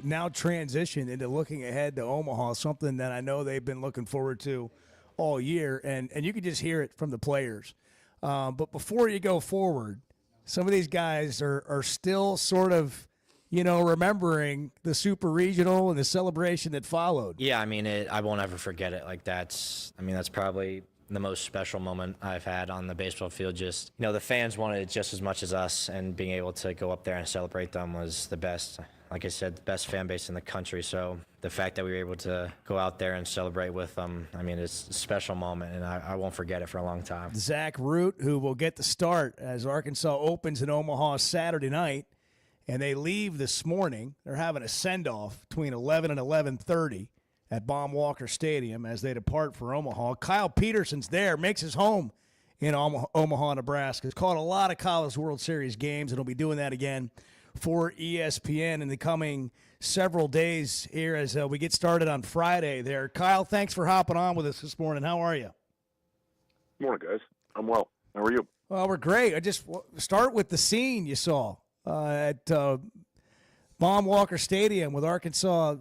now transitioned into looking ahead to Omaha, something that I know they've been looking forward to all year, and you can just hear it from the players. But before you go forward, some of these guys are still sort of, remembering the Super Regional and the celebration that followed. Yeah, I mean, I won't ever forget it. Like, that's probably the most special moment I've had on the baseball field. Just, the fans wanted it just as much as us, and being able to go up there and celebrate them was the best. Like I said, the best fan base in the country. So the fact that we were able to go out there and celebrate with them, it's a special moment, and I won't forget it for a long time. Zach Root, who will get the start as Arkansas opens in Omaha Saturday night, and they leave this morning. They're having a send-off between 11 and 11:30 at Baum Walker Stadium as they depart for Omaha. Kyle Peterson's there, makes his home in Omaha, Nebraska. He's caught a lot of College World Series games, and he'll be doing that again for ESPN in the coming several days here as we get started on Friday there. Kyle, thanks for hopping on with us this morning. How are you? Morning, guys. I'm well. How are you? Well, we're great. I just start with the scene you saw at Baum Walker Stadium with Arkansas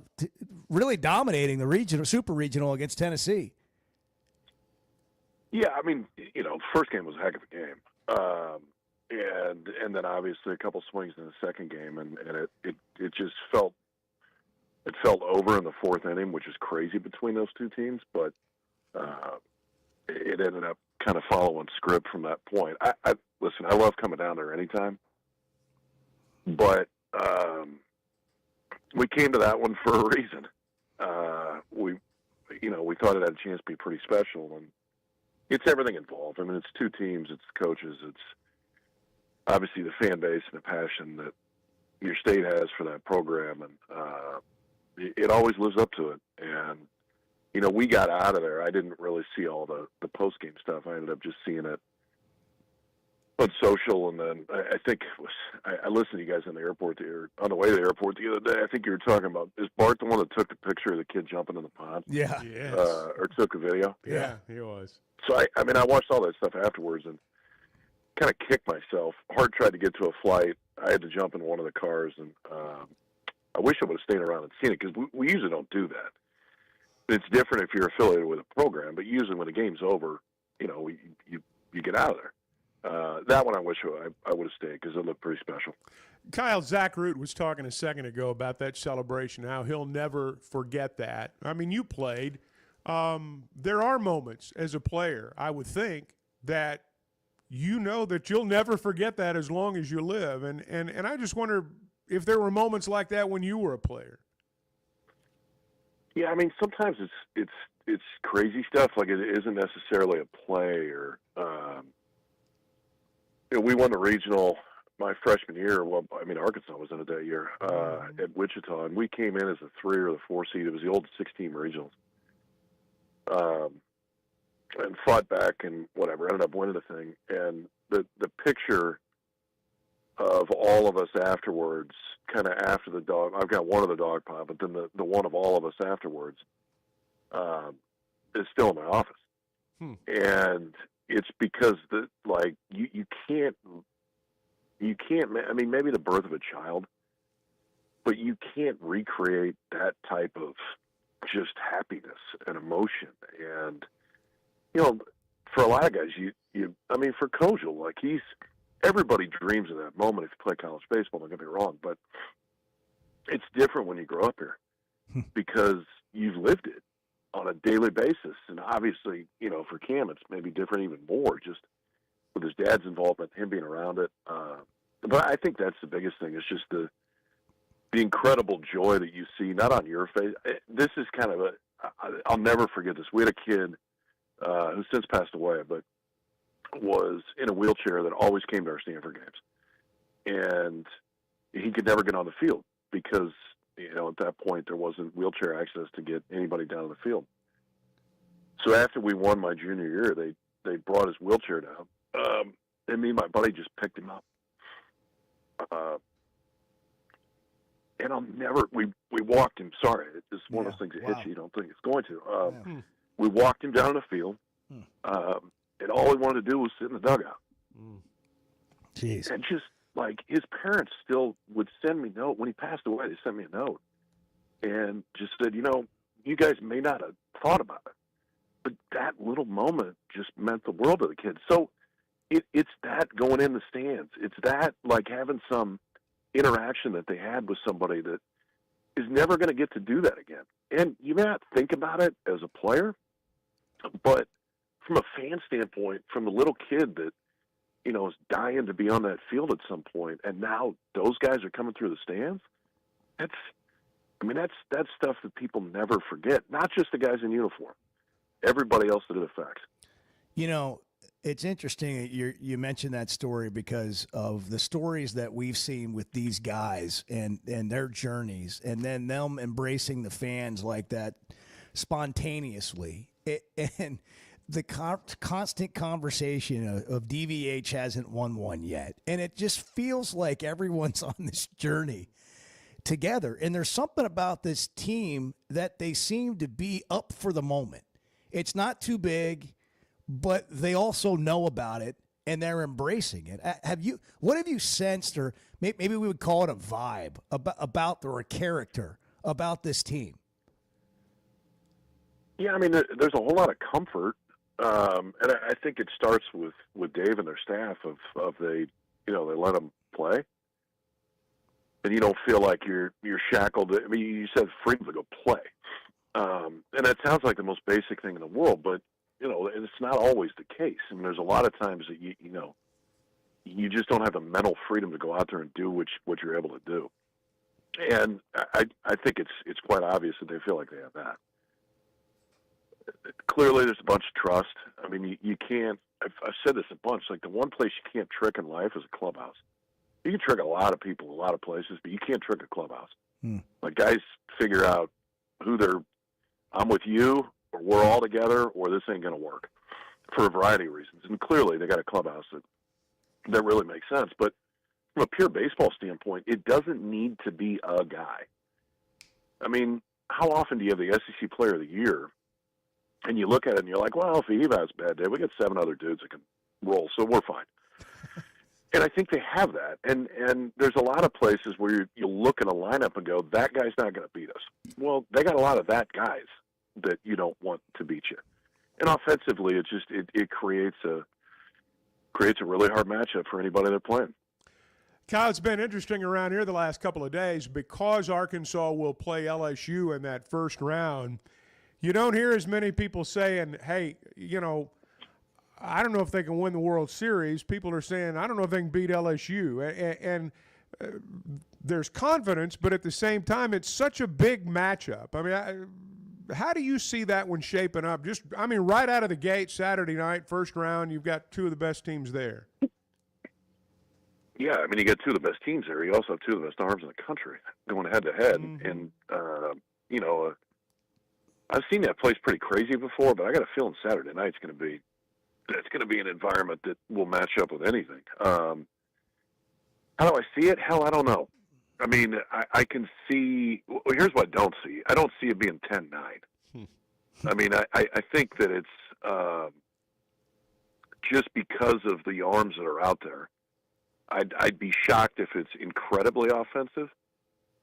really dominating the Super Regional against Tennessee. Yeah, first game was a heck of a game. And then obviously a couple swings in the second game, and it just felt over in the fourth inning, which is crazy between those two teams. But it ended up kind of following script from that point. Listen, I love coming down there anytime, but we came to that one for a reason. We thought it had a chance to be pretty special, and it's everything involved. It's two teams, it's coaches, it's obviously the fan base and the passion that your state has for that program, and it always lives up to it. And we got out of there. I didn't really see all the post game stuff. I ended up just seeing it on social, and then I think I listened to you guys on the airport on the way to the airport the other day. I think you were talking about, is Bart the one that took the picture of the kid jumping in the pond? Yeah. Yes. Or took a video? Yeah, he was. So I watched all that stuff afterwards and kind of kicked myself. Hart tried to get to a flight. I had to jump in one of the cars, and I wish I would have stayed around and seen it, because we usually don't do that. It's different if you're affiliated with a program, but usually when the game's over, you get out of there. That one I wish I would have stayed, because it looked pretty special. Kyle, Zach Root was talking a second ago about that celebration, how he'll never forget that. You played. There are moments as a player, I would think, that that you'll never forget that as long as you live. And I just wonder if there were moments like that when you were a player. Yeah, sometimes it's crazy stuff. Like, it isn't necessarily a play or we won the regional my freshman year. Well, Arkansas was in it that year at Wichita, and we came in as a 3 or the 4 seed. It was the old 6-team regionals. And fought back and whatever, ended up winning the thing. And the picture of all of us afterwards, kind of after the dog, I've got one of the dog pile, but then the one of all of us afterwards is still in my office. And it's because you can't, maybe the birth of a child, but you can't recreate that type of just happiness and emotion. And, you know, for a lot of guys, I mean, for Kojal, like everybody dreams of that moment if you play college baseball, don't get me wrong, but it's different when you grow up here because you've lived it on a daily basis. And obviously, you know, for Cam, it's maybe different even more just with his dad's involvement, him being around it. But I think that's the biggest thing is just the incredible joy that you see, not on your face. This is kind of I'll never forget this. We had a kid who's since passed away, but was in a wheelchair that always came to our Stanford games. And he could never get on the field because, you know, at that point there wasn't wheelchair access to get anybody down to the field. So after we won my junior year, they brought his wheelchair down. And me and my buddy just picked him up. And I'll never, we walked him, sorry, it's one of those things that hits you don't think it's going to. We walked him down the field, and all he wanted to do was sit in the dugout. Jeez. And just, like, his parents still would send me a note. When he passed away, they sent me a note and just said, you know, you guys may not have thought about it, but that little moment just meant the world to the kids. So it's that going in the stands. It's that, like, having some interaction that they had with somebody that is never going to get to do that again. And you may not think about it as a player, but from a fan standpoint, from the little kid that, you know, is dying to be on that field at some point, and now those guys are coming through the stands, that's stuff that people never forget, not just the guys in uniform, everybody else that it affects. You know, it's interesting you mentioned that story because of the stories that we've seen with these guys and their journeys, and then them embracing the fans like that spontaneously. And the constant conversation of DVH hasn't won one yet. And it just feels like everyone's on this journey together. And there's something about this team that they seem to be up for the moment. It's not too big, but they also know about it and they're embracing it. What have you sensed, or maybe we would call it a vibe about or a character about this team? Yeah, I mean, there's a whole lot of comfort, and I think it starts with Dave and their staff of they let them play, and you don't feel like you're shackled. I mean, you said freedom to go play, and that sounds like the most basic thing in the world, but you know, it's not always the case. I mean, there's a lot of times that you just don't have the mental freedom to go out there and do what you're able to do, and I think it's quite obvious that they feel like they have that. Clearly, there's a bunch of trust. I mean, you can't. I've said this a bunch. Like, the one place you can't trick in life is a clubhouse. You can trick a lot of people, a lot of places, but you can't trick a clubhouse. Like, guys figure out who I'm with you, or we're all together, or this ain't going to work for a variety of reasons. And clearly, they got a clubhouse that really makes sense. But from a pure baseball standpoint, it doesn't need to be a guy. I mean, how often do you have the SEC Player of the Year? And you look at it and you're like, well, if Eva has a bad day, we got 7 other dudes that can roll, so we're fine. And I think they have that. And there's a lot of places where you look in a lineup and go, that guy's not going to beat us. Well, they got a lot of that guys that you don't want to beat you. And offensively, it creates a really hard matchup for anybody they're playing. Kyle, it's been interesting around here the last couple of days because Arkansas will play LSU in that first round. You don't hear as many people saying, hey, you know, I don't know if they can win the World Series. People are saying, I don't know if they can beat LSU. And there's confidence, but at the same time, it's such a big matchup. I mean, how do you see that one shaping up? Right out of the gate, Saturday night, first round, you've got 2 of the best teams there. Yeah, I mean, you got 2 of the best teams there. You also have 2 of the best arms in the country going head-to-head. Mm-hmm. And, you know, I've seen that place pretty crazy before, but I got a feeling Saturday night's going to be an environment that will match up with anything. How do I see it? Hell, I don't know. I mean, I can see. Well, here's what I don't see. I don't see it being 10-9. I mean, I think that it's just because of the arms that are out there. I'd be shocked if it's incredibly offensive.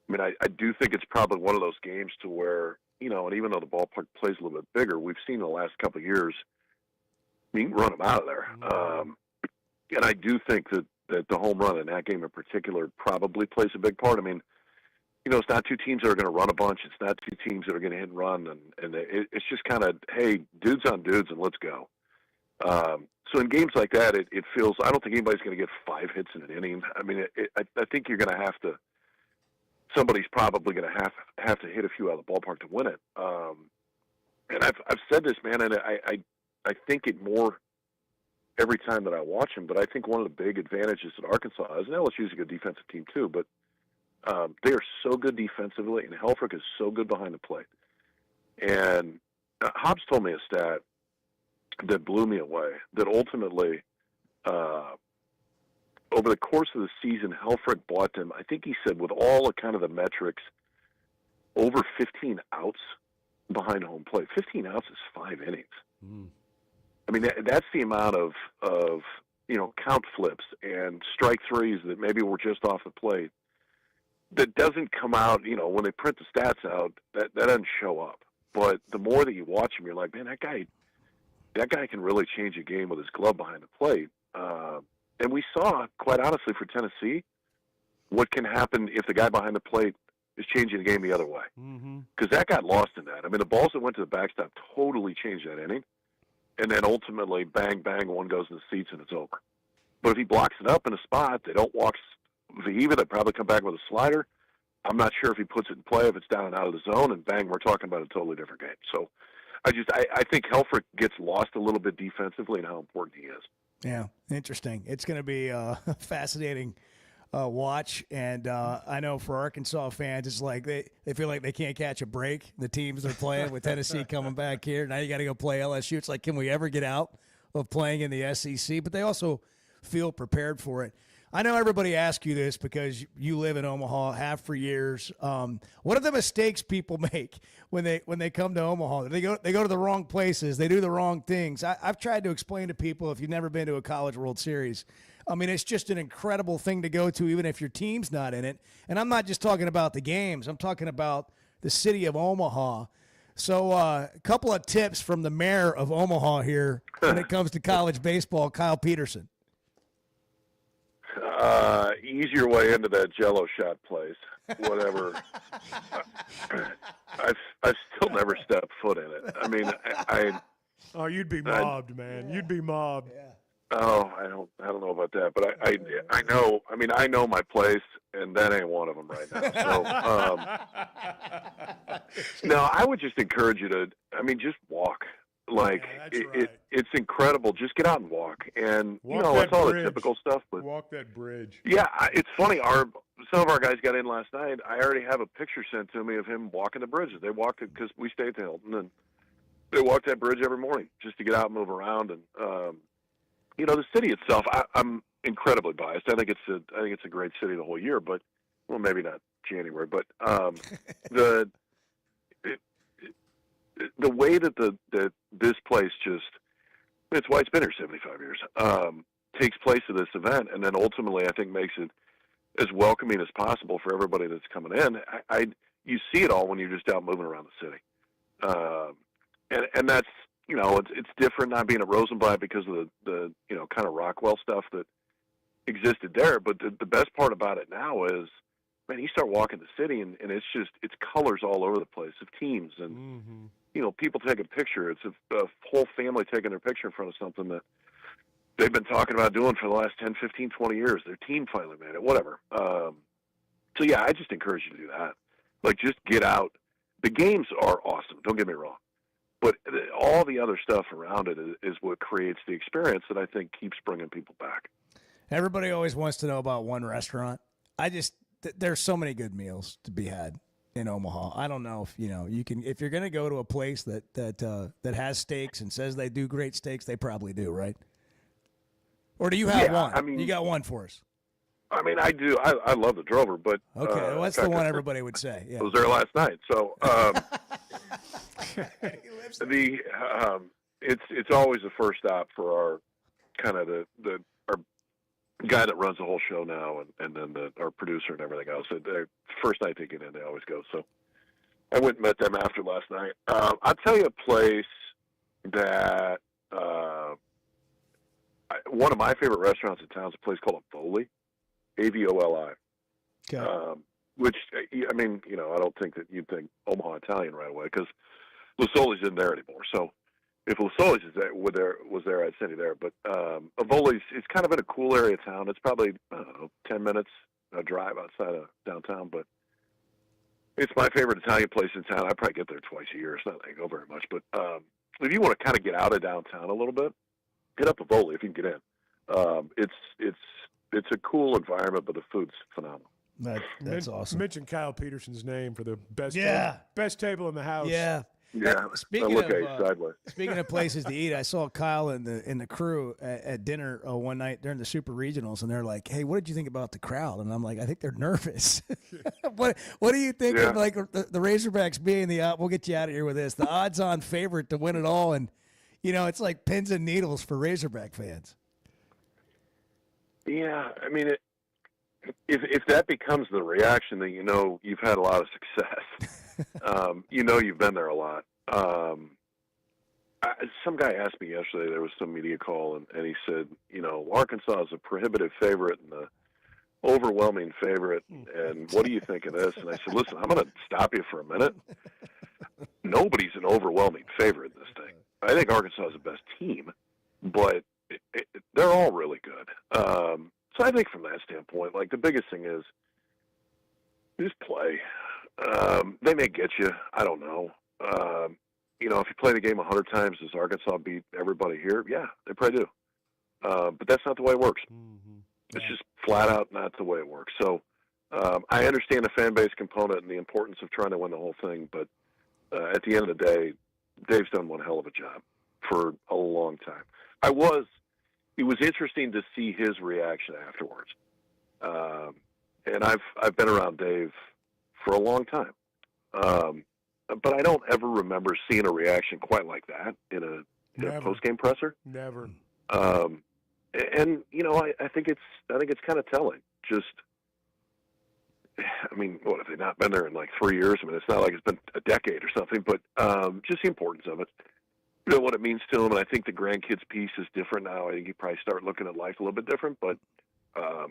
I mean, I do think it's probably one of those games to where, you know, and even though the ballpark plays a little bit bigger, we've seen in the last couple of years, you can run them out of there. And I do think that the home run in that game in particular probably plays a big part. I mean, you know, it's not two teams that are going to run a bunch. It's not two teams that are going to hit and run. And it's just kind of, hey, dudes on dudes and let's go. So in games like that, it feels, I don't think anybody's going to get 5 hits in an inning. I mean, I think you're going to have to, somebody's probably going to have to hit a few out of the ballpark to win it. And I've said this, man, and I think it more every time that I watch them, but I think one of the big advantages that Arkansas has, and LSU's a good defensive team too, but they are so good defensively, and Helfrich is so good behind the plate. And Hobbs told me a stat that blew me away, that ultimately, over the course of the season, Helfrich bought them, I think he said, with all of kind of the metrics, over 15 outs behind home plate. 15 outs is 5 innings. I mean, that's the amount of you know, count flips and strike threes that maybe were just off the plate that doesn't come out, you know, when they print the stats out, that doesn't show up. But the more that you watch him, you're like, man, that guy can really change a game with his glove behind the plate. And we saw, quite honestly, for Tennessee, what can happen if the guy behind the plate is changing the game the other way. Because that got lost in that. I mean, the balls that went to the backstop totally changed that inning. And then ultimately, bang, bang, one goes in the seats and it's over. But if he blocks it up in a spot, they don't walk Vahiva, they probably come back with a slider. I'm not sure if he puts it in play, if it's down and out of the zone, and bang, we're talking about a totally different game. So I think Helfrich gets lost a little bit defensively and how important he is. Yeah, interesting. It's going to be a fascinating watch, and I know for Arkansas fans, it's like they feel like they can't catch a break. The teams they're playing with Tennessee coming back here. Now you got to go play LSU. It's like, can we ever get out of playing in the SEC? But they also feel prepared for it. I know everybody asks you this because you live in Omaha, have for years. What are the mistakes people make when they come to Omaha? They go to the wrong places. They do the wrong things. I've tried to explain to people, if you've never been to a College World Series, I mean, it's just an incredible thing to go to, even if your team's not in it. And I'm not just talking about the games. I'm talking about the city of Omaha. So a couple of tips from the mayor of Omaha here when it comes to college baseball, Kyle Peterson. Easier way into that Jello shot place, whatever. I've still never stepped foot in it. I mean, oh, you'd be mobbed, man. You'd be mobbed. Yeah. Oh, I don't know about that, but I know. I mean, I know my place, and that ain't one of them right now. So, no, I would just encourage you to. I mean, just walk. Like it's incredible. Just get out and walk, and walk, you know it's all the typical stuff. But walk that bridge. Yeah, it's funny. Some of our guys got in last night. I already have a picture sent to me of him walking the bridges. They walked it because we stayed at the Hilton, and they walk that bridge every morning just to get out and move around. And you know, the city itself, I'm incredibly biased. I think it's a great city the whole year, but well, maybe not January, but the way that this place it's why it's been here 75 years, takes place at this event, and then ultimately I think makes it as welcoming as possible for everybody that's coming in. You see it all when you're just out moving around the city. And that's, you know, it's different not being at Rosenblatt because of the you know, kind of Rockwell stuff that existed there. But the best part about it now is, man, you start walking the city and it's colors all over the place of teams and, you know, people take a picture. It's a whole family taking their picture in front of something that they've been talking about doing for the last 10, 15, 20 years. Their team finally made it, whatever. So yeah, I just encourage you to do that. Like, just get out. The games are awesome. Don't get me wrong. But all the other stuff around it is what creates the experience that I think keeps bringing people back. Everybody always wants to know about one restaurant. There's so many good meals to be had in Omaha. I don't know if, you know, if you're going to go to a place that has steaks and says they do great steaks, they probably do, right? Or do you have one? I mean, you got one for us. I mean, I do. I love the Drover, but okay, well, that's the one everybody would say. Yeah. I was there last night, so it's always the first stop for our kind of guy that runs the whole show now, and then our producer and everything else. First night they get in, they always go. So I went and met them after last night. I'll tell you a place that one of my favorite restaurants in town is a place called Avoli, Avoli. Okay. Which, I mean, I don't think that you'd think Omaha Italian right away because Lusoli's isn't there anymore. So if Lusoli's was there, I'd send you there. But Avoli's is kind of in a cool area of town. It's probably, 10 minutes drive outside of downtown. But it's my favorite Italian place in town. I probably get there twice a year. It's not like I go very much. But if you want to kind of get out of downtown a little bit, hit up Avoli if you can get in. It's a cool environment, but the food's phenomenal. That's awesome. Mention Kyle Peterson's name for the best best table in the house. Yeah. Yeah. Speaking look of at you sideways. Speaking of places to eat, I saw Kyle and the crew at dinner one night during the Super Regionals, and they're like, "Hey, what did you think about the crowd?" And I'm like, "I think they're nervous." What do you think of like the Razorbacks being we'll get you out of here with this, the odds-on favorite to win it all, and it's like pins and needles for Razorback fans. Yeah, I mean, if that becomes the reaction, then you've had a lot of success. You've been there a lot. Some guy asked me yesterday, there was some media call, and he said, Arkansas is a prohibitive favorite and the overwhelming favorite, and what do you think of this? And I said, listen, I'm going to stop you for a minute. Nobody's an overwhelming favorite in this thing. I think Arkansas is the best team, but they're all really good. So I think from that standpoint, like the biggest thing is just play. They may get you. I don't know. If you play the game 100 times, does Arkansas beat everybody here? Yeah, they probably do. But that's not the way it works. Mm-hmm. It's just flat out not the way it works. So I understand the fan base component and the importance of trying to win the whole thing, but at the end of the day, Dave's done one hell of a job for a long time. It was interesting to see his reaction afterwards. And I've been around Dave for a long time. But I don't ever remember seeing a reaction quite like that in a post-game presser. Never. And I think it's kind of telling. Just, I mean, what have they not been there in like 3 years? I mean, it's not like it's been a decade or something, but just the importance of it. What it means to him, and I think the grandkids piece is different now. I think you probably start looking at life a little bit different, but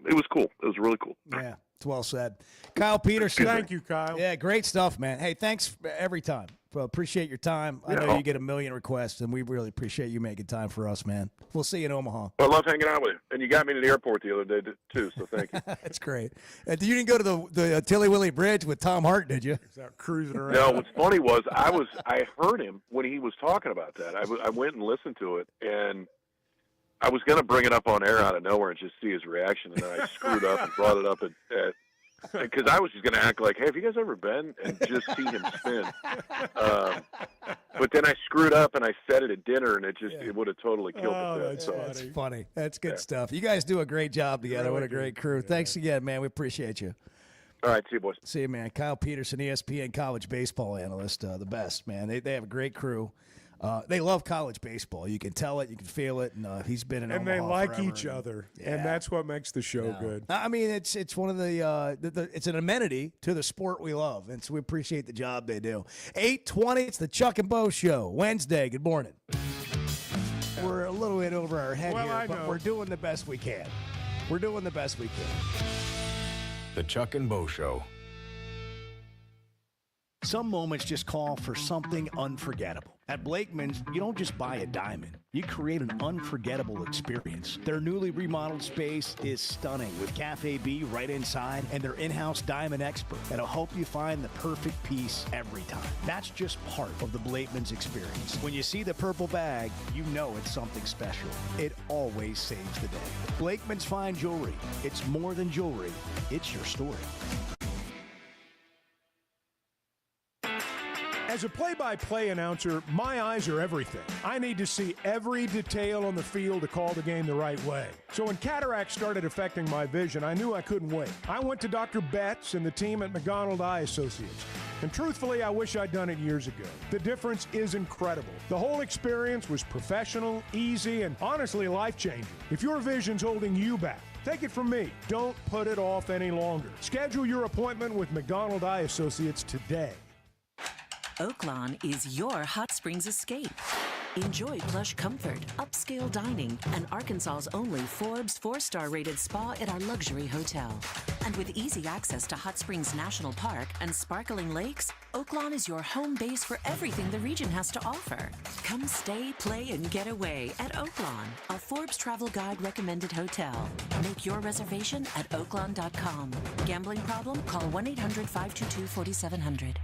it was cool. It was really cool. Yeah, it's well said. Kyle Peterson. Thank you, Kyle. Yeah, great stuff, man. Hey, thanks every time. Well, appreciate your time. I know you get a million requests, and we really appreciate you making time for us, man. We'll see you in Omaha. I love hanging out with you. And you got me to the airport the other day, too, so thank you. That's great. You didn't go to the Tilly Willie Bridge with Tom Hart, did you? Cruising around. No, what's funny was I heard him when he was talking about that. I went and listened to it, and I was going to bring it up on air out of nowhere and just see his reaction, and then I screwed up and brought it up because I was just going to act like, hey, have you guys ever been? And just see him spin. But then I screwed up and I said it at dinner, and it would have totally killed it. That's funny. That's good stuff. You guys do a great job together. What a great crew. Thanks again, man. We appreciate you. All right, see you, boys. See you, man. Kyle Peterson, ESPN college baseball analyst, the best, man. They have a great crew. They love college baseball. You can tell it. You can feel it. And he's been in Omaha they like forever. each other, and that's what makes the show good. I mean, it's one of it's an amenity to the sport we love, and so we appreciate the job they do. 8:20. It's the Chuck and Bo Show. Wednesday. Good morning. We're a little bit over our head here, but we're doing the best we can. We're doing the best we can. The Chuck and Bo Show. Some moments just call for something unforgettable. At Blakeman's, you don't just buy a diamond. You create an unforgettable experience. Their newly remodeled space is stunning with Cafe B right inside and their in-house diamond expert that'll help you find the perfect piece every time. That's just part of the Blakeman's experience. When you see the purple bag, you know it's something special. It always saves the day. Blakeman's Fine Jewelry. It's more than jewelry. It's your story. As a play-by-play announcer, my eyes are everything. I need to see every detail on the field to call the game the right way. So when cataracts started affecting my vision, I knew I couldn't wait. I went to Dr. Betts and the team at McDonald Eye Associates. And truthfully, I wish I'd done it years ago. The difference is incredible. The whole experience was professional, easy, and honestly life-changing. If your vision's holding you back, Take it from me. Don't put it off any longer. Schedule your appointment with McDonald Eye Associates today. Oaklawn is your hot springs escape. Enjoy plush comfort, upscale dining, and Arkansas's only Forbes 4-star rated spa at our luxury hotel. And with easy access to Hot Springs National Park and sparkling lakes, Oaklawn is your home base for everything the region has to offer. Come stay, play, and get away at Oaklawn, a Forbes Travel Guide recommended hotel. Make your reservation at oaklawn.com. Gambling problem? Call 1-800-522-4700.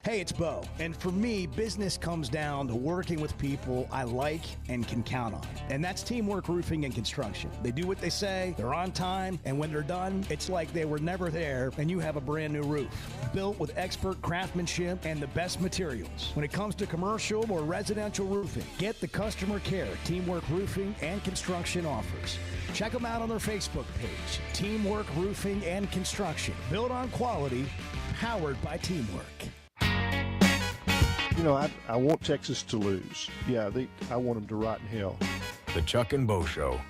Hey, it's Bo, and for me, business comes down to working with people I like and can count on. And that's Teamwork Roofing and Construction. They do what they say, they're on time, and when they're done, it's like they were never there and you have a brand new roof. Built with expert craftsmanship and the best materials. When it comes to commercial or residential roofing, get the customer care Teamwork Roofing and Construction offers. Check them out on their Facebook page, Teamwork Roofing and Construction. Built on quality, powered by teamwork. You know, I want Texas to lose. Yeah, I want them to rot in hell. The Chuck and Bo Show.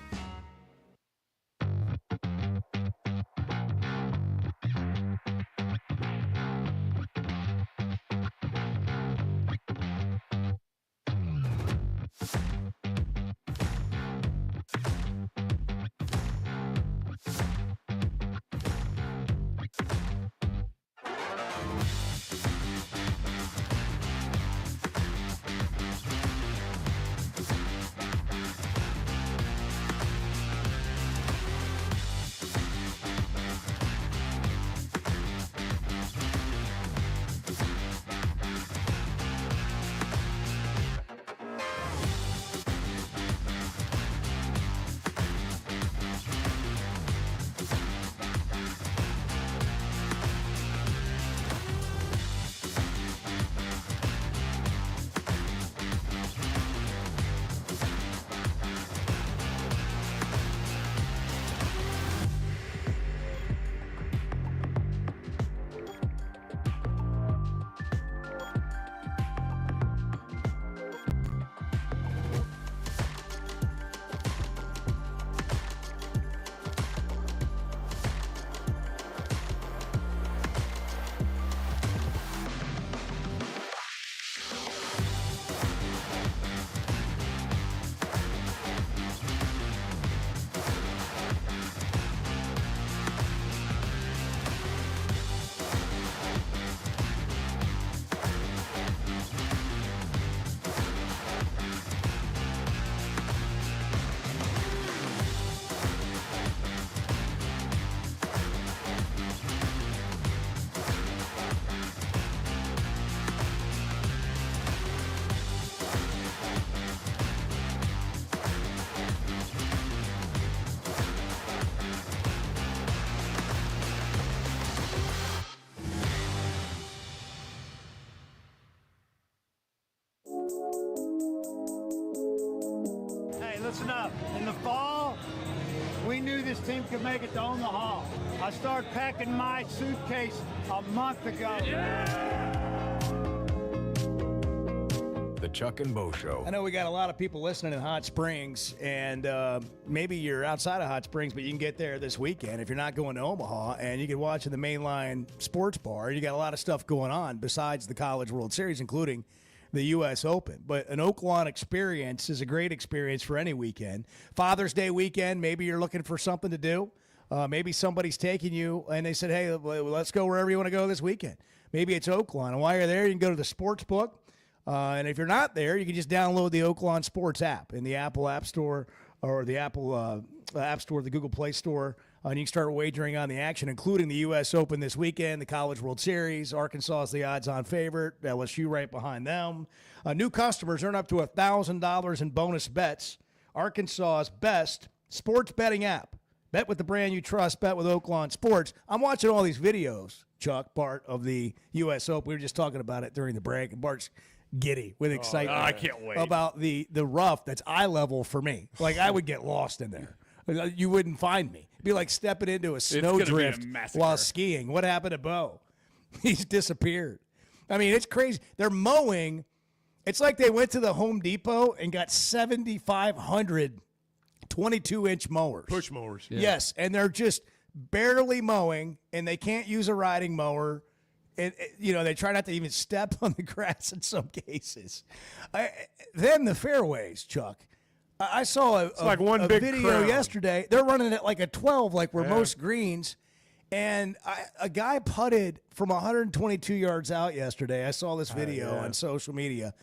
Listen up. In the fall, we knew this team could make it to Omaha. I started packing my suitcase a month ago. The Chuck and Bo Show. I know we got a lot of people listening in Hot Springs, and maybe you're outside of Hot Springs, but you can get there this weekend if you're not going to Omaha, and you can watch in the Mainline Sports Bar. You got a lot of stuff going on besides the College World Series, including the U.S. Open. But an Oaklawn experience is a great experience for any weekend. Father's Day weekend, maybe you're looking for something to do. Maybe somebody's taking you, and they said, hey, let's go wherever you want to go this weekend. Maybe it's Oaklawn. And while you're there, you can go to the sports book. And if you're not there, you can just download the Oaklawn Sports app in the Apple App Store or the Apple App Store, the Google Play Store. And you can start wagering on the action, including the U.S. Open this weekend, the College World Series. Arkansas is the odds-on favorite. LSU right behind them. New customers earn up to $1,000 in bonus bets. Arkansas's best sports betting app. Bet with the brand you trust. Bet with Oaklawn Sports. I'm watching all these videos, Chuck, Bart, of the U.S. Open. We were just talking about it during the break, and Bart's giddy with excitement. I can't wait. About the rough that's eye level for me. Like, I would get lost in there. You wouldn't find me. It'd be like stepping into a snowdrift while skiing. What happened to Bo? He's disappeared. I mean, it's crazy. They're mowing. It's like they went to the Home Depot and got 7,500 22-inch mowers. Push mowers. Yeah. Yes, and they're just barely mowing, and they can't use a riding mower. And, they try not to even step on the grass in some cases. Then the fairways, Chuck. I saw a video crown. yesterday. They're running it like a 12, like where most greens. And a guy putted from 122 yards out yesterday. I saw this video on social media.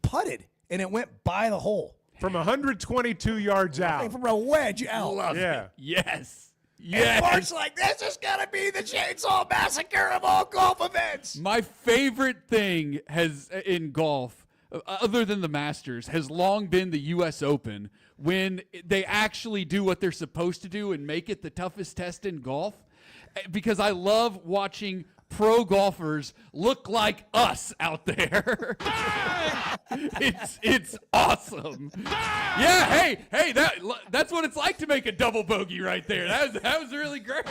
Putted, and it went by the hole. From 122 yards out. From a wedge out. Love it. Yes. And Bart's like, this is going to be the Chainsaw Massacre of all golf events. My favorite thing in golf, other than the Masters, has long been the U.S. Open, when they actually do what they're supposed to do and make it the toughest test in golf, because I love watching pro golfers look like us out there. It's awesome. Yeah, hey, that's what it's like to make a double bogey right there. That was really great.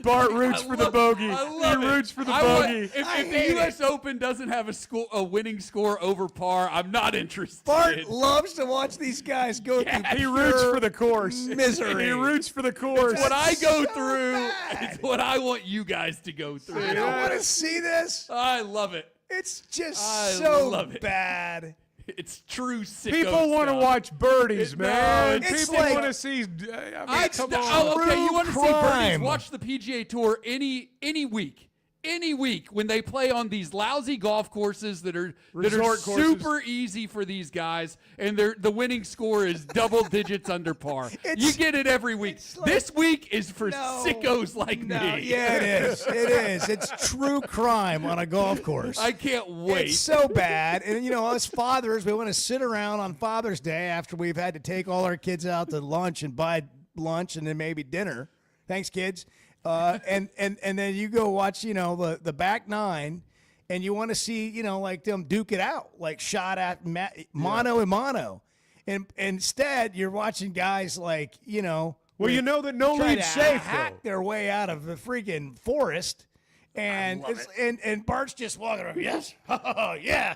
Bart roots for the bogey. He roots for the bogey. If the U.S. Open doesn't have a winning score over par, I'm not interested. Bart loves to watch these guys go through. He roots for the course. Misery. He roots for the course. It's what I go through. It's what I want you guys to go through. I don't want to see this. I love it. It's just love it. bad. It's true sicko People want to stuff. watch birdies, man. it's People like- want to see. Come on. Okay, you want to see crime. birdies? Watch the PGA Tour any week. Any week when they play on these lousy golf courses that are Resort courses. super easy for these guys, and the winning score is double digits under par. You get it every week. This week is for sickos like me. Yeah, it is. It is. It's true crime on a golf course. I can't wait. It's so bad. And, us fathers, we want to sit around on Father's Day after we've had to take all our kids out to lunch and buy lunch and then maybe dinner. Thanks, kids. And then you go watch, the back nine, and you want to see, like them duke it out, like shot at mono and mono. And instead, you're watching guys like, Well, you know that no try lead's to safe, hack though. their way out of the freaking forest. And and Bart's just walking around. Yes, yeah,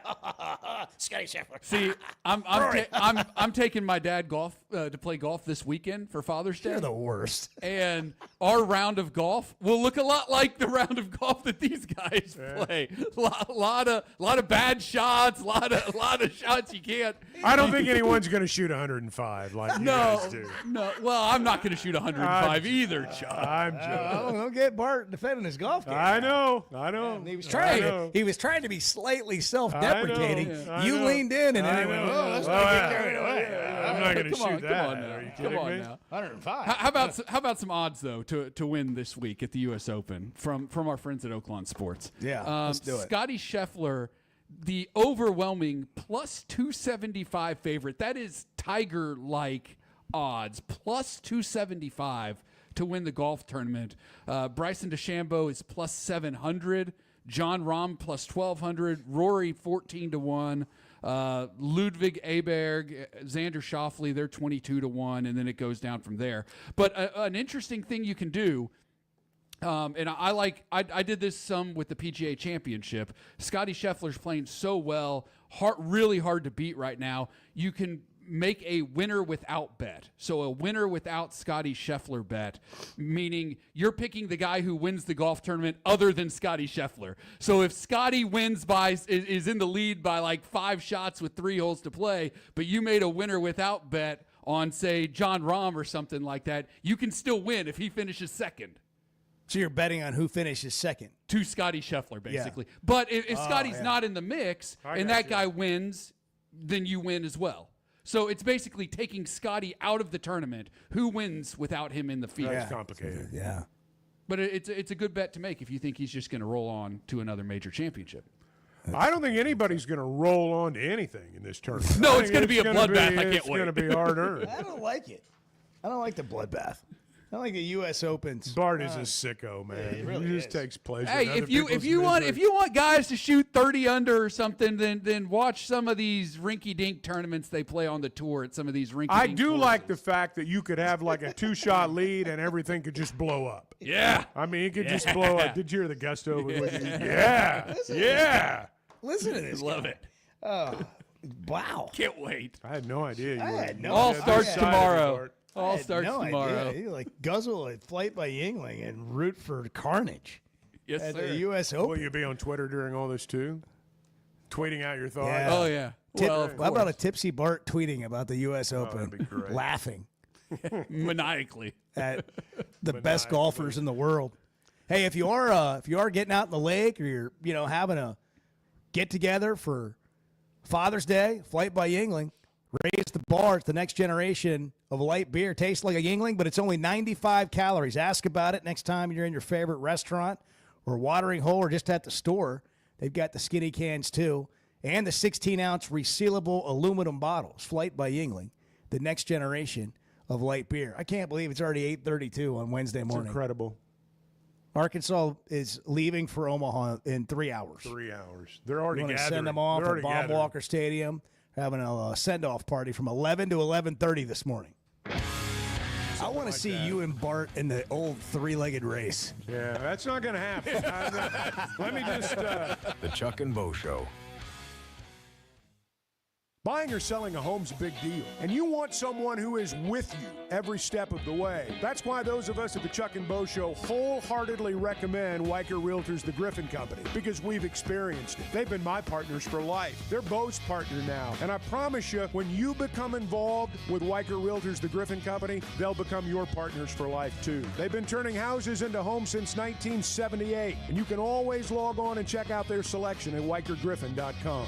Scotty Scheffler. See, I'm taking my dad golf to play golf this weekend for Father's Day. You're the worst. And our round of golf will look a lot like the round of golf that these guys play. Lot of bad shots, lot of shots you can't. I don't think anyone's going to shoot 105 like you guys do. No. Well, I'm not going to shoot 105 either, Chuck. I'm joking. Don't get Bart defending his golf game. I know. He was trying to be slightly self-deprecating. You leaned in and then he went, "Oh, let's not get carried away." I'm not going to shoot that. Come on now. Are you kidding me? 105. How about some odds though to win this week at the U.S. Open from our friends at Oaklawn Sports? Yeah, let's do it. Scotty Scheffler, the overwhelming plus 275 favorite. That is Tiger-like odds, plus 275 to win the golf tournament. Bryson DeChambeau is plus 700. John Rahm plus 1,200. Rory 14-1. Ludwig Aberg, Xander Schauffele, they're 22-1, and then it goes down from there. But an interesting thing you can do, and I did this some with the PGA Championship. Scotty Scheffler's playing so well, really hard to beat right now. You can make a winner without bet. So a winner without Scotty Scheffler bet, meaning you're picking the guy who wins the golf tournament other than Scotty Scheffler. So if Scotty wins is in the lead by like 5 shots with 3 holes to play, but you made a winner without bet on, say, John Rahm or something like that, you can still win if he finishes second. So you're betting on who finishes second. To Scotty Scheffler, basically. Yeah. But if Scotty's not in the mix and that guy wins, then you win as well. So it's basically taking Scotty out of the tournament. Who wins without him in the field? That's complicated. Yeah. But it's a good bet to make if you think he's just going to roll on to another major championship. I don't think anybody's going to roll on to anything in this tournament. No, it's going to be a bloodbath. I can't wait. It's going to be hard-earned. I don't like it. I don't like the bloodbath. I don't like the U.S. Opens. Bart is a sicko, man. he really he just is. takes pleasure. Hey, in other if you people's want guys to shoot 30 under or something, then watch some of these rinky-dink tournaments they play on the tour at some of these rinky-dink I do courses. like the fact that you could have like a 2-shot lead and everything could just blow up. Yeah. I mean, it could just blow up. Did you hear the gusto? Yeah. Listen to this. Love guy. it. Oh, Wow. Can't wait. I had no idea. I had no All idea. starts Yeah. tomorrow. I All had starts no tomorrow. idea. You like guzzle a flight by Yingling and root for carnage. Yes, at sir. the U.S. Open. Will you be on Twitter during all this too? Tweeting out your thoughts. Yeah. Oh, yeah. Well, of how about a course. Tipsy Bart tweeting about the U.S. Open, that'd be great. laughing Maniacally. at the best golfers in the world? Hey, if you are getting out in the lake, or you're having a get together for Father's Day, Flight by Yingling, raise the bar. It's the next generation of light beer. Tastes like a Yingling, but it's only 95 calories. Ask about it next time you're in your favorite restaurant or watering hole or just at the store. They've got the skinny cans too, and the 16-ounce resealable aluminum bottles. Flight by Yingling, the next generation of light beer. I can't believe it's already 8:32 on Wednesday morning. It's incredible. Arkansas is leaving for Omaha in 3 hours. 3 hours. They're already We're going to gathering. send them off They're at already Bob gathering. Walker Stadium, having a send-off party from 11 to 11:30 this morning. I want to see you and Bart in the old three-legged race. Yeah, that's not going to happen. Let me just. The Chuck and Bo Show. Buying or selling a home's a big deal, and you want someone who is with you every step of the way. That's why those of us at the Chuck and Bo Show wholeheartedly recommend Weicker Realtors, the Griffin Company, because we've experienced it. They've been my partners for life. They're Bo's partner now, and I promise you, when you become involved with Weicker Realtors, the Griffin Company, they'll become your partners for life too. They've been turning houses into homes since 1978, and you can always log on and check out their selection at WeicherGriffin.com.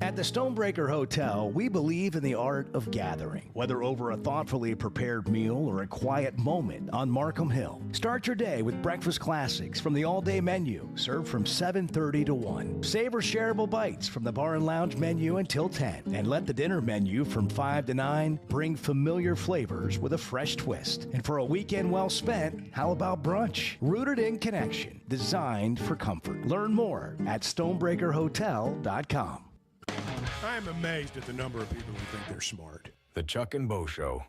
At the Stonebreaker Hotel, we believe in the art of gathering, whether over a thoughtfully prepared meal or a quiet moment on Markham Hill. Start your day with breakfast classics from the all-day menu, served from 7:30 to 1. Savor shareable bites from the bar and lounge menu until 10. And let the dinner menu from 5 to 9 bring familiar flavors with a fresh twist. And for a weekend well spent, how about brunch? Rooted in connection, designed for comfort. Learn more at stonebreakerhotel.com. I am amazed at the number of people who think they're smart. The Chuck and Bo Show.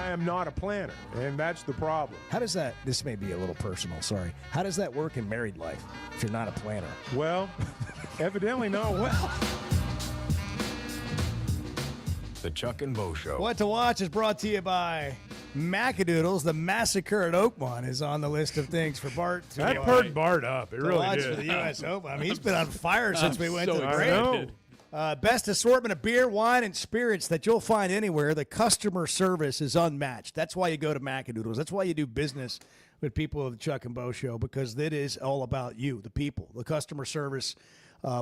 I am not a planner, and that's the problem. How does that, this may be a little personal, sorry. How does that work in married life if you're not a planner? Well, evidently not well. The Chuck and Bo Show. What to Watch is brought to you by Macadoodles. The massacre at Oakmont is on the list of things for Bart to That perked Bart up. It really watch did. for the U.S. Open. I mean, he's been on fire since we went to the excited. break. Best assortment of beer, wine, and spirits that you'll find anywhere. The customer service is unmatched. That's why you go to Macadoodles. That's why you do business with people of the Chuck and Bo Show, because it is all about you, the people. The customer service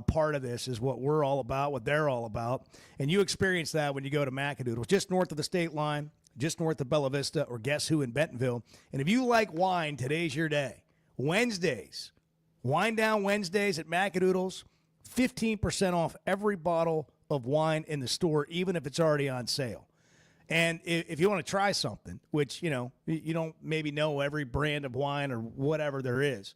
part of this is what we're all about, what they're all about. And you experience that when you go to Macadoodles, just north of the state line, just north of Bella Vista, or Guess Who in Bentonville. And if you like wine, today's your day. Wednesdays, Wine Down Wednesdays at Macadoodles, 15% off every bottle of wine in the store, even if it's already on sale. And if you want to try something, which, you know, you don't maybe know every brand of wine or whatever there is,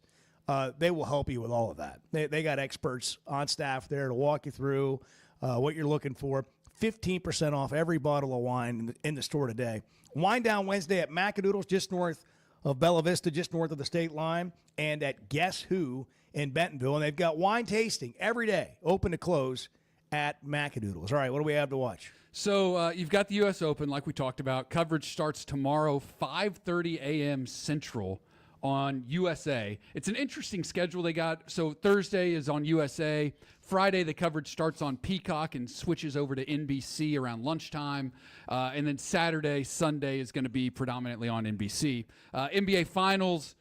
they will help you with all of that. They got experts on staff there to walk you through what you're looking for. 15% off every bottle of wine in the store today. Wine Down Wednesday at Macadoodles, just north of Bella Vista, just north of the state line, and at Guess Who in Bentonville. And they've got wine tasting every day, open to close at Macadoodles. All right, what do we have to watch? So you've got the U.S. Open, like we talked about. Coverage starts tomorrow, 5:30 a.m. Central on USA. It's an interesting schedule they got. So Thursday is on USA. Friday, the coverage starts on Peacock and switches over to NBC around lunchtime. And then Saturday, Sunday is going to be predominantly on NBC. NBA Finals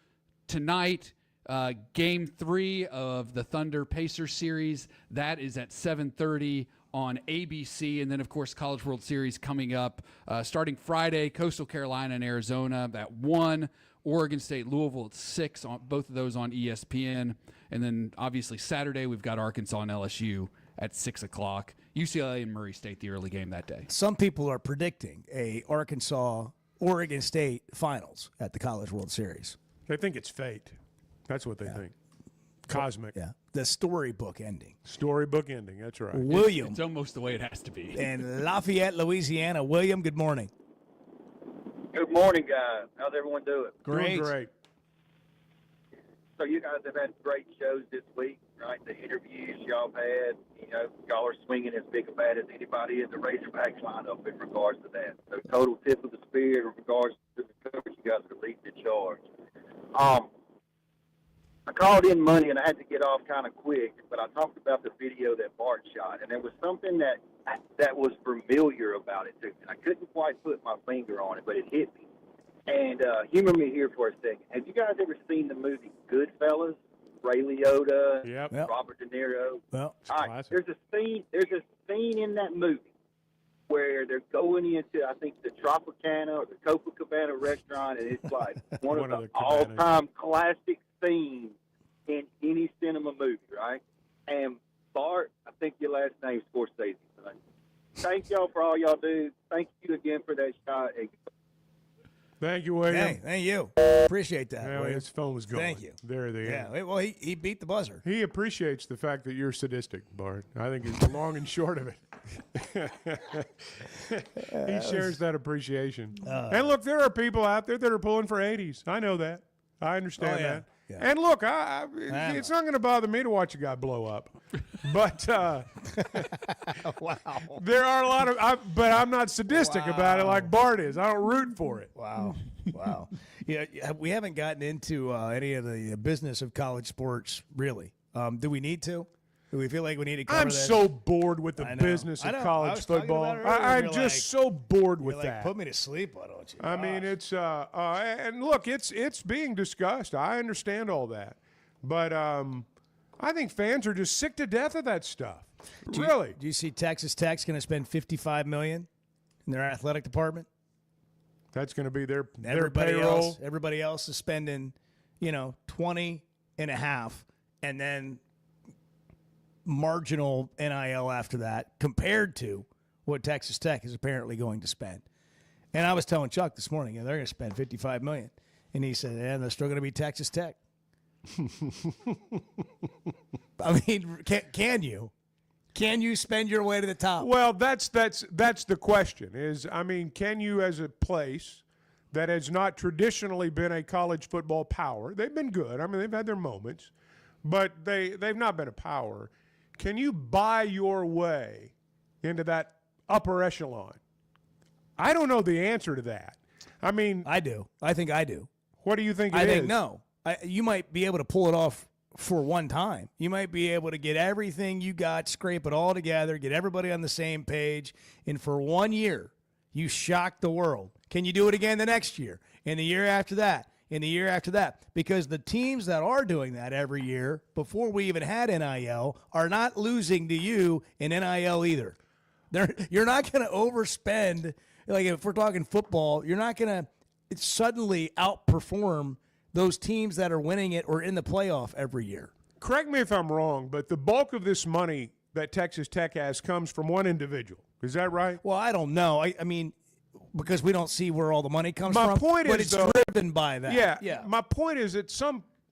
tonight. Game 3 of the Thunder Pacers series. That is at 7:30 on ABC. And then, of course, College World Series coming up starting Friday, Coastal Carolina and Arizona at 1. Oregon State, Louisville at 6, on both of those on ESPN. And then, obviously, Saturday, we've got Arkansas and LSU at 6 o'clock. UCLA and Murray State, the early game that day. Some people are predicting a Arkansas-Oregon State finals at the College World Series. They think it's fate. That's what they think. Cosmic. Yeah. The storybook ending. Storybook ending, that's right. William. It's almost the way it has to be. In Lafayette, Louisiana. William, good morning. Good morning, guys. How's everyone doing? Great. Doing great. So you guys have had great shows this week, right? The interviews y'all have had, you know, y'all are swinging as big a bat as anybody in the Razorback lineup in regards to that. So total tip of the spear in regards to the coverage, you guys are leading the charge. I called in Monday, and I had to get off kind of quick, but I talked about the video that Bart shot, and there was something that was familiar about it, too. And I couldn't quite put my finger on it, but it hit me. And humor me here for a second. Have you guys ever seen the movie Goodfellas? Ray Liotta, Robert De Niro. Well, all right, there's a scene in that movie where they're going into, I think, the Tropicana or the Copacabana restaurant, and it's like one of the all-time classic scenes in any cinema movie, right? And Bart, I think your last name's Scorsese, son. Thank y'all for all y'all do. Thank you again for that shot. Thank you, William. Hey, thank you. Appreciate that. Yeah, his phone was going. Thank you. There they are. Yeah, well, he beat the buzzer. He appreciates the fact that you're sadistic, Bart. I think it's the long and short of it. He shares that appreciation. And look, there are people out there that are pulling for 80s. I know that. I understand that. Yeah. And look, it's not going to bother me to watch a guy blow up. But wow, there are a lot of, but I'm not sadistic about it like Bart is. I don't root for it. Wow. Yeah, we haven't gotten into any of the business of college sports, really. Do we need to? Do we feel like we need to cover I'm this? so bored with the business of college football. I'm just so bored with that. Put me to sleep, why don't you? I mean, it's and look, it's being discussed. I understand all that, but I think fans are just sick to death of that stuff. Really? Do you see Texas Tech's going to spend $55 million in their athletic department? That's going to be their everybody payroll. Everybody else is spending, 20 and a half, and then marginal NIL after that compared to what Texas Tech is apparently going to spend. And I was telling Chuck this morning, they're going to spend $55 million, and he said, "And they're still going to be Texas Tech." I mean, can you? Can you spend your way to the top? Well, that's the question. Can you as a place that has not traditionally been a college football power. They've been good. I mean, they've had their moments, but they've not been a power. Can you buy your way into that upper echelon? I don't know the answer to that. I mean, I do. I think I do. What do you think I it think is? no. You might be able to pull it off for one time. You might be able to get everything you got, scrape it all together, get everybody on the same page, and for 1 year, you shock the world. Can you do it again the next year, and the year after that, and the year after that? Because the teams that are doing that every year, before we even had NIL, are not losing to you in NIL either. You're not going to overspend. Like if we're talking football, you're not going to suddenly outperform those teams that are winning it or in the playoff every year. Correct me if I'm wrong, but the bulk of this money that Texas Tech has comes from one individual. Is that right? Well, I don't know. I mean, because we don't see where all the money comes My from. point but is, it's though, driven by that. Yeah. My point is that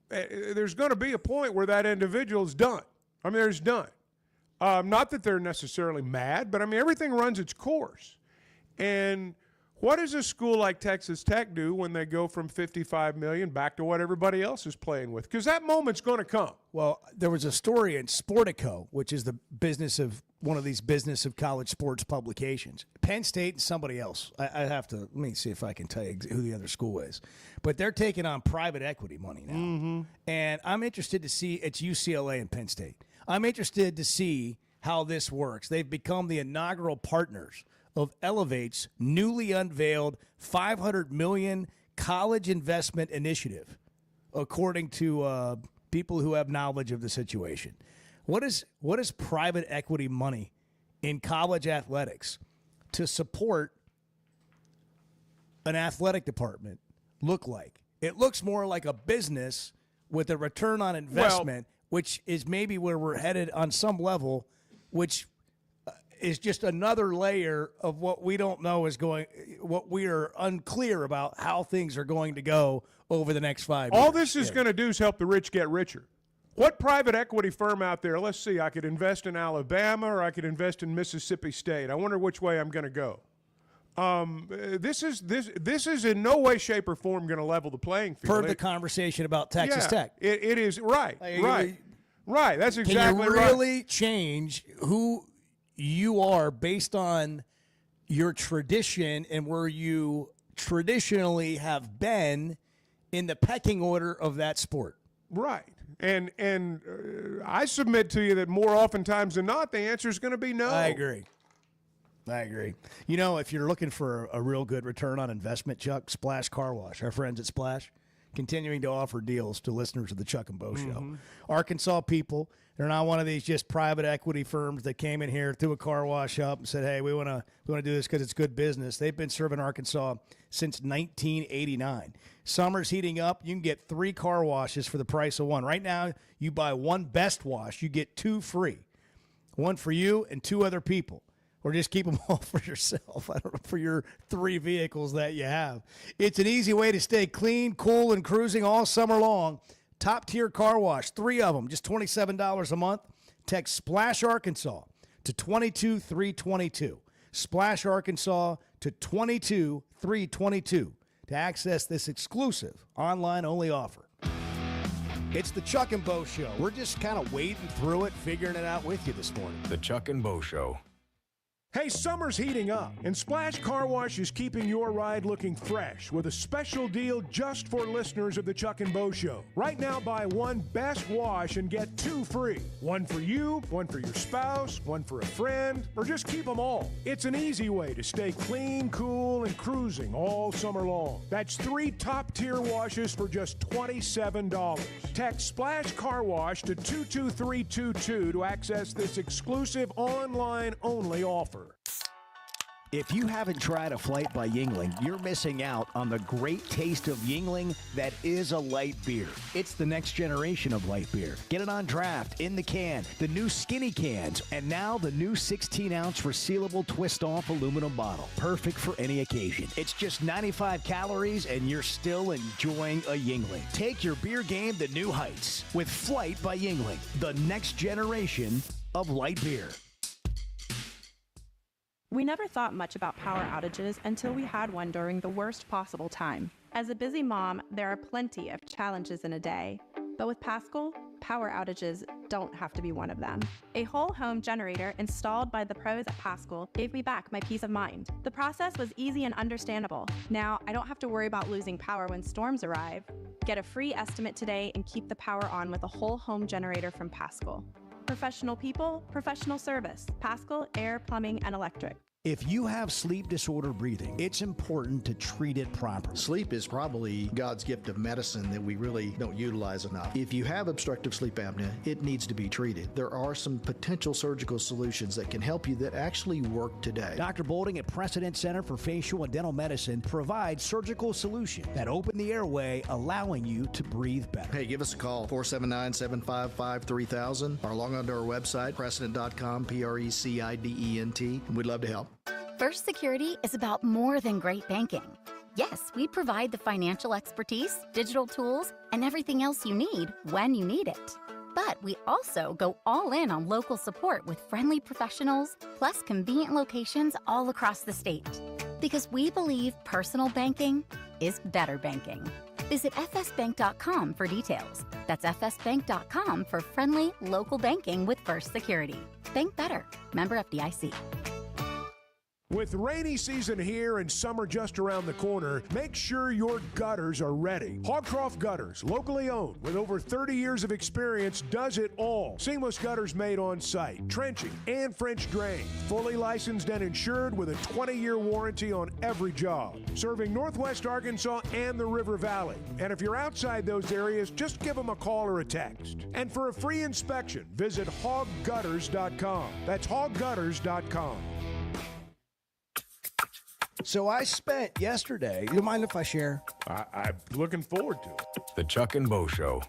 there's going to be a point where that individual's done. I mean, there's done. Not that they're necessarily mad, but I mean, everything runs its course. And what does a school like Texas Tech do when they go from $55 million back to what everybody else is playing with? Because that moment's going to come. Well, there was a story in Sportico, which is the one of these business of college sports publications. Penn State and somebody else. I have to let me see if I can tell you who the other school is. But they're taking on private equity money now. Mm-hmm. And I'm interested to see, it's UCLA and Penn State. I'm interested to see how this works. They've become the inaugural partners of Elevate's newly unveiled $500 million college investment initiative, according to people who have knowledge of the situation. What is private equity money in college athletics to support an athletic department look like? It looks more like a business with a return on investment, which is maybe where we're headed on some level, which is just another layer of what we don't know is going, what we are unclear about how things are going to go over the next 5 years. All this is going to do is help the rich get richer. What private equity firm out there, let's see, I could invest in Alabama or I could invest in Mississippi State. I wonder which way I'm going to go. This is in no way, shape, or form going to level the playing field. Per the conversation about Texas Tech. It is, right. That's exactly right. Can you really change who you are based on your tradition and where you traditionally have been in the pecking order of that sport? Right. And I submit to you that more oftentimes than not, the answer is going to be no. I agree. You know, if you're looking for a real good return on investment, Chuck, Splash Car Wash, our friends at Splash, continuing to offer deals to listeners of the Chuck and Bo Show. Arkansas people, they're not one of these just private equity firms that came in here, threw a car wash up, and said, "Hey, we want to do this because it's good business." They've been serving Arkansas since 1989. Summer's heating up. You can get 3 car washes for the price of 1. Right now, you buy 1 Best Wash, you get 2 free. 1 for you and 2 other people. Or just keep them all for yourself. I don't know, for your 3 vehicles that you have. It's an easy way to stay clean, cool, and cruising all summer long. Top-tier car wash, 3 of them, just $27 a month. Text Splash Arkansas to 22322. Splash Arkansas to 22322 to access this exclusive online-only offer. It's the Chuck and Bo Show. We're just kind of wading through it, figuring it out with you this morning. The Chuck and Bo Show. Hey, summer's heating up, and Splash Car Wash is keeping your ride looking fresh with a special deal just for listeners of the Chuck and Bo Show. Right now, buy 1 Best Wash and get 2 free. 1 for you, 1 for your spouse, 1 for a friend, or just keep them all. It's an easy way to stay clean, cool, and cruising all summer long. That's 3 top-tier washes for just $27. Text Splash Car Wash to 22322 to access this exclusive online-only offer. If you haven't tried a flight by Yuengling, you're missing out on the great taste of Yuengling that is a light beer. It's the next generation of light beer. Get it on draft, in the can, the new skinny cans, and now the new 16-ounce resealable twist-off aluminum bottle. Perfect for any occasion. It's just 95 calories, and you're still enjoying a Yuengling. Take your beer game to new heights with Flight by Yuengling, the next generation of light beer. We never thought much about power outages until we had one during the worst possible time. As a busy mom, there are plenty of challenges in a day. But with Paschal, power outages don't have to be one of them. A whole home generator installed by the pros at Paschal gave me back my peace of mind. The process was easy and understandable. Now, I don't have to worry about losing power when storms arrive. Get a free estimate today and keep the power on with a whole home generator from Paschal. Professional people, professional service. Paschal Air, Plumbing, and Electric. If you have sleep disorder breathing, it's important to treat it properly. Sleep is probably God's gift of medicine that we really don't utilize enough. If you have obstructive sleep apnea, it needs to be treated. There are some potential surgical solutions that can help you that actually work today. Dr. Bolding at Precedent Center for Facial and Dental Medicine provides surgical solutions that open the airway, allowing you to breathe better. Hey, give us a call, 479-755-3000, or log on to our website, precedent.com, Precedent. We'd love to help. First Security is about more than great banking. Yes, we provide the financial expertise, digital tools, and everything else you need when you need it. But we also go all in on local support with friendly professionals, plus convenient locations all across the state. Because we believe personal banking is better banking. Visit fsbank.com for details. That's fsbank.com for friendly, local banking with First Security. Bank better. Member FDIC. With rainy season here and summer just around the corner, make sure your gutters are ready. Hogcroft Gutters, locally owned, with over 30 years of experience, does it all. Seamless gutters made on site, trenching and French drain. Fully licensed and insured with a 20-year warranty on every job. Serving Northwest Arkansas and the River Valley. And if you're outside those areas, just give them a call or a text. And for a free inspection, visit hoggutters.com. That's hoggutters.com. So I spent yesterday, you don't mind if I share? I'm looking forward to it. The Chuck and Bo Show.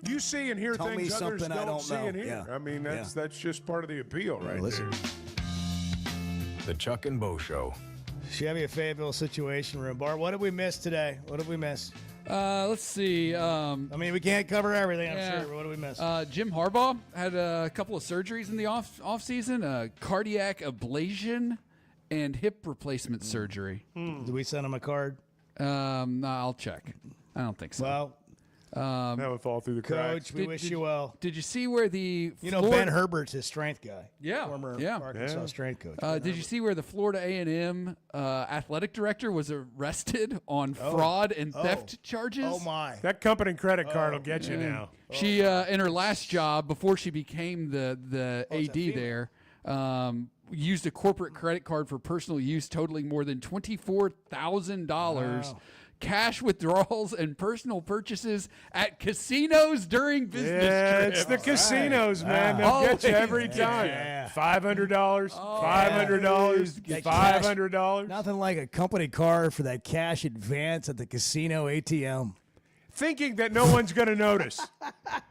You see and hear Tell me things others something I don't see know. and hear. Yeah. I mean, that's just part of the appeal, right? Listen. there. The Chuck and Bo Show. Chevy of Fayetteville Situation Room. Bart, what did we miss today? What did we miss? Let's see. I mean, we can't cover everything, yeah. I'm sure. What did we miss? Jim Harbaugh had a couple of surgeries in the off season: cardiac ablation and hip replacement surgery. Did we send him a card? No, I'll check. I don't think so. Well, That would fall through the cracks. Coach, we wish you well. Did you see where the Ben Herbert's his strength guy? Yeah, former yeah. Arkansas strength coach. Did you see where the Florida A&M athletic director was arrested on fraud and theft charges? Oh my! That company credit card will get you now. She in her last job before she became the AD there. Used a corporate credit card for personal use totaling more than $24,000, cash withdrawals and personal purchases at casinos during business trips. It's the casinos, man. They'll get you every time. $500, $500, $500. Nothing like a company card for that cash advance at the casino ATM. Thinking that no one's going to notice.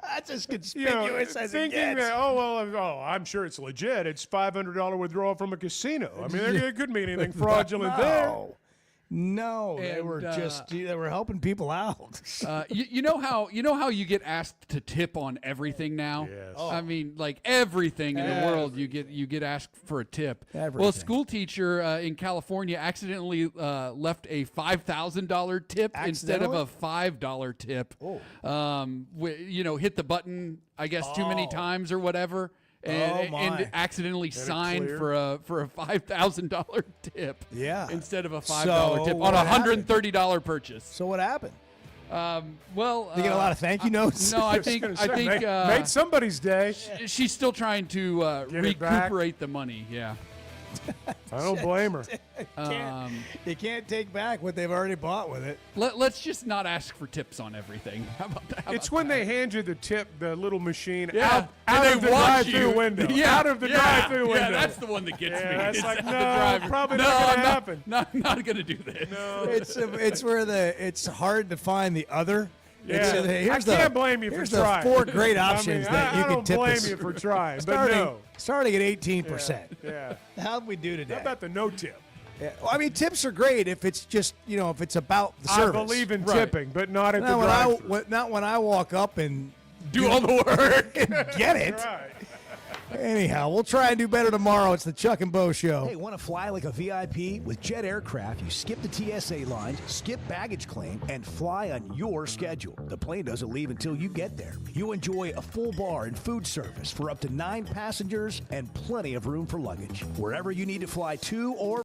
That's as conspicuous as it gets. That, I'm sure it's legit. It's $500 withdrawal from a casino. I mean, there couldn't be anything fraudulent there. No, they were they were helping people out. You know how you get asked to tip on everything now? Yes. I mean, like everything in the world, you get asked for a tip. Well, a school teacher in California accidentally left a $5,000 tip instead of a $5 tip. Hit the button, I guess, too many times or whatever. And accidentally signed for a $5,000 tip. Yeah. Instead of a $5 tip on a $130 purchase. So what happened? Well, you get a lot of thank you notes. No, I think made somebody's day. She's still trying to recuperate the money. Yeah. I don't blame her. You can't take back what they've already bought with it. Let's just not ask for tips on everything. How about that? It's when they hand you the tip, the little machine, out of the drive-through window. Yeah, out of the drive-through window. Yeah, that's the one that gets me. That's It's like, the no, driver. probably not going to happen. Not going to do this. No. It's where it's hard to find the other. Yeah. I can't blame you for trying. Here's 4 great options that you can tip us. I don't blame you for trying, but no. Starting at 18%. Yeah. How'd we do today? How about the no tip? Yeah. Well, I mean, tips are great if it's just, if it's about the service. I believe in tipping, but not at the not drive-thru. Not when I walk up and do all the work and get it. Right. Anyhow, we'll try and do better tomorrow. It's the Chuck and Bo Show. Hey, want to fly like a VIP? With Jet Aircraft, you skip the TSA lines, skip baggage claim, and fly on your schedule. The plane doesn't leave until you get there. You enjoy a full bar and food service for up to 9 passengers and plenty of room for luggage. Wherever you need to fly to or